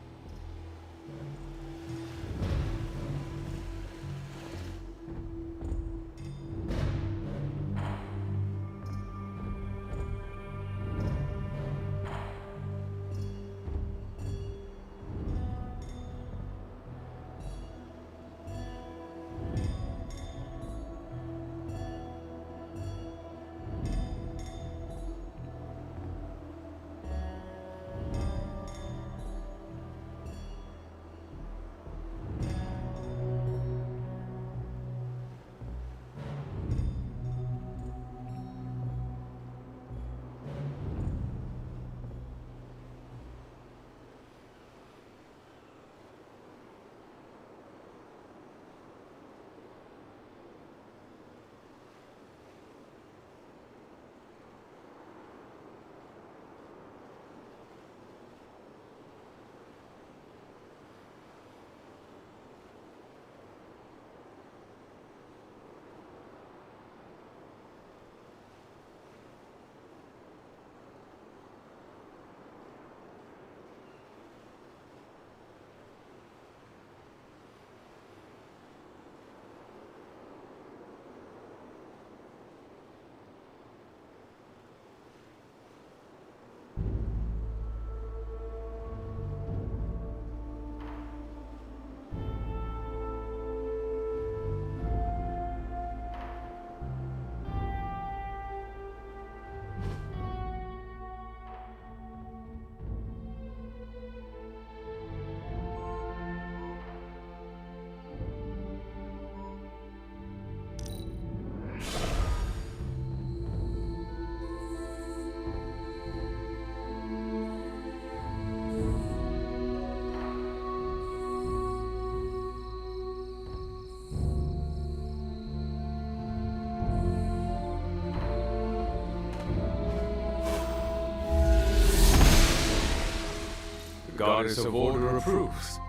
goddess of order approves.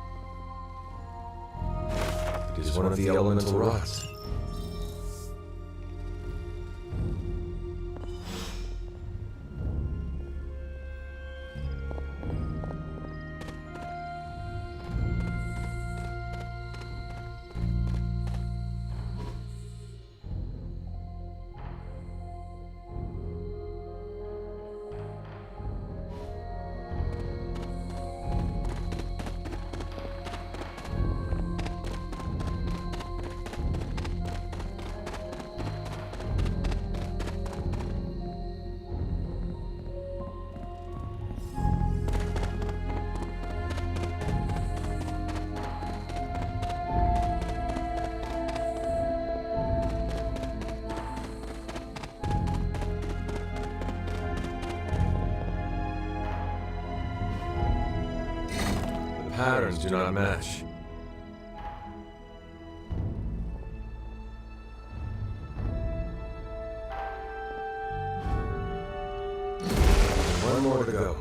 It is one of the elemental rods. Patterns do not match. One more to go.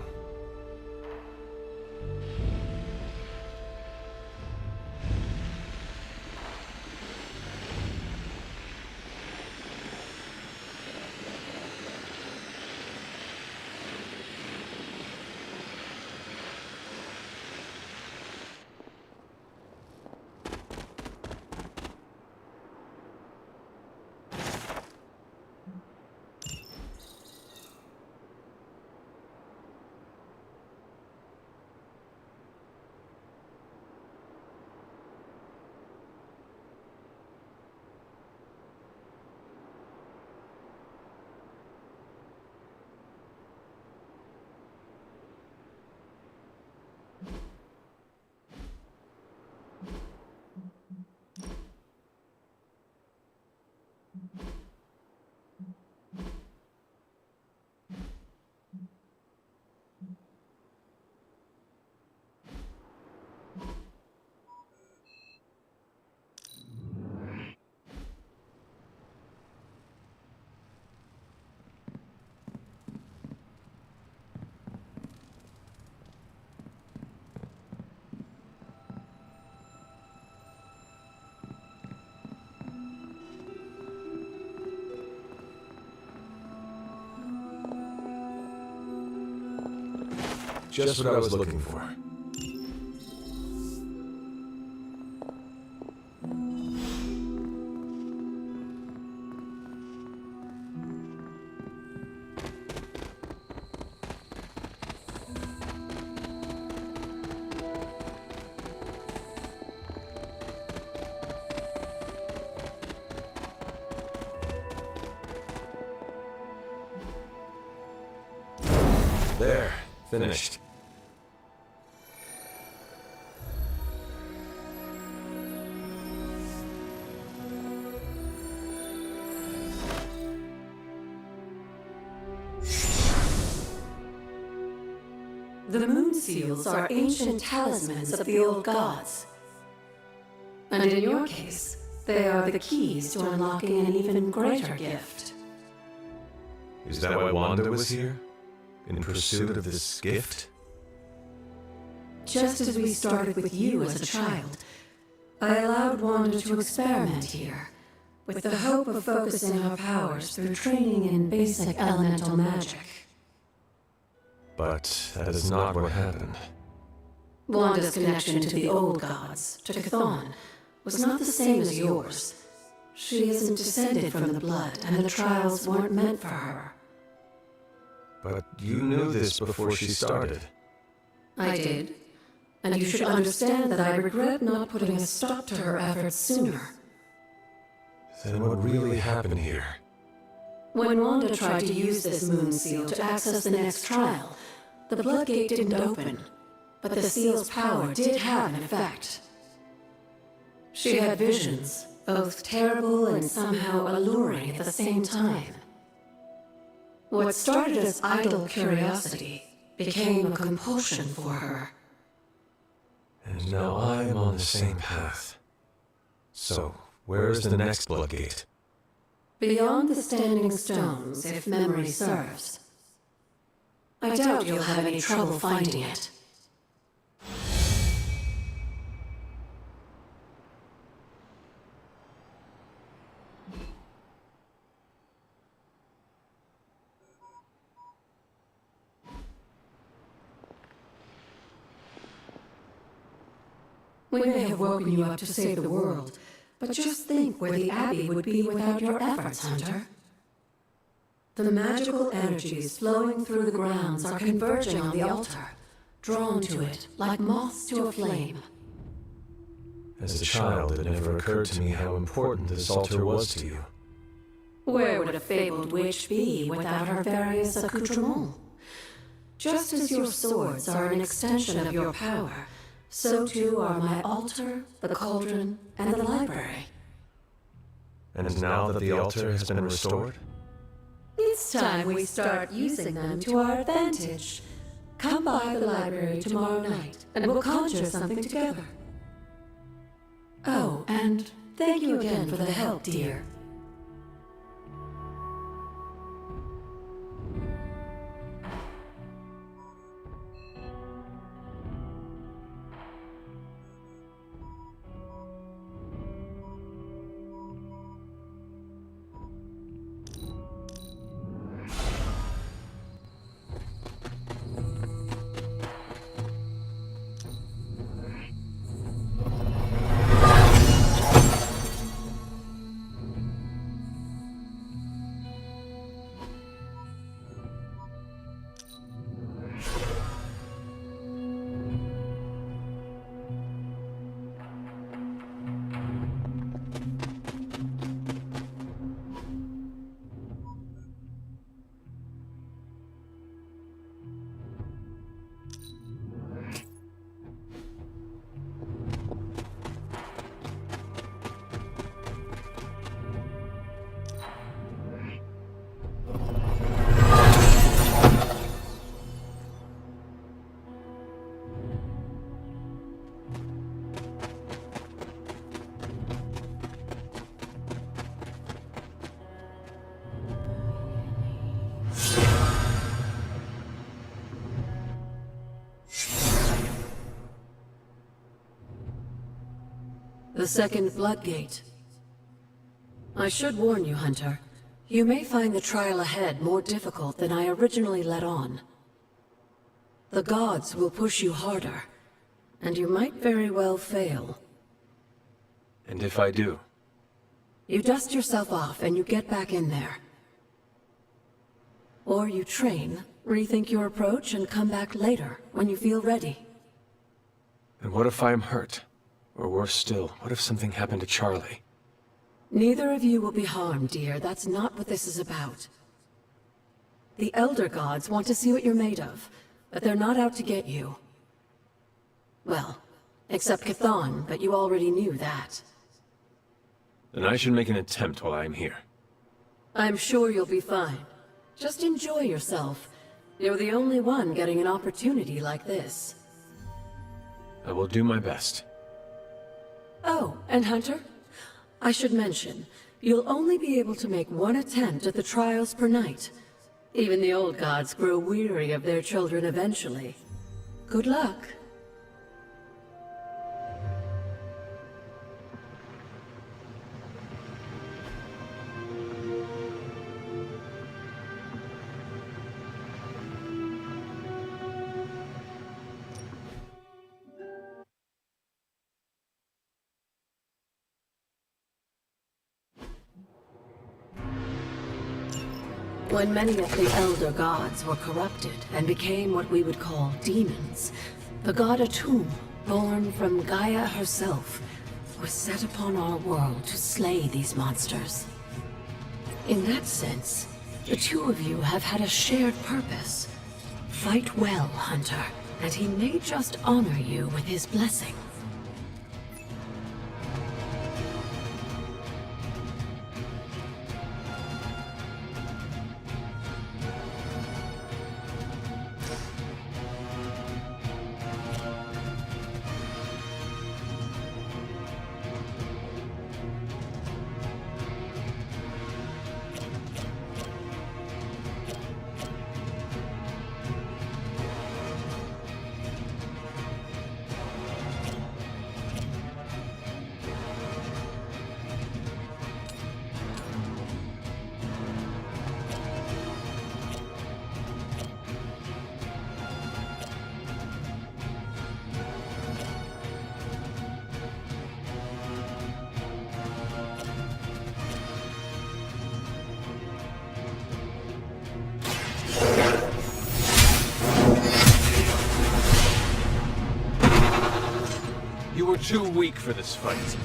Just what I was looking for. There, finished. The moon seals are ancient talismans of the old gods. And in your case, they are the keys to unlocking an even greater gift. Is that why Wanda was here? In pursuit of this gift? Just as we started with you as a child, I allowed Wanda to experiment here, with the hope of focusing her powers through training in basic elemental magic. But that is not what happened. Wanda's connection to the old gods, to Chthon, was not the same as yours. She isn't descended from the blood, and the trials weren't meant for her. But you knew this before she started. I did. And you should understand that I regret not putting a stop to her efforts sooner. Then what really happened here? When Wanda tried to use this moon seal to access the next trial, the Bloodgate didn't open, but the seal's power did have an effect. She had visions, both terrible and somehow alluring at the same time. What started as idle curiosity became a compulsion for her. And now I am on the same path. So, where is the next Bloodgate? Beyond the Standing Stones, if memory serves. I doubt you'll have any trouble finding it. We may have woken you up to save the world, but just think where the Abbey would be without your efforts, Hunter. The magical energies flowing through the grounds are converging on the altar, drawn to it like moths to a flame. As a child, it never occurred to me how important this altar was to you. Where would a fabled witch be without her various accoutrements? Just as your swords are an extension of your power, so too are my altar, the cauldron, and the library. And now that the altar has been restored? It's time we start using them to our advantage. Come by the library tomorrow night, and we'll conjure something together. Oh, and thank you again for the help, dear. The second floodgate. I should warn you, Hunter. You may find the trial ahead more difficult than I originally let on. The gods will push you harder, and you might very well fail. And if I do? You dust yourself off and you get back in there. Or you train, rethink your approach, and come back later, when you feel ready. And what if I am hurt? Or worse still, what if something happened to Charlie? Neither of you will be harmed, dear. That's not what this is about. The Elder Gods want to see what you're made of, but they're not out to get you. Well, except Chthon, but you already knew that. Then I should make an attempt while I am here. I'm sure you'll be fine. Just enjoy yourself. You're the only one getting an opportunity like this. I will do my best. Oh, and Hunter? I should mention, you'll only be able to make one attempt at the trials per night. Even the old gods grow weary of their children eventually. Good luck. When many of the Elder Gods were corrupted and became what we would call demons, the god Atum, born from Gaia herself, was set upon our world to slay these monsters. In that sense, the two of you have had a shared purpose. Fight well, Hunter, and he may just honor you with his blessing. You were too weak for this fight.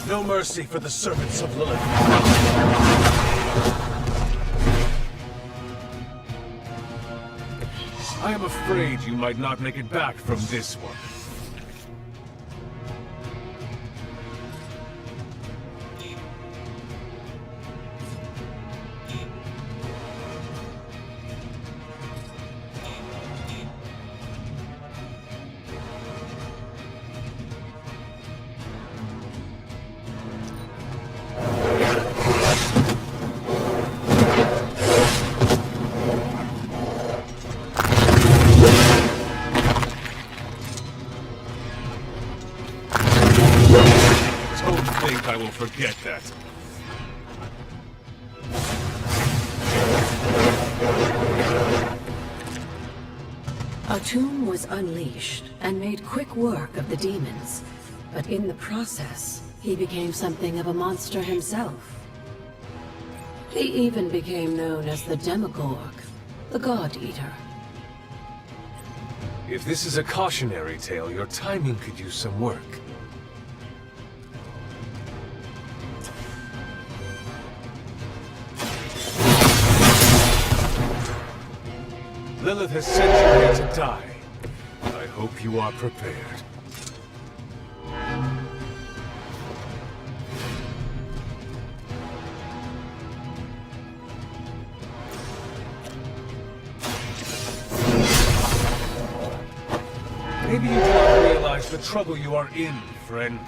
No mercy for the servants of Lilith. I am afraid you might not make it back from this one. I will forget that. A tomb was unleashed and made quick work of the demons, but in the process, he became something of a monster himself. He even became known as the Demogorg, the God Eater. If this is a cautionary tale, your timing could use some work. Lilith has sent you here to die. I hope you are prepared. Maybe you do not realize the trouble you are in, friend.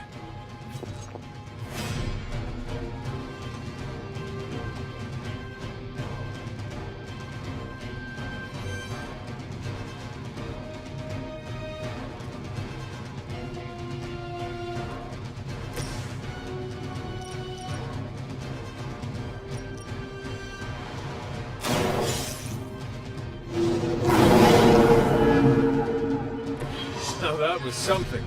Now that was something.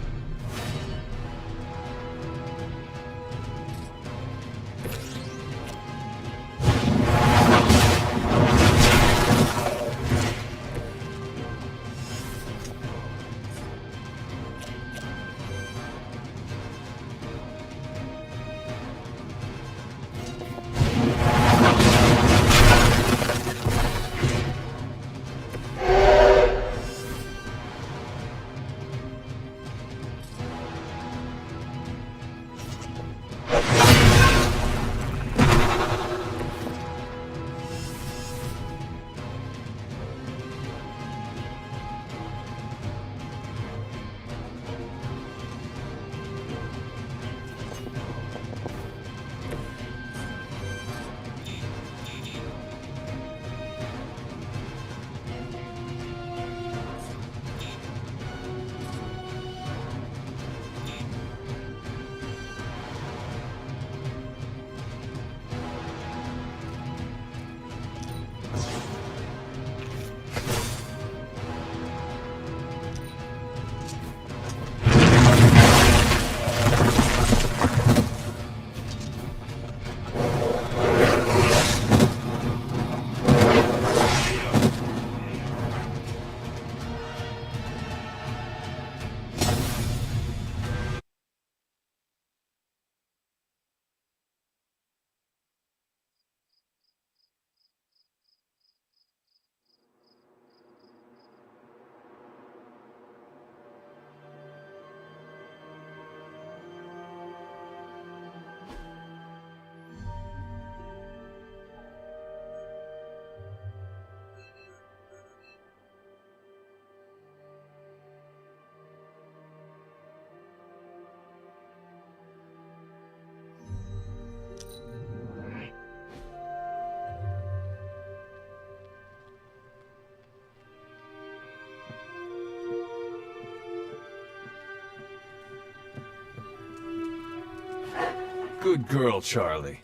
Good girl, Charlie.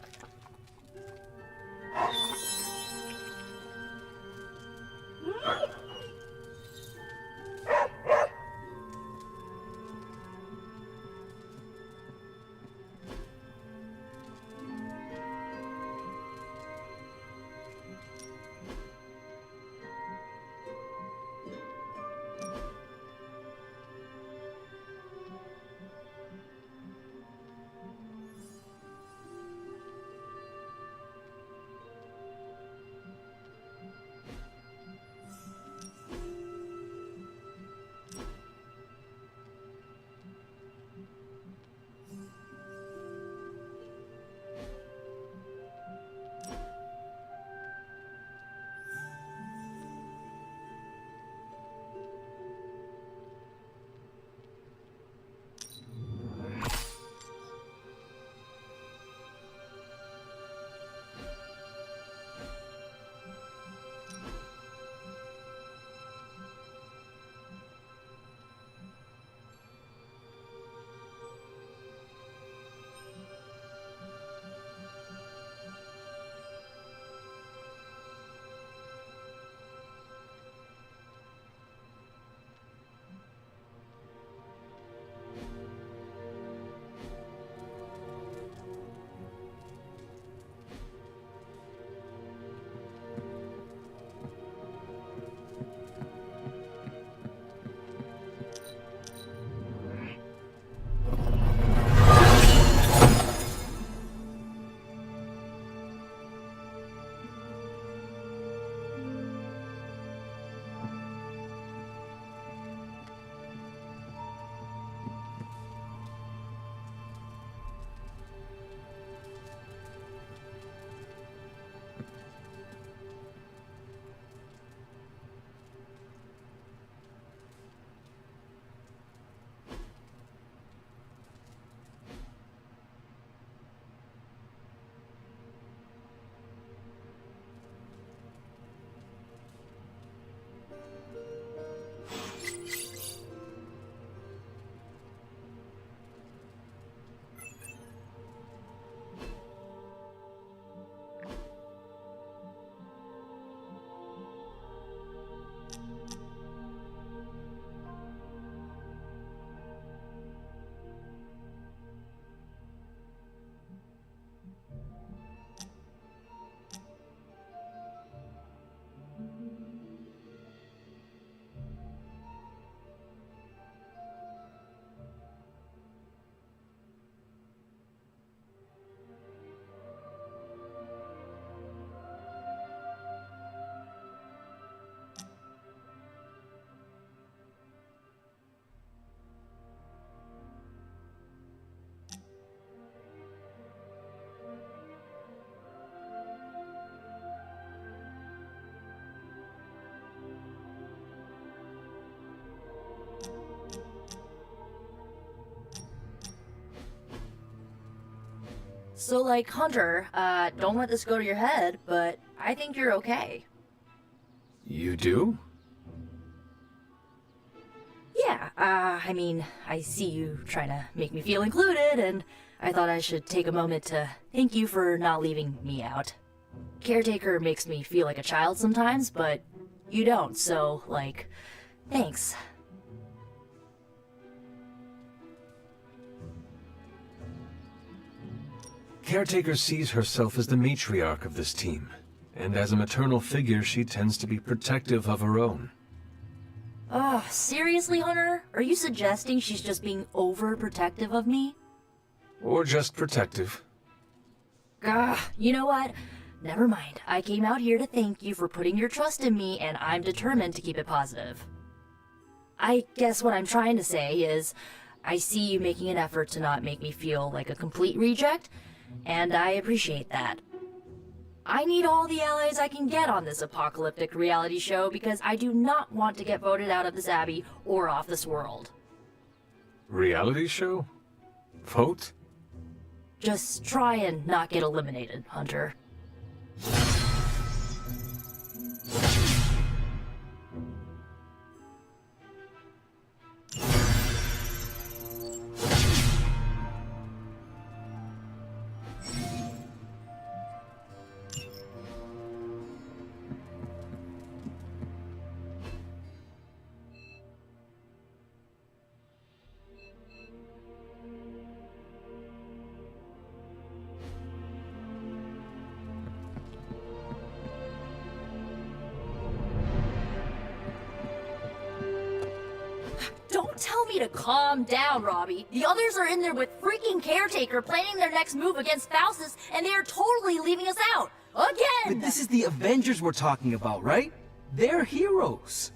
So, like, Hunter, don't let this go to your head, but I think you're okay. You do? Yeah, I mean, I see you trying to make me feel included, and I thought I should take a moment to thank you for not leaving me out. Caretaker makes me feel like a child sometimes, but you don't, so, like, thanks. Caretaker sees herself as the matriarch of this team, and as a maternal figure, she tends to be protective of her own. Seriously, Hunter? Are you suggesting she's just being overprotective of me? Or just protective. You know what? Never mind. I came out here to thank you for putting your trust in me, and I'm determined to keep it positive. I guess what I'm trying to say is, I see you making an effort to not make me feel like a complete reject, and I appreciate that. I need all the allies I can get on this apocalyptic reality show because I do not want to get voted out of this abbey or off this world. Reality show? Vote? Just try and not get eliminated, Hunter. tell me to calm down, Robbie. The others are in there with freaking Caretaker planning their next move against Faustus, and they are totally leaving us out. Again! But this is the Avengers we're talking about, right? They're heroes.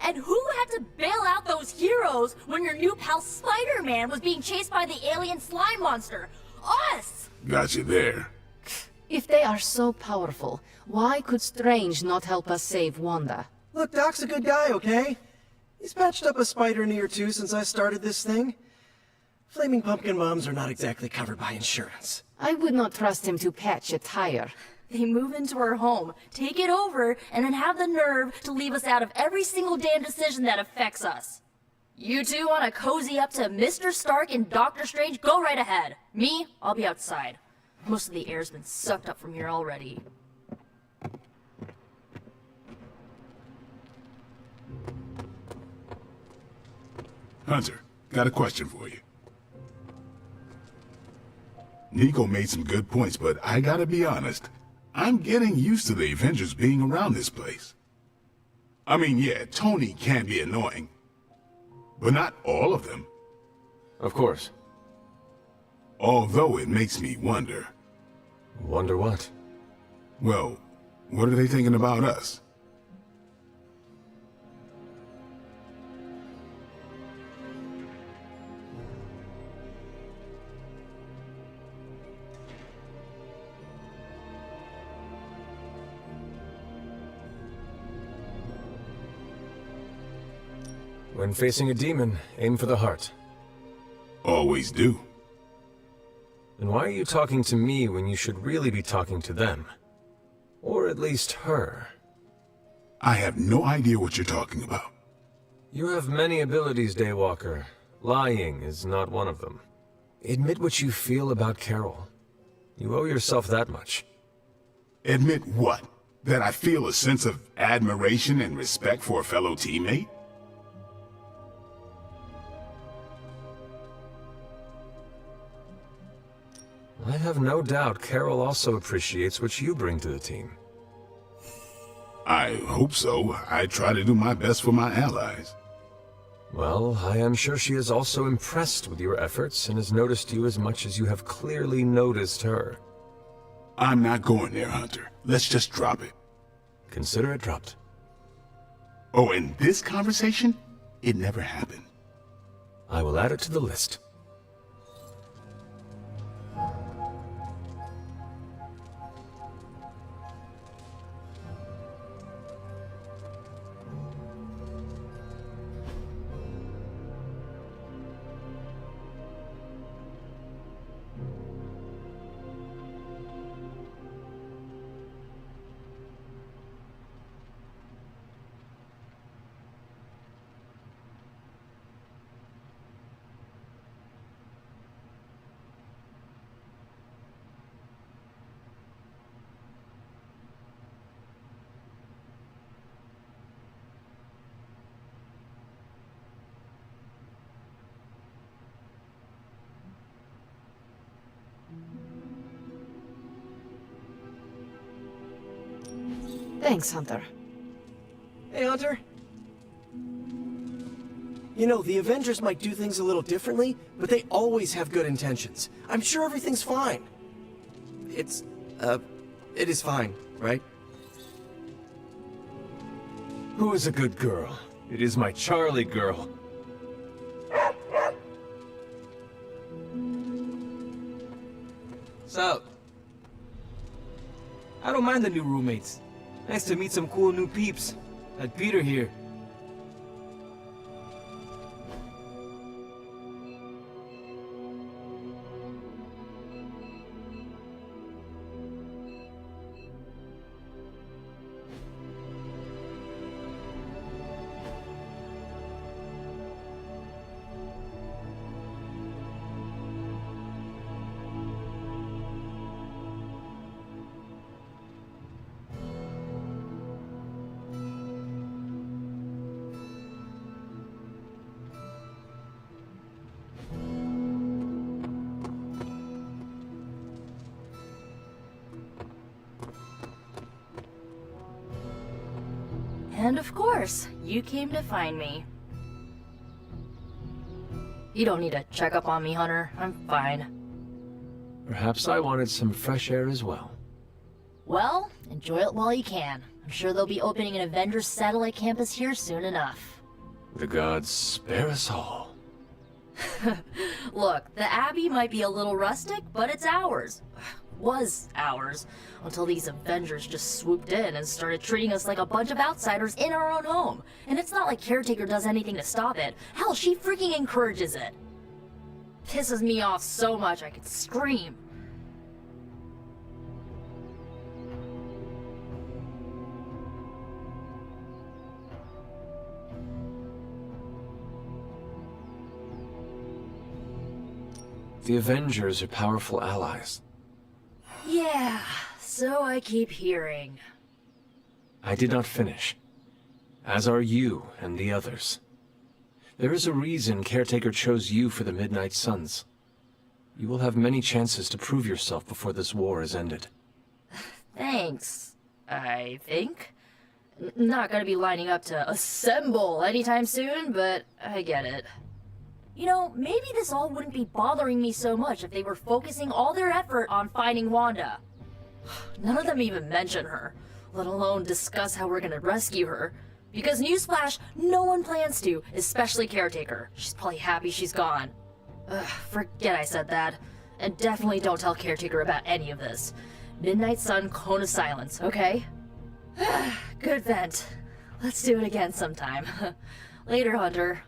And who had to bail out those heroes when your new pal Spider-Man was being chased by the alien slime monster? Us! Got you there. If they are so powerful, why could Strange not help us save Wanda? Look, Doc's a good guy, okay? He's patched up a spider knee or two since I started this thing. Flaming pumpkin bombs are not exactly covered by insurance. I would not trust him to patch a tire. They move into our home, take it over, and then have the nerve to leave us out of every single damn decision that affects us. You two want to cozy up to Mr. Stark and Doctor Strange? Go right ahead. Me, I'll be outside. Most of the air's been sucked up from here already. Hunter, got a question for you. Nico made some good points, but I gotta be honest. I'm getting used to the Avengers being around this place. I mean, yeah, Tony can be annoying, but not all of them. Of course. Although it makes me wonder. Wonder what? Well, what are they thinking about us? When facing a demon, aim for the heart. Always do. And why are you talking to me when you should really be talking to them? Or at least her? I have no idea what you're talking about. You have many abilities, Daywalker. Lying is not one of them. Admit what you feel about Carol. You owe yourself that much. Admit what? That I feel a sense of admiration and respect for a fellow teammate? I have no doubt Carol also appreciates what you bring to the team. I hope so. I try to do my best for my allies. Well, I am sure she is also impressed with your efforts and has noticed you as much as you have clearly noticed her. I'm not going there, Hunter. Let's just drop it. Consider it dropped. Oh, and this conversation? It never happened. I will add it to the list. Thanks, Hunter. Hey, Hunter. You know, the Avengers might do things a little differently, but they always have good intentions. I'm sure everything's fine. It is fine, right? Who is a good girl? It is my Charlie girl. Sup? I don't mind the new roommates. Nice to meet some cool new peeps, like Peter here. And of course, you came to find me. You don't need to check up on me, Hunter. I'm fine. Perhaps I wanted some fresh air as well. Well, enjoy it while you can. I'm sure they'll be opening an Avengers satellite campus here soon enough. The gods spare us all. Look, the Abbey might be a little rustic, but it's ours. Was ours. Until these Avengers just swooped in and started treating us like a bunch of outsiders in our own home. And it's not like Caretaker does anything to stop it. Hell, she freaking encourages it. Pisses me off so much I could scream. The Avengers are powerful allies. Yeah, so I keep hearing. I did not finish. As are you and the others. There is a reason Caretaker chose you for the Midnight Suns. You will have many chances to prove yourself before this war is ended. Thanks, I think. Not gonna be lining up to assemble anytime soon, but I get it. You know, maybe this all wouldn't be bothering me so much if they were focusing all their effort on finding Wanda. None of them even mention her, let alone discuss how we're gonna rescue her. Because newsflash, no one plans to, especially Caretaker. She's probably happy she's gone. Ugh, forget I said that. And definitely don't tell Caretaker about any of this. Midnight Sun, Cone of Silence, okay? Good vent. Let's do it again sometime. Later, Hunter.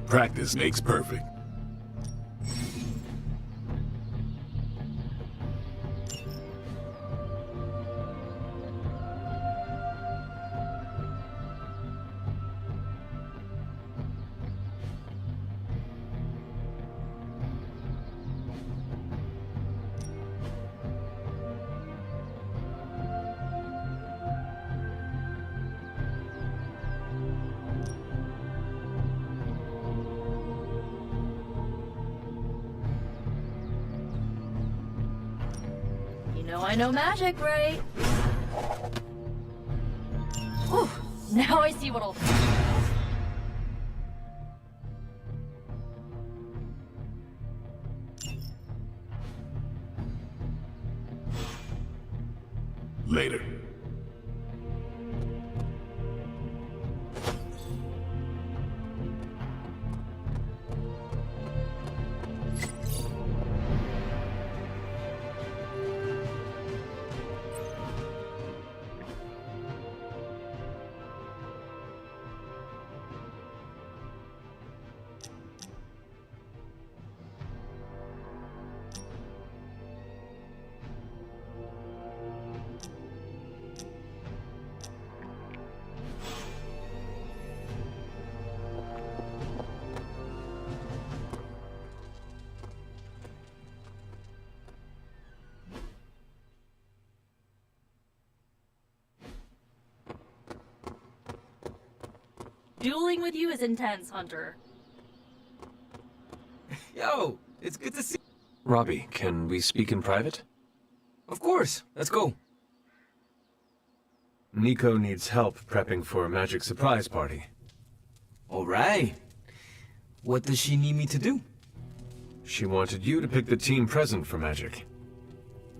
Practice makes perfect. I know magic, right? Whew, now I see what'll... Later. Dueling with you is intense, Hunter. Yo, it's good to see. Robbie, can we speak in private? Of course, let's go. Nico needs help prepping for a magic surprise party. Alright. What does she need me to do? She wanted you to pick the team present for magic.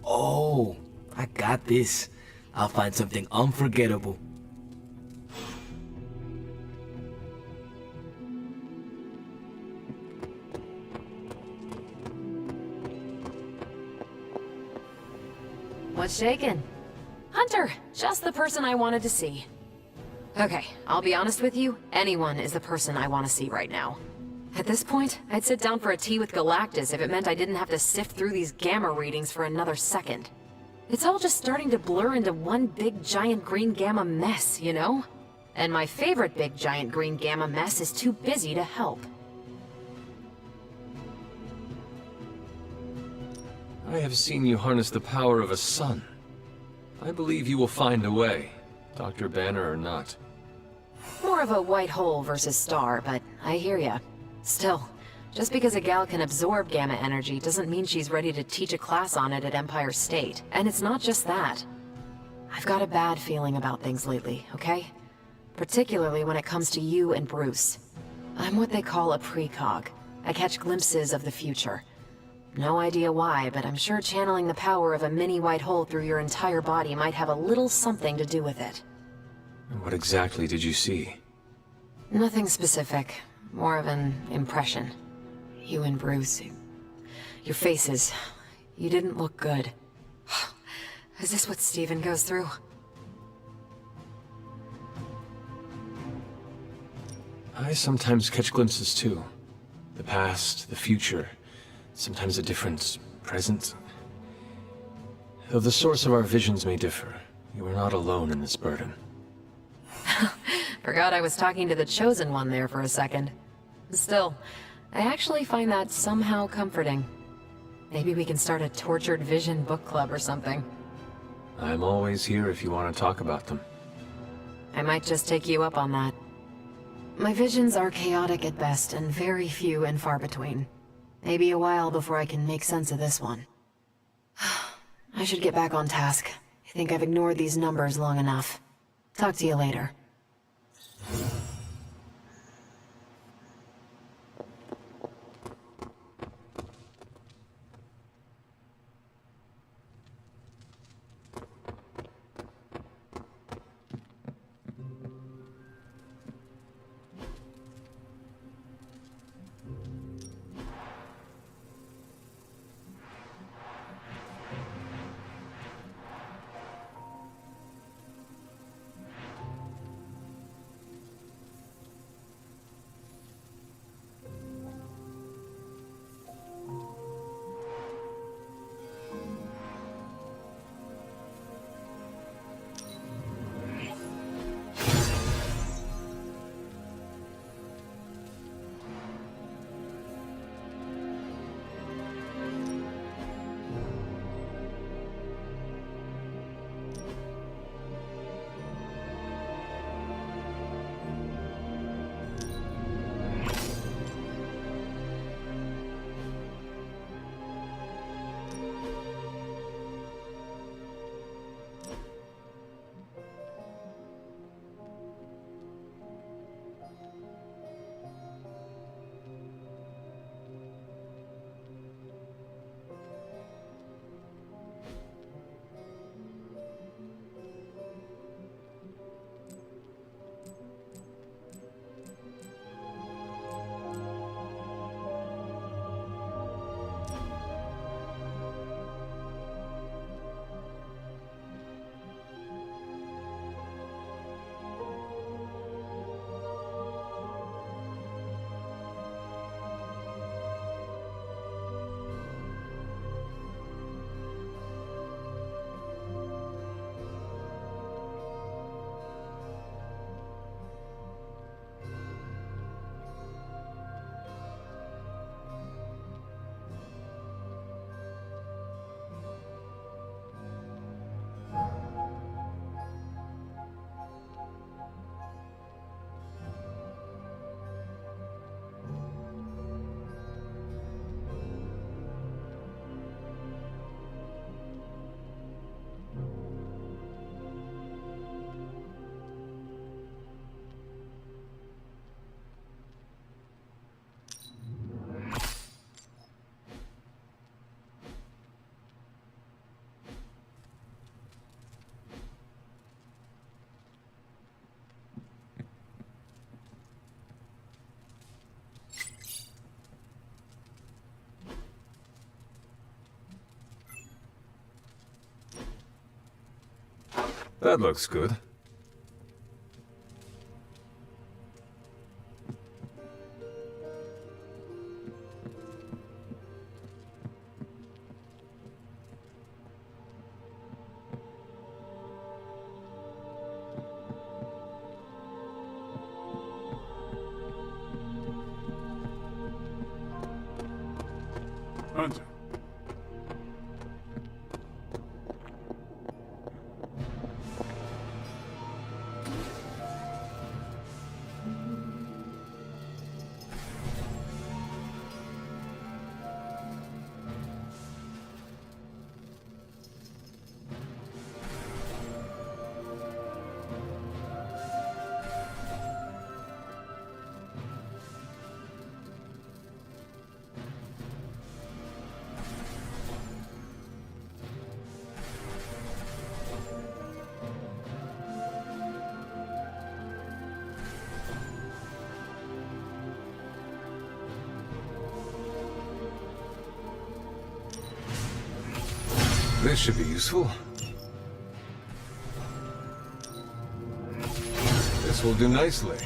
Oh, I got this. I'll find something unforgettable. What's shaking? Hunter, just the person I wanted to see. Okay, I'll be honest with you, anyone is the person I want to see right now. At this point, I'd sit down for a tea with Galactus if it meant I didn't have to sift through these gamma readings for another second. It's all just starting to blur into one big giant green gamma mess, you know? And my favorite big giant green gamma mess is too busy to help. I have seen you harness the power of a sun. I believe you will find a way, Dr. Banner or not. More of a white hole versus star, but I hear ya. Still, Just because a gal can absorb gamma energy doesn't mean she's ready to teach a class on it at Empire State. And it's not just that. I've got a bad feeling about things lately, okay? Particularly when it comes to you and Bruce. I'm what they call a precog. I catch glimpses of the future. No idea why, but I'm sure channeling the power of a mini white hole through your entire body might have a little something to do with it. What exactly did you see? Nothing specific. More of an impression. You and Bruce. Your faces. You didn't look good. Is this what Steven goes through? I sometimes catch glimpses too. The past, the future, sometimes a different present. Though the source of our visions may differ, you are not alone in this burden. Forgot I was talking to the Chosen One there for a second. Still, I actually find that somehow comforting. Maybe we can start a Tortured Vision book club or something. I'm always here if you want to talk about them. I might just take you up on that. My visions are chaotic at best and very few and far between. Maybe a while before I can make sense of this one. I should get back on task. I think I've ignored these numbers long enough. Talk to you later. That looks good. Hunter. This should be useful. This will do nicely.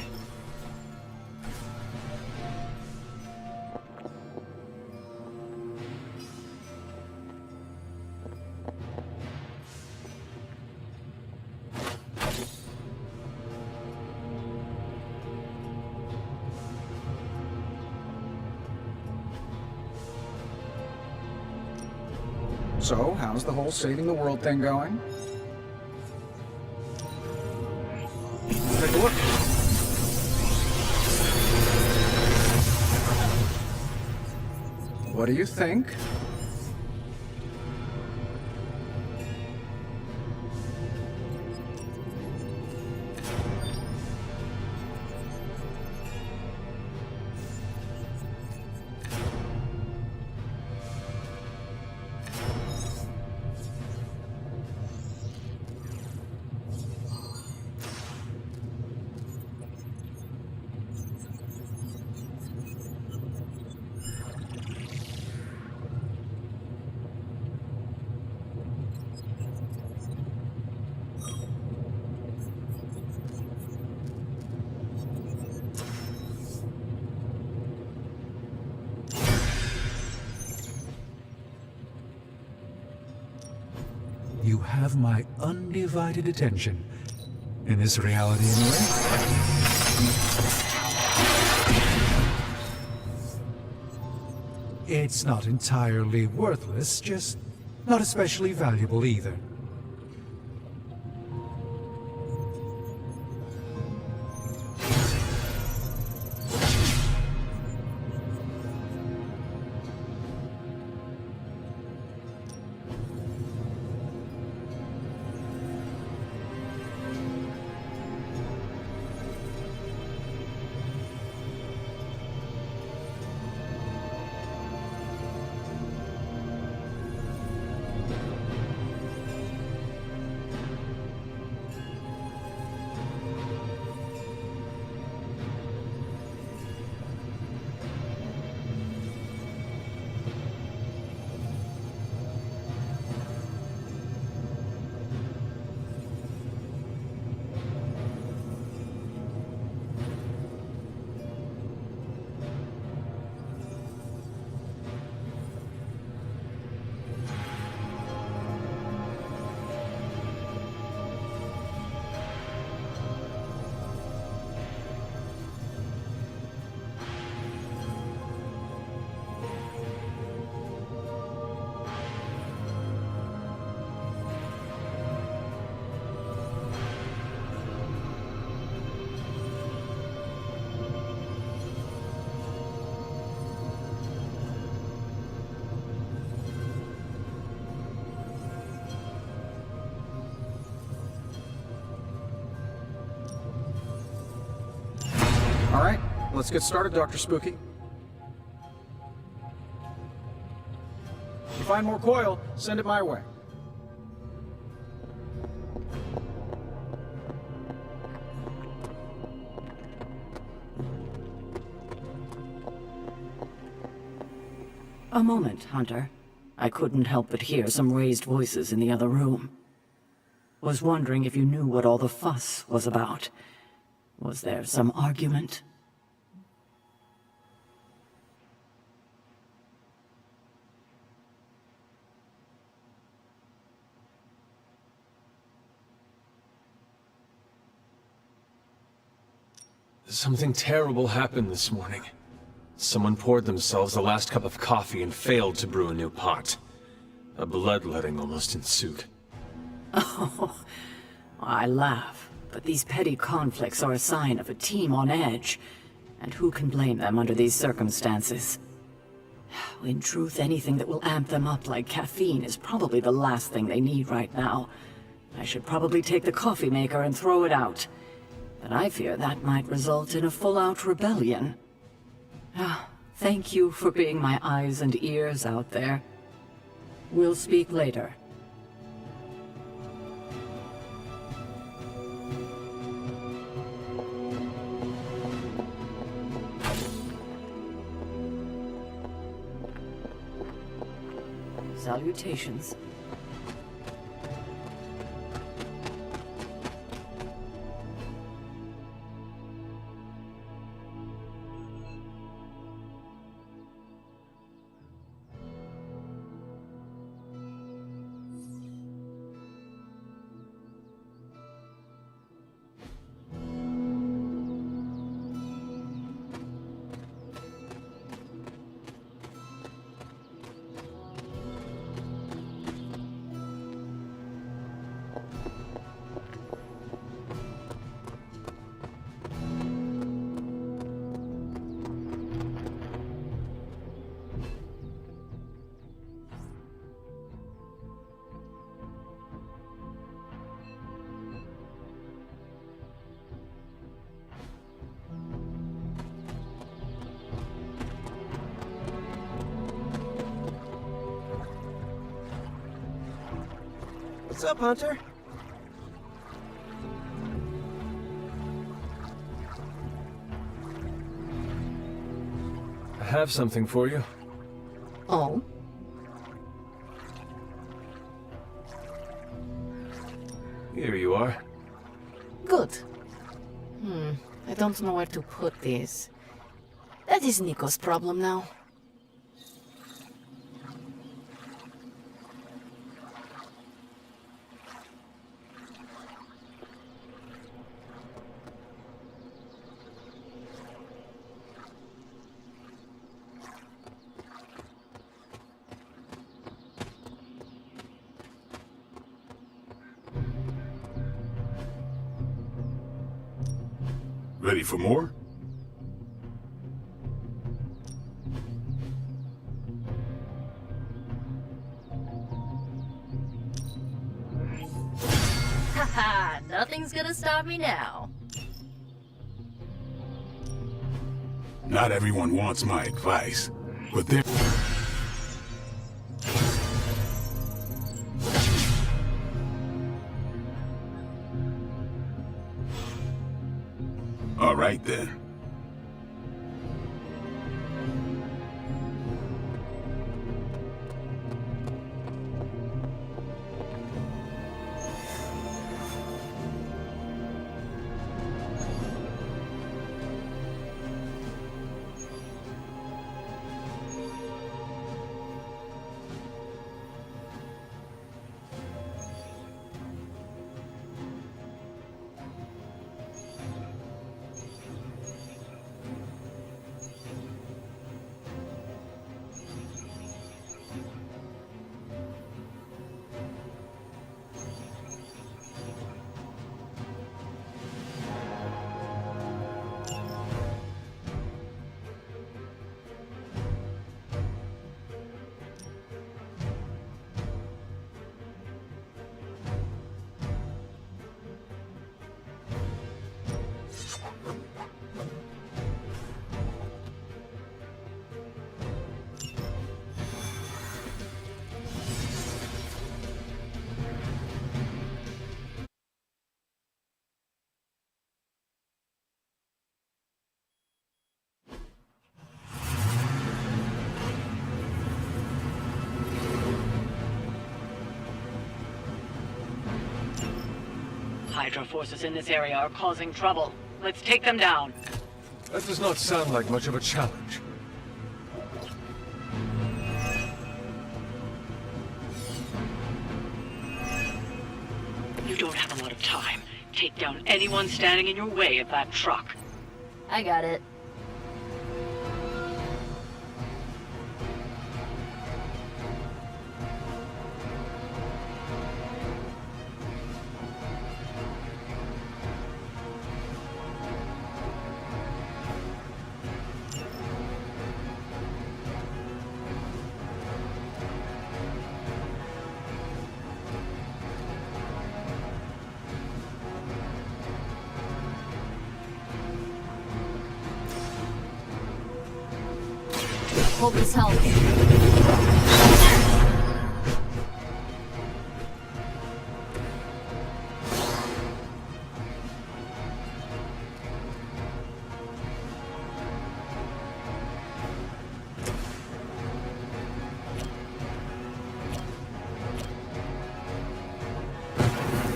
So, how's the whole saving the world thing going? Take a look. What do you think? You have my undivided attention. In this reality, anyway. It's not entirely worthless, just not especially valuable either. All right, let's get started, Dr. Spooky. If you find more coil, send it my way. A moment, Hunter. I couldn't help but hear some raised voices in the other room. Was wondering if you knew what all the fuss was about. Was there some argument? Something terrible happened this morning. Someone poured themselves the last cup of coffee and failed to brew a new pot. A bloodletting almost ensued. Oh, I laugh, but these petty conflicts are a sign of a team on edge. And who can blame them under these circumstances? In truth, anything that will amp them up like caffeine is probably the last thing they need right now. I should probably take the coffee maker and throw it out. But I fear that might result in a full-out rebellion. Thank you for being my eyes and ears out there. We'll speak later. Salutations. What's up, Hunter? I have something for you. Oh? Here you are. Good. I don't know where to put this. That is Nico's problem now. Ready for more? Haha, nothing's gonna stop me now. Not everyone wants my advice, but there... All right then. Hydra forces in this area are causing trouble. Let's take them down. That does not sound like much of a challenge. You don't have a lot of time. Take down anyone standing in your way of that truck. I got it. Hope this helps.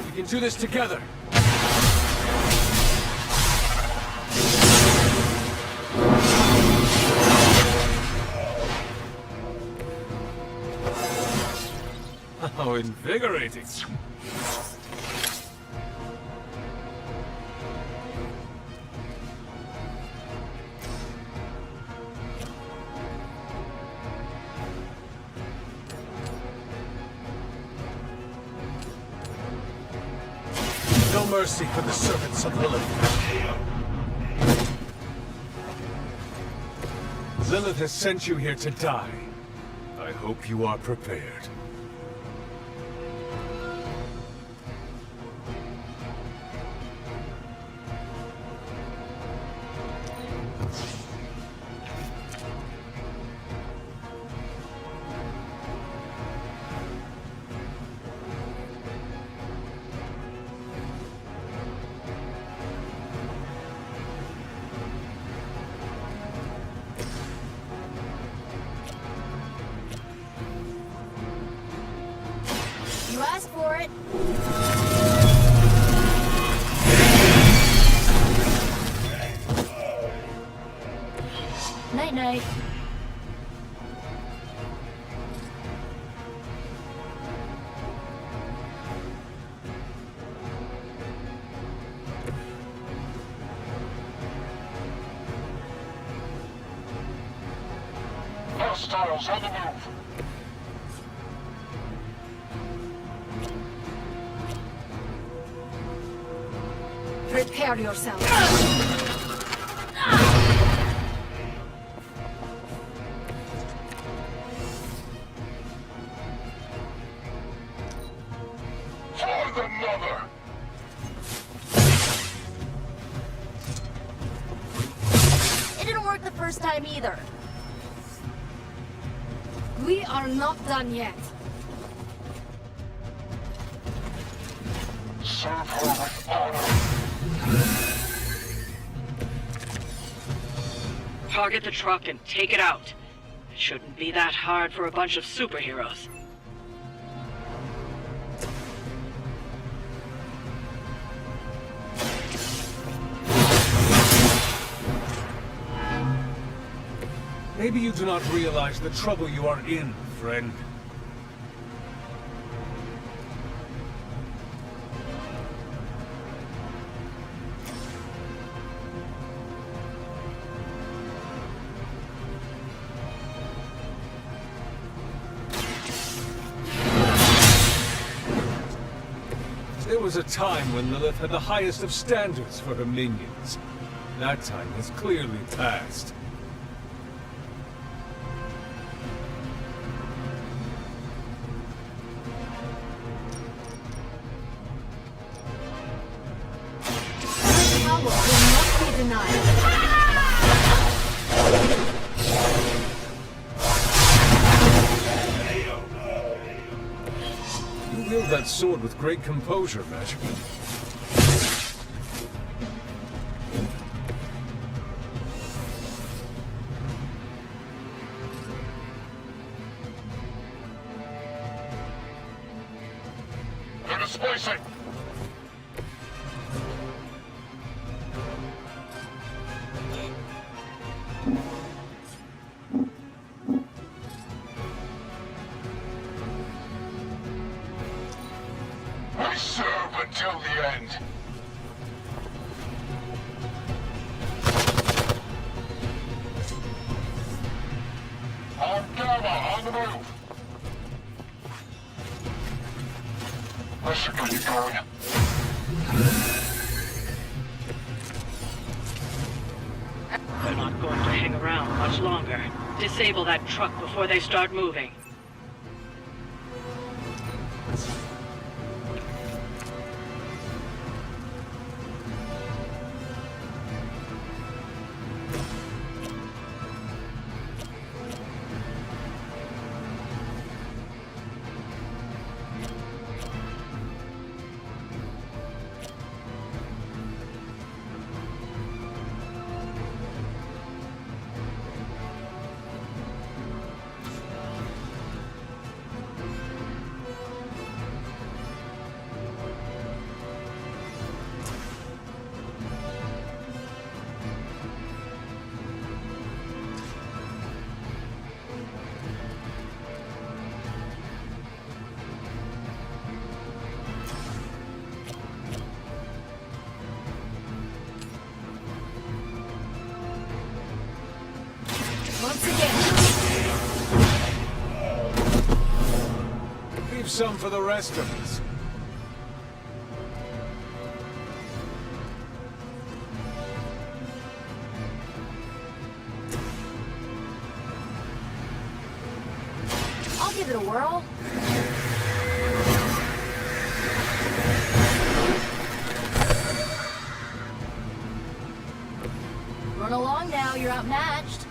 We can do this together. How invigorating. No mercy for the servants of Lilith. Lilith has sent you here to die. I hope you are prepared. for it. Night-night. Hostiles on the move. Prepare yourself. For the mother. It didn't work the first time either. We are not done yet. Serve her with honor. Target the truck and take it out. It shouldn't be that hard for a bunch of superheroes. Maybe you do not realize the trouble you are in, friend. There was a time when Lilith had the highest of standards for her minions. That time has clearly passed. Power will not be denied. You wield that sword with great composure, Magic. They're displacing. We serve until the end. On Gamma, on the move. Let's get you going. They're not going to hang around much longer. Disable that truck before they start moving. Once again. Leave some for the rest of us. I'll give it a whirl. Run along now, you're outmatched.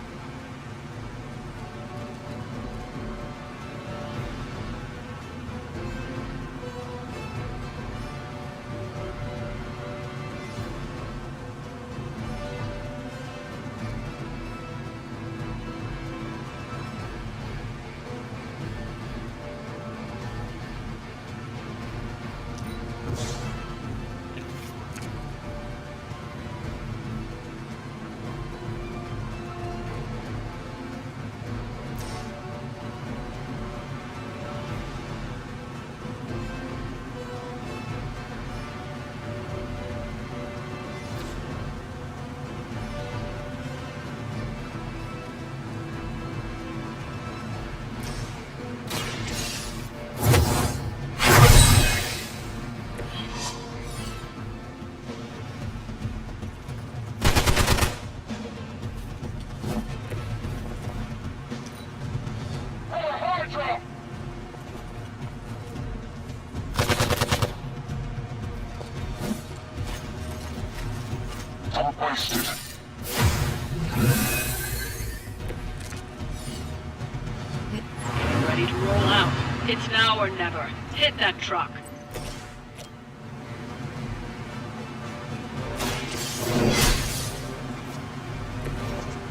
Ready to roll out. It's now or never. Hit that truck.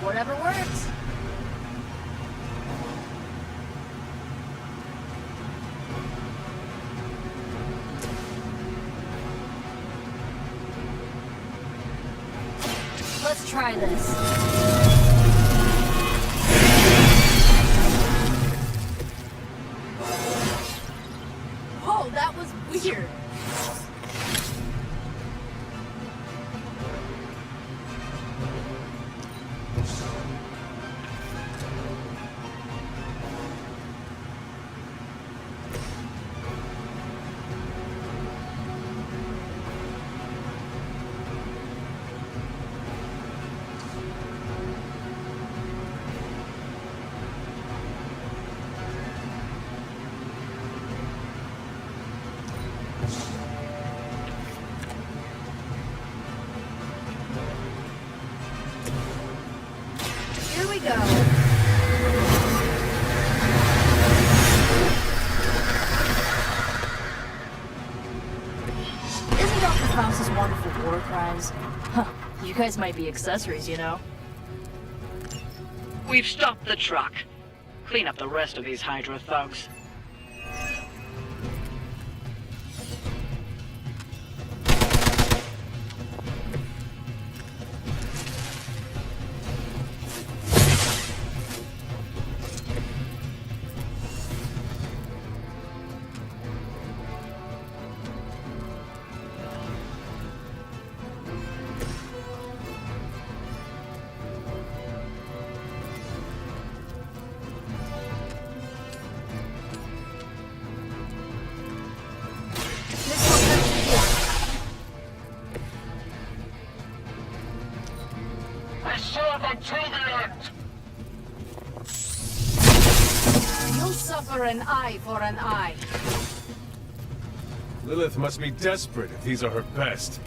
Whatever works. Let's try this. Whoa, that was weird. Here we go. Isn't Dr. Faust's wonderful war crimes? Huh, you guys might be accessories, you know? We've stopped the truck. Clean up the rest of these Hydra thugs. We serve until the end! You'll suffer an eye for an eye. Lilith must be desperate if these are her best.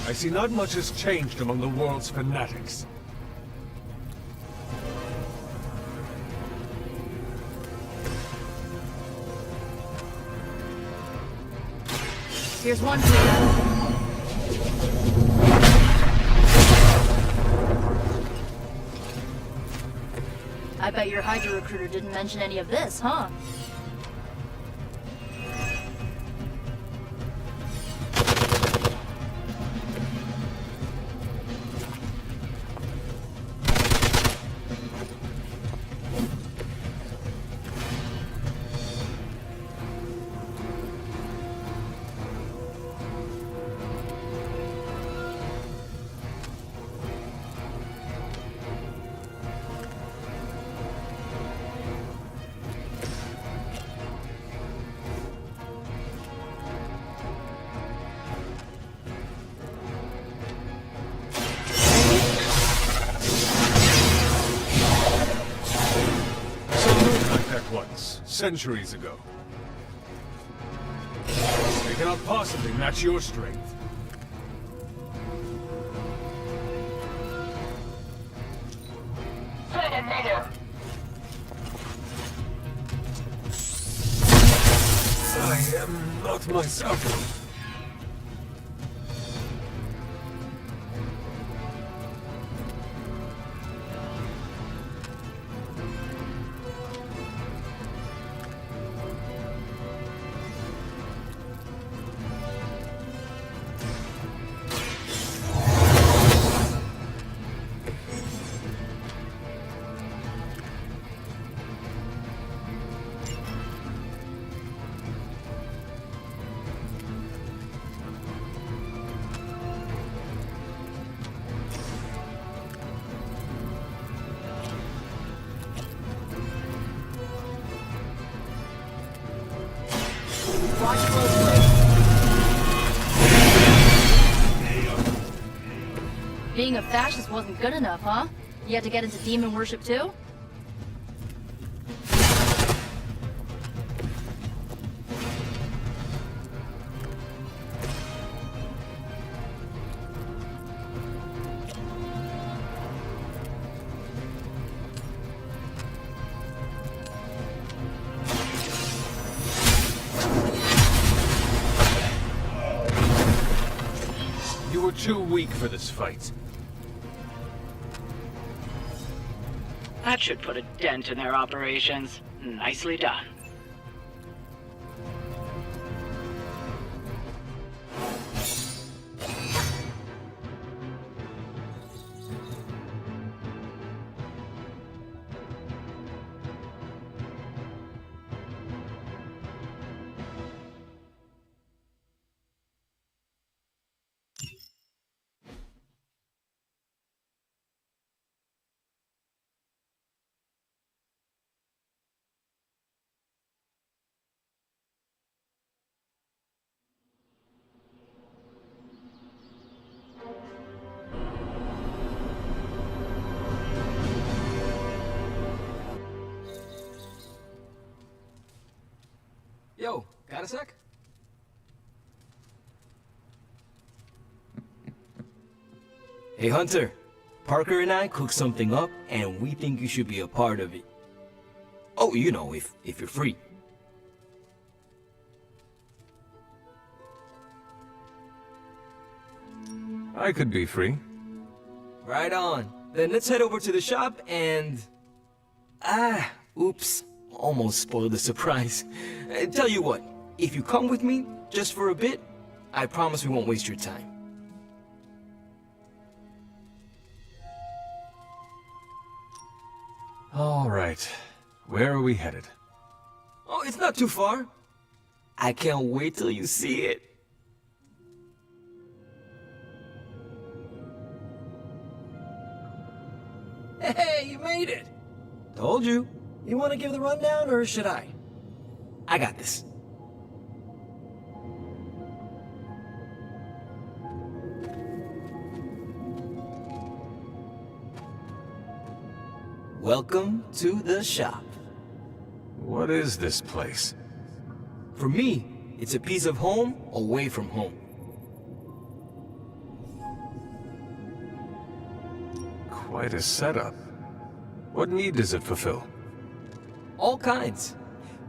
I see not much has changed among the world's fanatics. Here's one for you. I bet your Hydra recruiter didn't mention any of this, huh? Once, centuries ago. They cannot possibly match your strength. For the mother! I am not myself. Being a fascist wasn't good enough, huh? You had to get into demon worship too? You were too weak for this fight. That should put a dent in their operations. Nicely done. Yo, got a sec? Hey Hunter, Parker and I cooked something up and we think you should be a part of it. Oh, you know, if you're free. I could be free. Right on. Then let's head over to the shop and... oops. Almost spoiled the surprise. Tell you what, if you come with me, just for a bit, I promise we won't waste your time. All right. Where are we headed? Oh, it's not too far. I can't wait till you see it. Hey, you made it! Told you. You want to give the rundown, or should I? I got this. Welcome to the shop. What is this place? For me, it's a piece of home away from home. Quite a setup. What need does it fulfill? All kinds.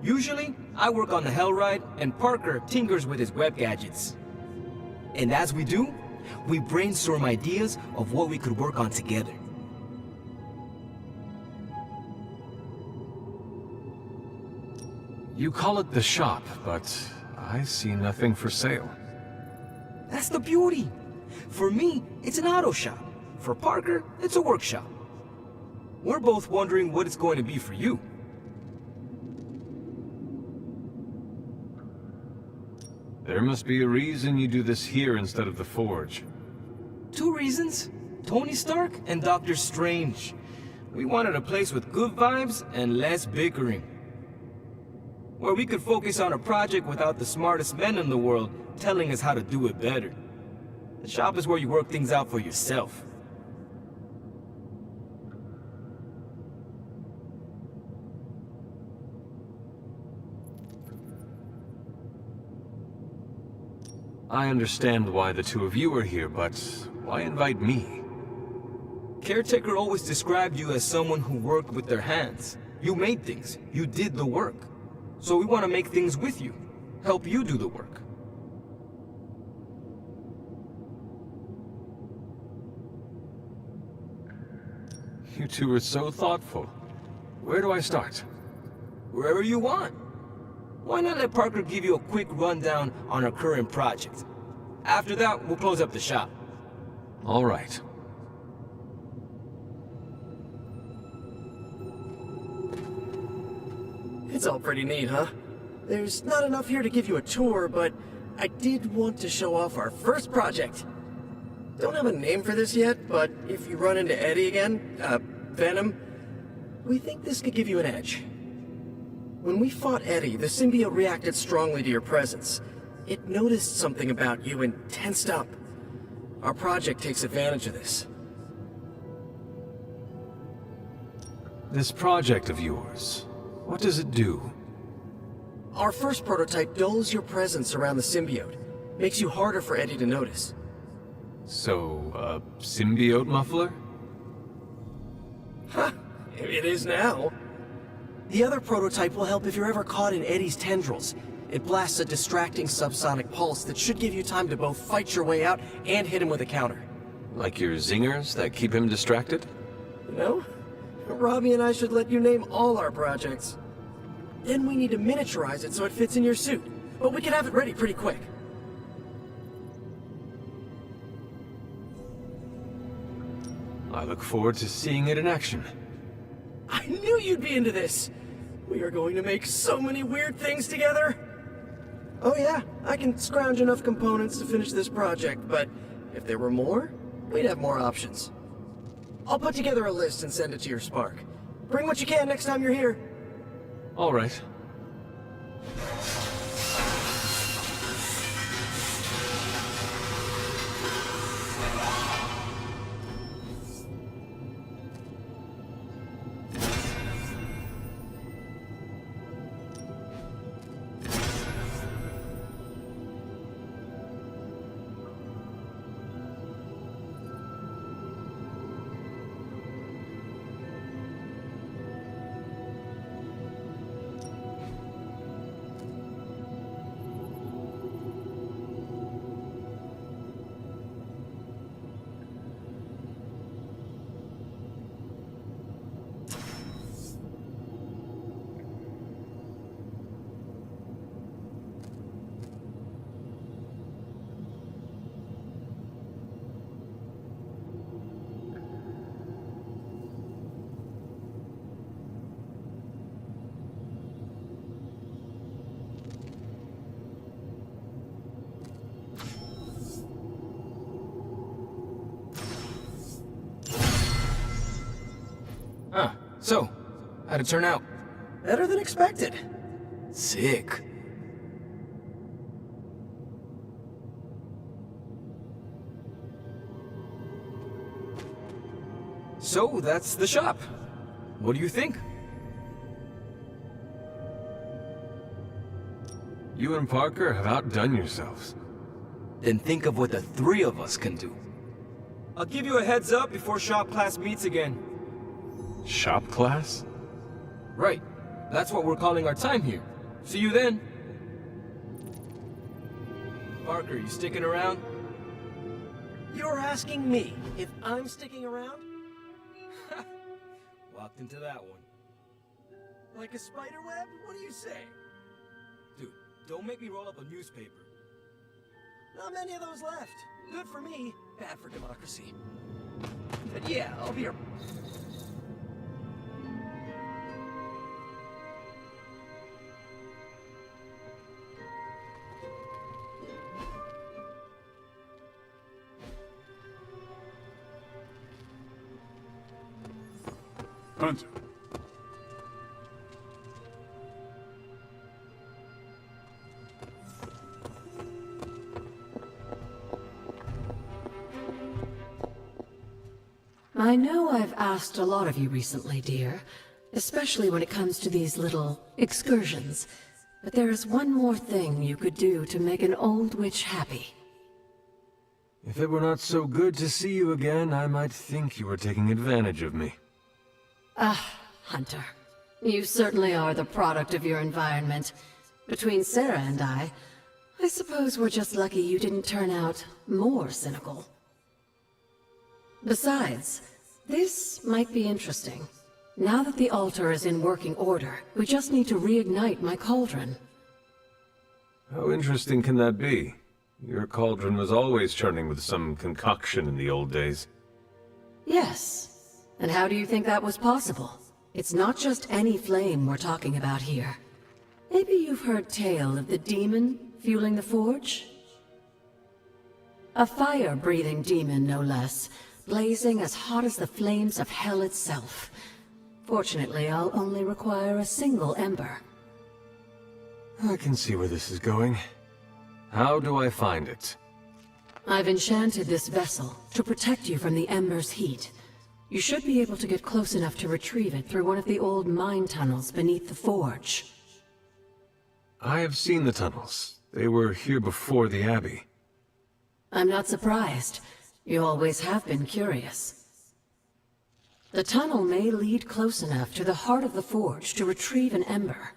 Usually, I work on the Hellride, and Parker tinkers with his web gadgets. And as we do, we brainstorm ideas of what we could work on together. You call it the shop, but I see nothing for sale. That's the beauty. For me, it's an auto shop. For Parker, it's a workshop. We're both wondering what it's going to be for you. There must be a reason you do this here instead of the Forge. 2 reasons. Tony Stark and Doctor Strange. We wanted a place with good vibes and less bickering. Where we could focus on a project without the smartest men in the world telling us how to do it better. The shop is where you work things out for yourself. I understand why the two of you are here, but why invite me? Caretaker always described you as someone who worked with their hands. You made things. You did the work. So we want to make things with you. Help you do the work. You two are so thoughtful. Where do I start? Wherever you want. Why not let Parker give you a quick rundown on our current project? After that, we'll close up the shop. All right. It's all pretty neat, huh? There's not enough here to give you a tour, but I did want to show off our first project. Don't have a name for this yet, but if you run into Eddie again, Venom, we think this could give you an edge. When we fought Eddie, the symbiote reacted strongly to your presence. It noticed something about you and tensed up. Our project takes advantage of this. This project of yours, what does it do? Our first prototype dulls your presence around the symbiote. Makes you harder for Eddie to notice. So, a symbiote muffler? Ha! It is now. The other prototype will help if you're ever caught in Eddie's tendrils. It blasts a distracting subsonic pulse that should give you time to both fight your way out and hit him with a counter. Like your zingers that keep him distracted? You know, Robbie and I should let you name all our projects. Then we need to miniaturize it so it fits in your suit. But we can have it ready pretty quick. I look forward to seeing it in action. I knew you'd be into this! We are going to make so many weird things together! Oh yeah, I can scrounge enough components to finish this project, but if there were more, we'd have more options. I'll put together a list and send it to your Spark. Bring what you can next time you're here. All right. So, how'd it turn out? Better than expected. Sick. So, that's the shop. What do you think? You and Parker have outdone yourselves. Then think of what the three of us can do. I'll give you a heads up before shop class meets again. Shop class? Right. That's what we're calling our time here. See you then. Parker, you sticking around? You're asking me if I'm sticking around? Walked into that one. Like a spider web? What do you say? Dude, don't make me roll up a newspaper. Not many of those left. Good for me, bad for democracy. But yeah, I'll be here. Hunter. I know I've asked a lot of you recently, dear, especially when it comes to these little excursions. But there is one more thing you could do to make an old witch happy. If it were not so good to see you again, I might think you were taking advantage of me. Ah, Hunter. You certainly are the product of your environment. Between Sarah and I suppose we're just lucky you didn't turn out more cynical. Besides, this might be interesting. Now that the altar is in working order, we just need to reignite my cauldron. How interesting can that be? Your cauldron was always churning with some concoction in the old days. Yes. And how do you think that was possible? It's not just any flame we're talking about here. Maybe you've heard tale of the demon fueling the forge? A fire-breathing demon, no less, blazing as hot as the flames of hell itself. Fortunately, I'll only require a single ember. I can see where this is going. How do I find it? I've enchanted this vessel to protect you from the ember's heat. You should be able to get close enough to retrieve it through one of the old mine tunnels beneath the forge. I have seen the tunnels. They were here before the Abbey. I'm not surprised. You always have been curious. The tunnel may lead close enough to the heart of the forge to retrieve an ember.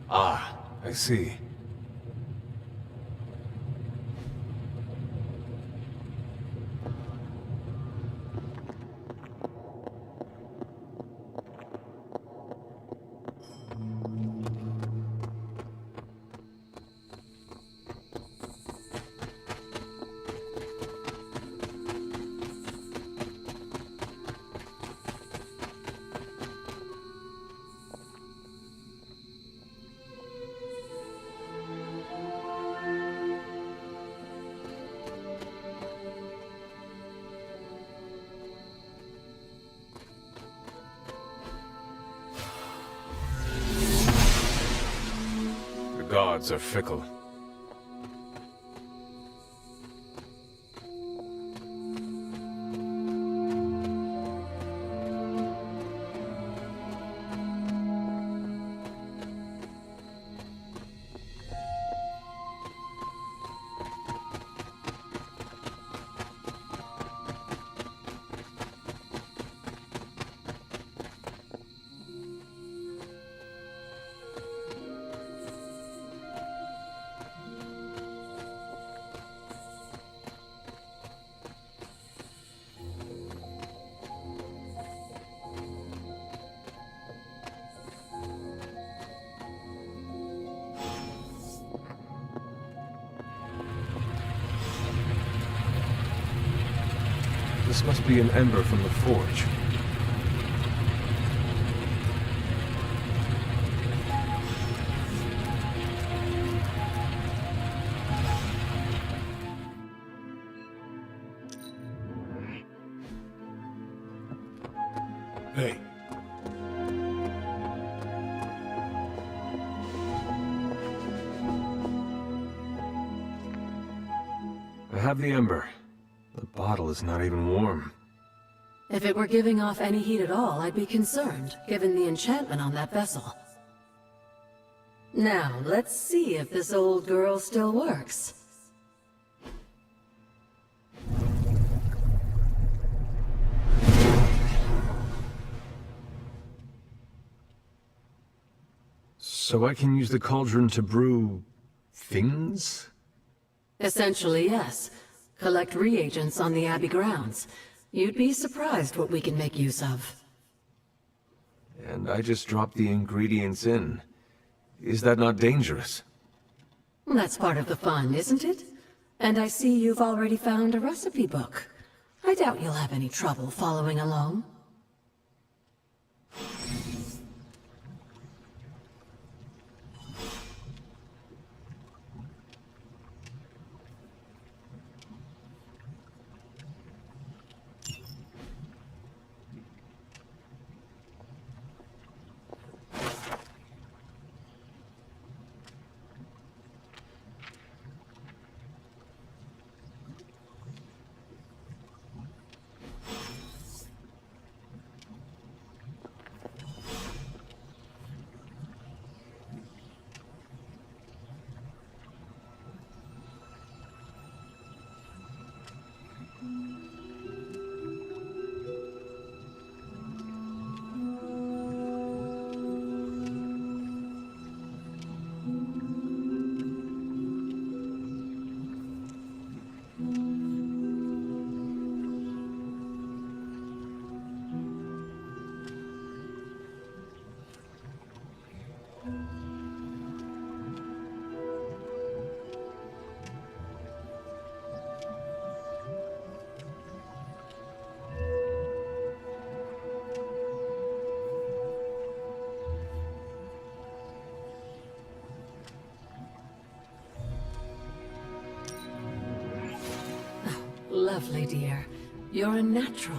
Ah, I see. The gods are fickle. This must be an ember from the forge. Hey. I have the ember. The bottle is not even warm. If it were giving off any heat at all, I'd be concerned, given the enchantment on that vessel. Now, let's see if this old girl still works. So I can use the cauldron to brew... things? Essentially, yes. Collect reagents on the Abbey grounds. You'd be surprised what we can make use of. And I just drop the ingredients in. Is that not dangerous? That's part of the fun, isn't it? And I see you've already found a recipe book. I doubt you'll have any trouble following along. lovely, dear. You're a natural.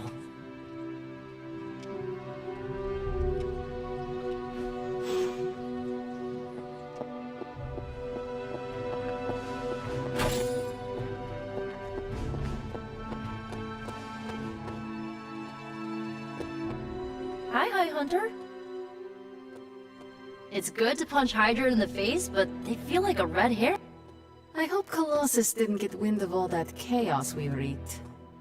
Hi, Hunter. It's good to punch Hydra in the face, but they feel like a red hair. I hope Colossus didn't get wind of all that chaos we wreaked.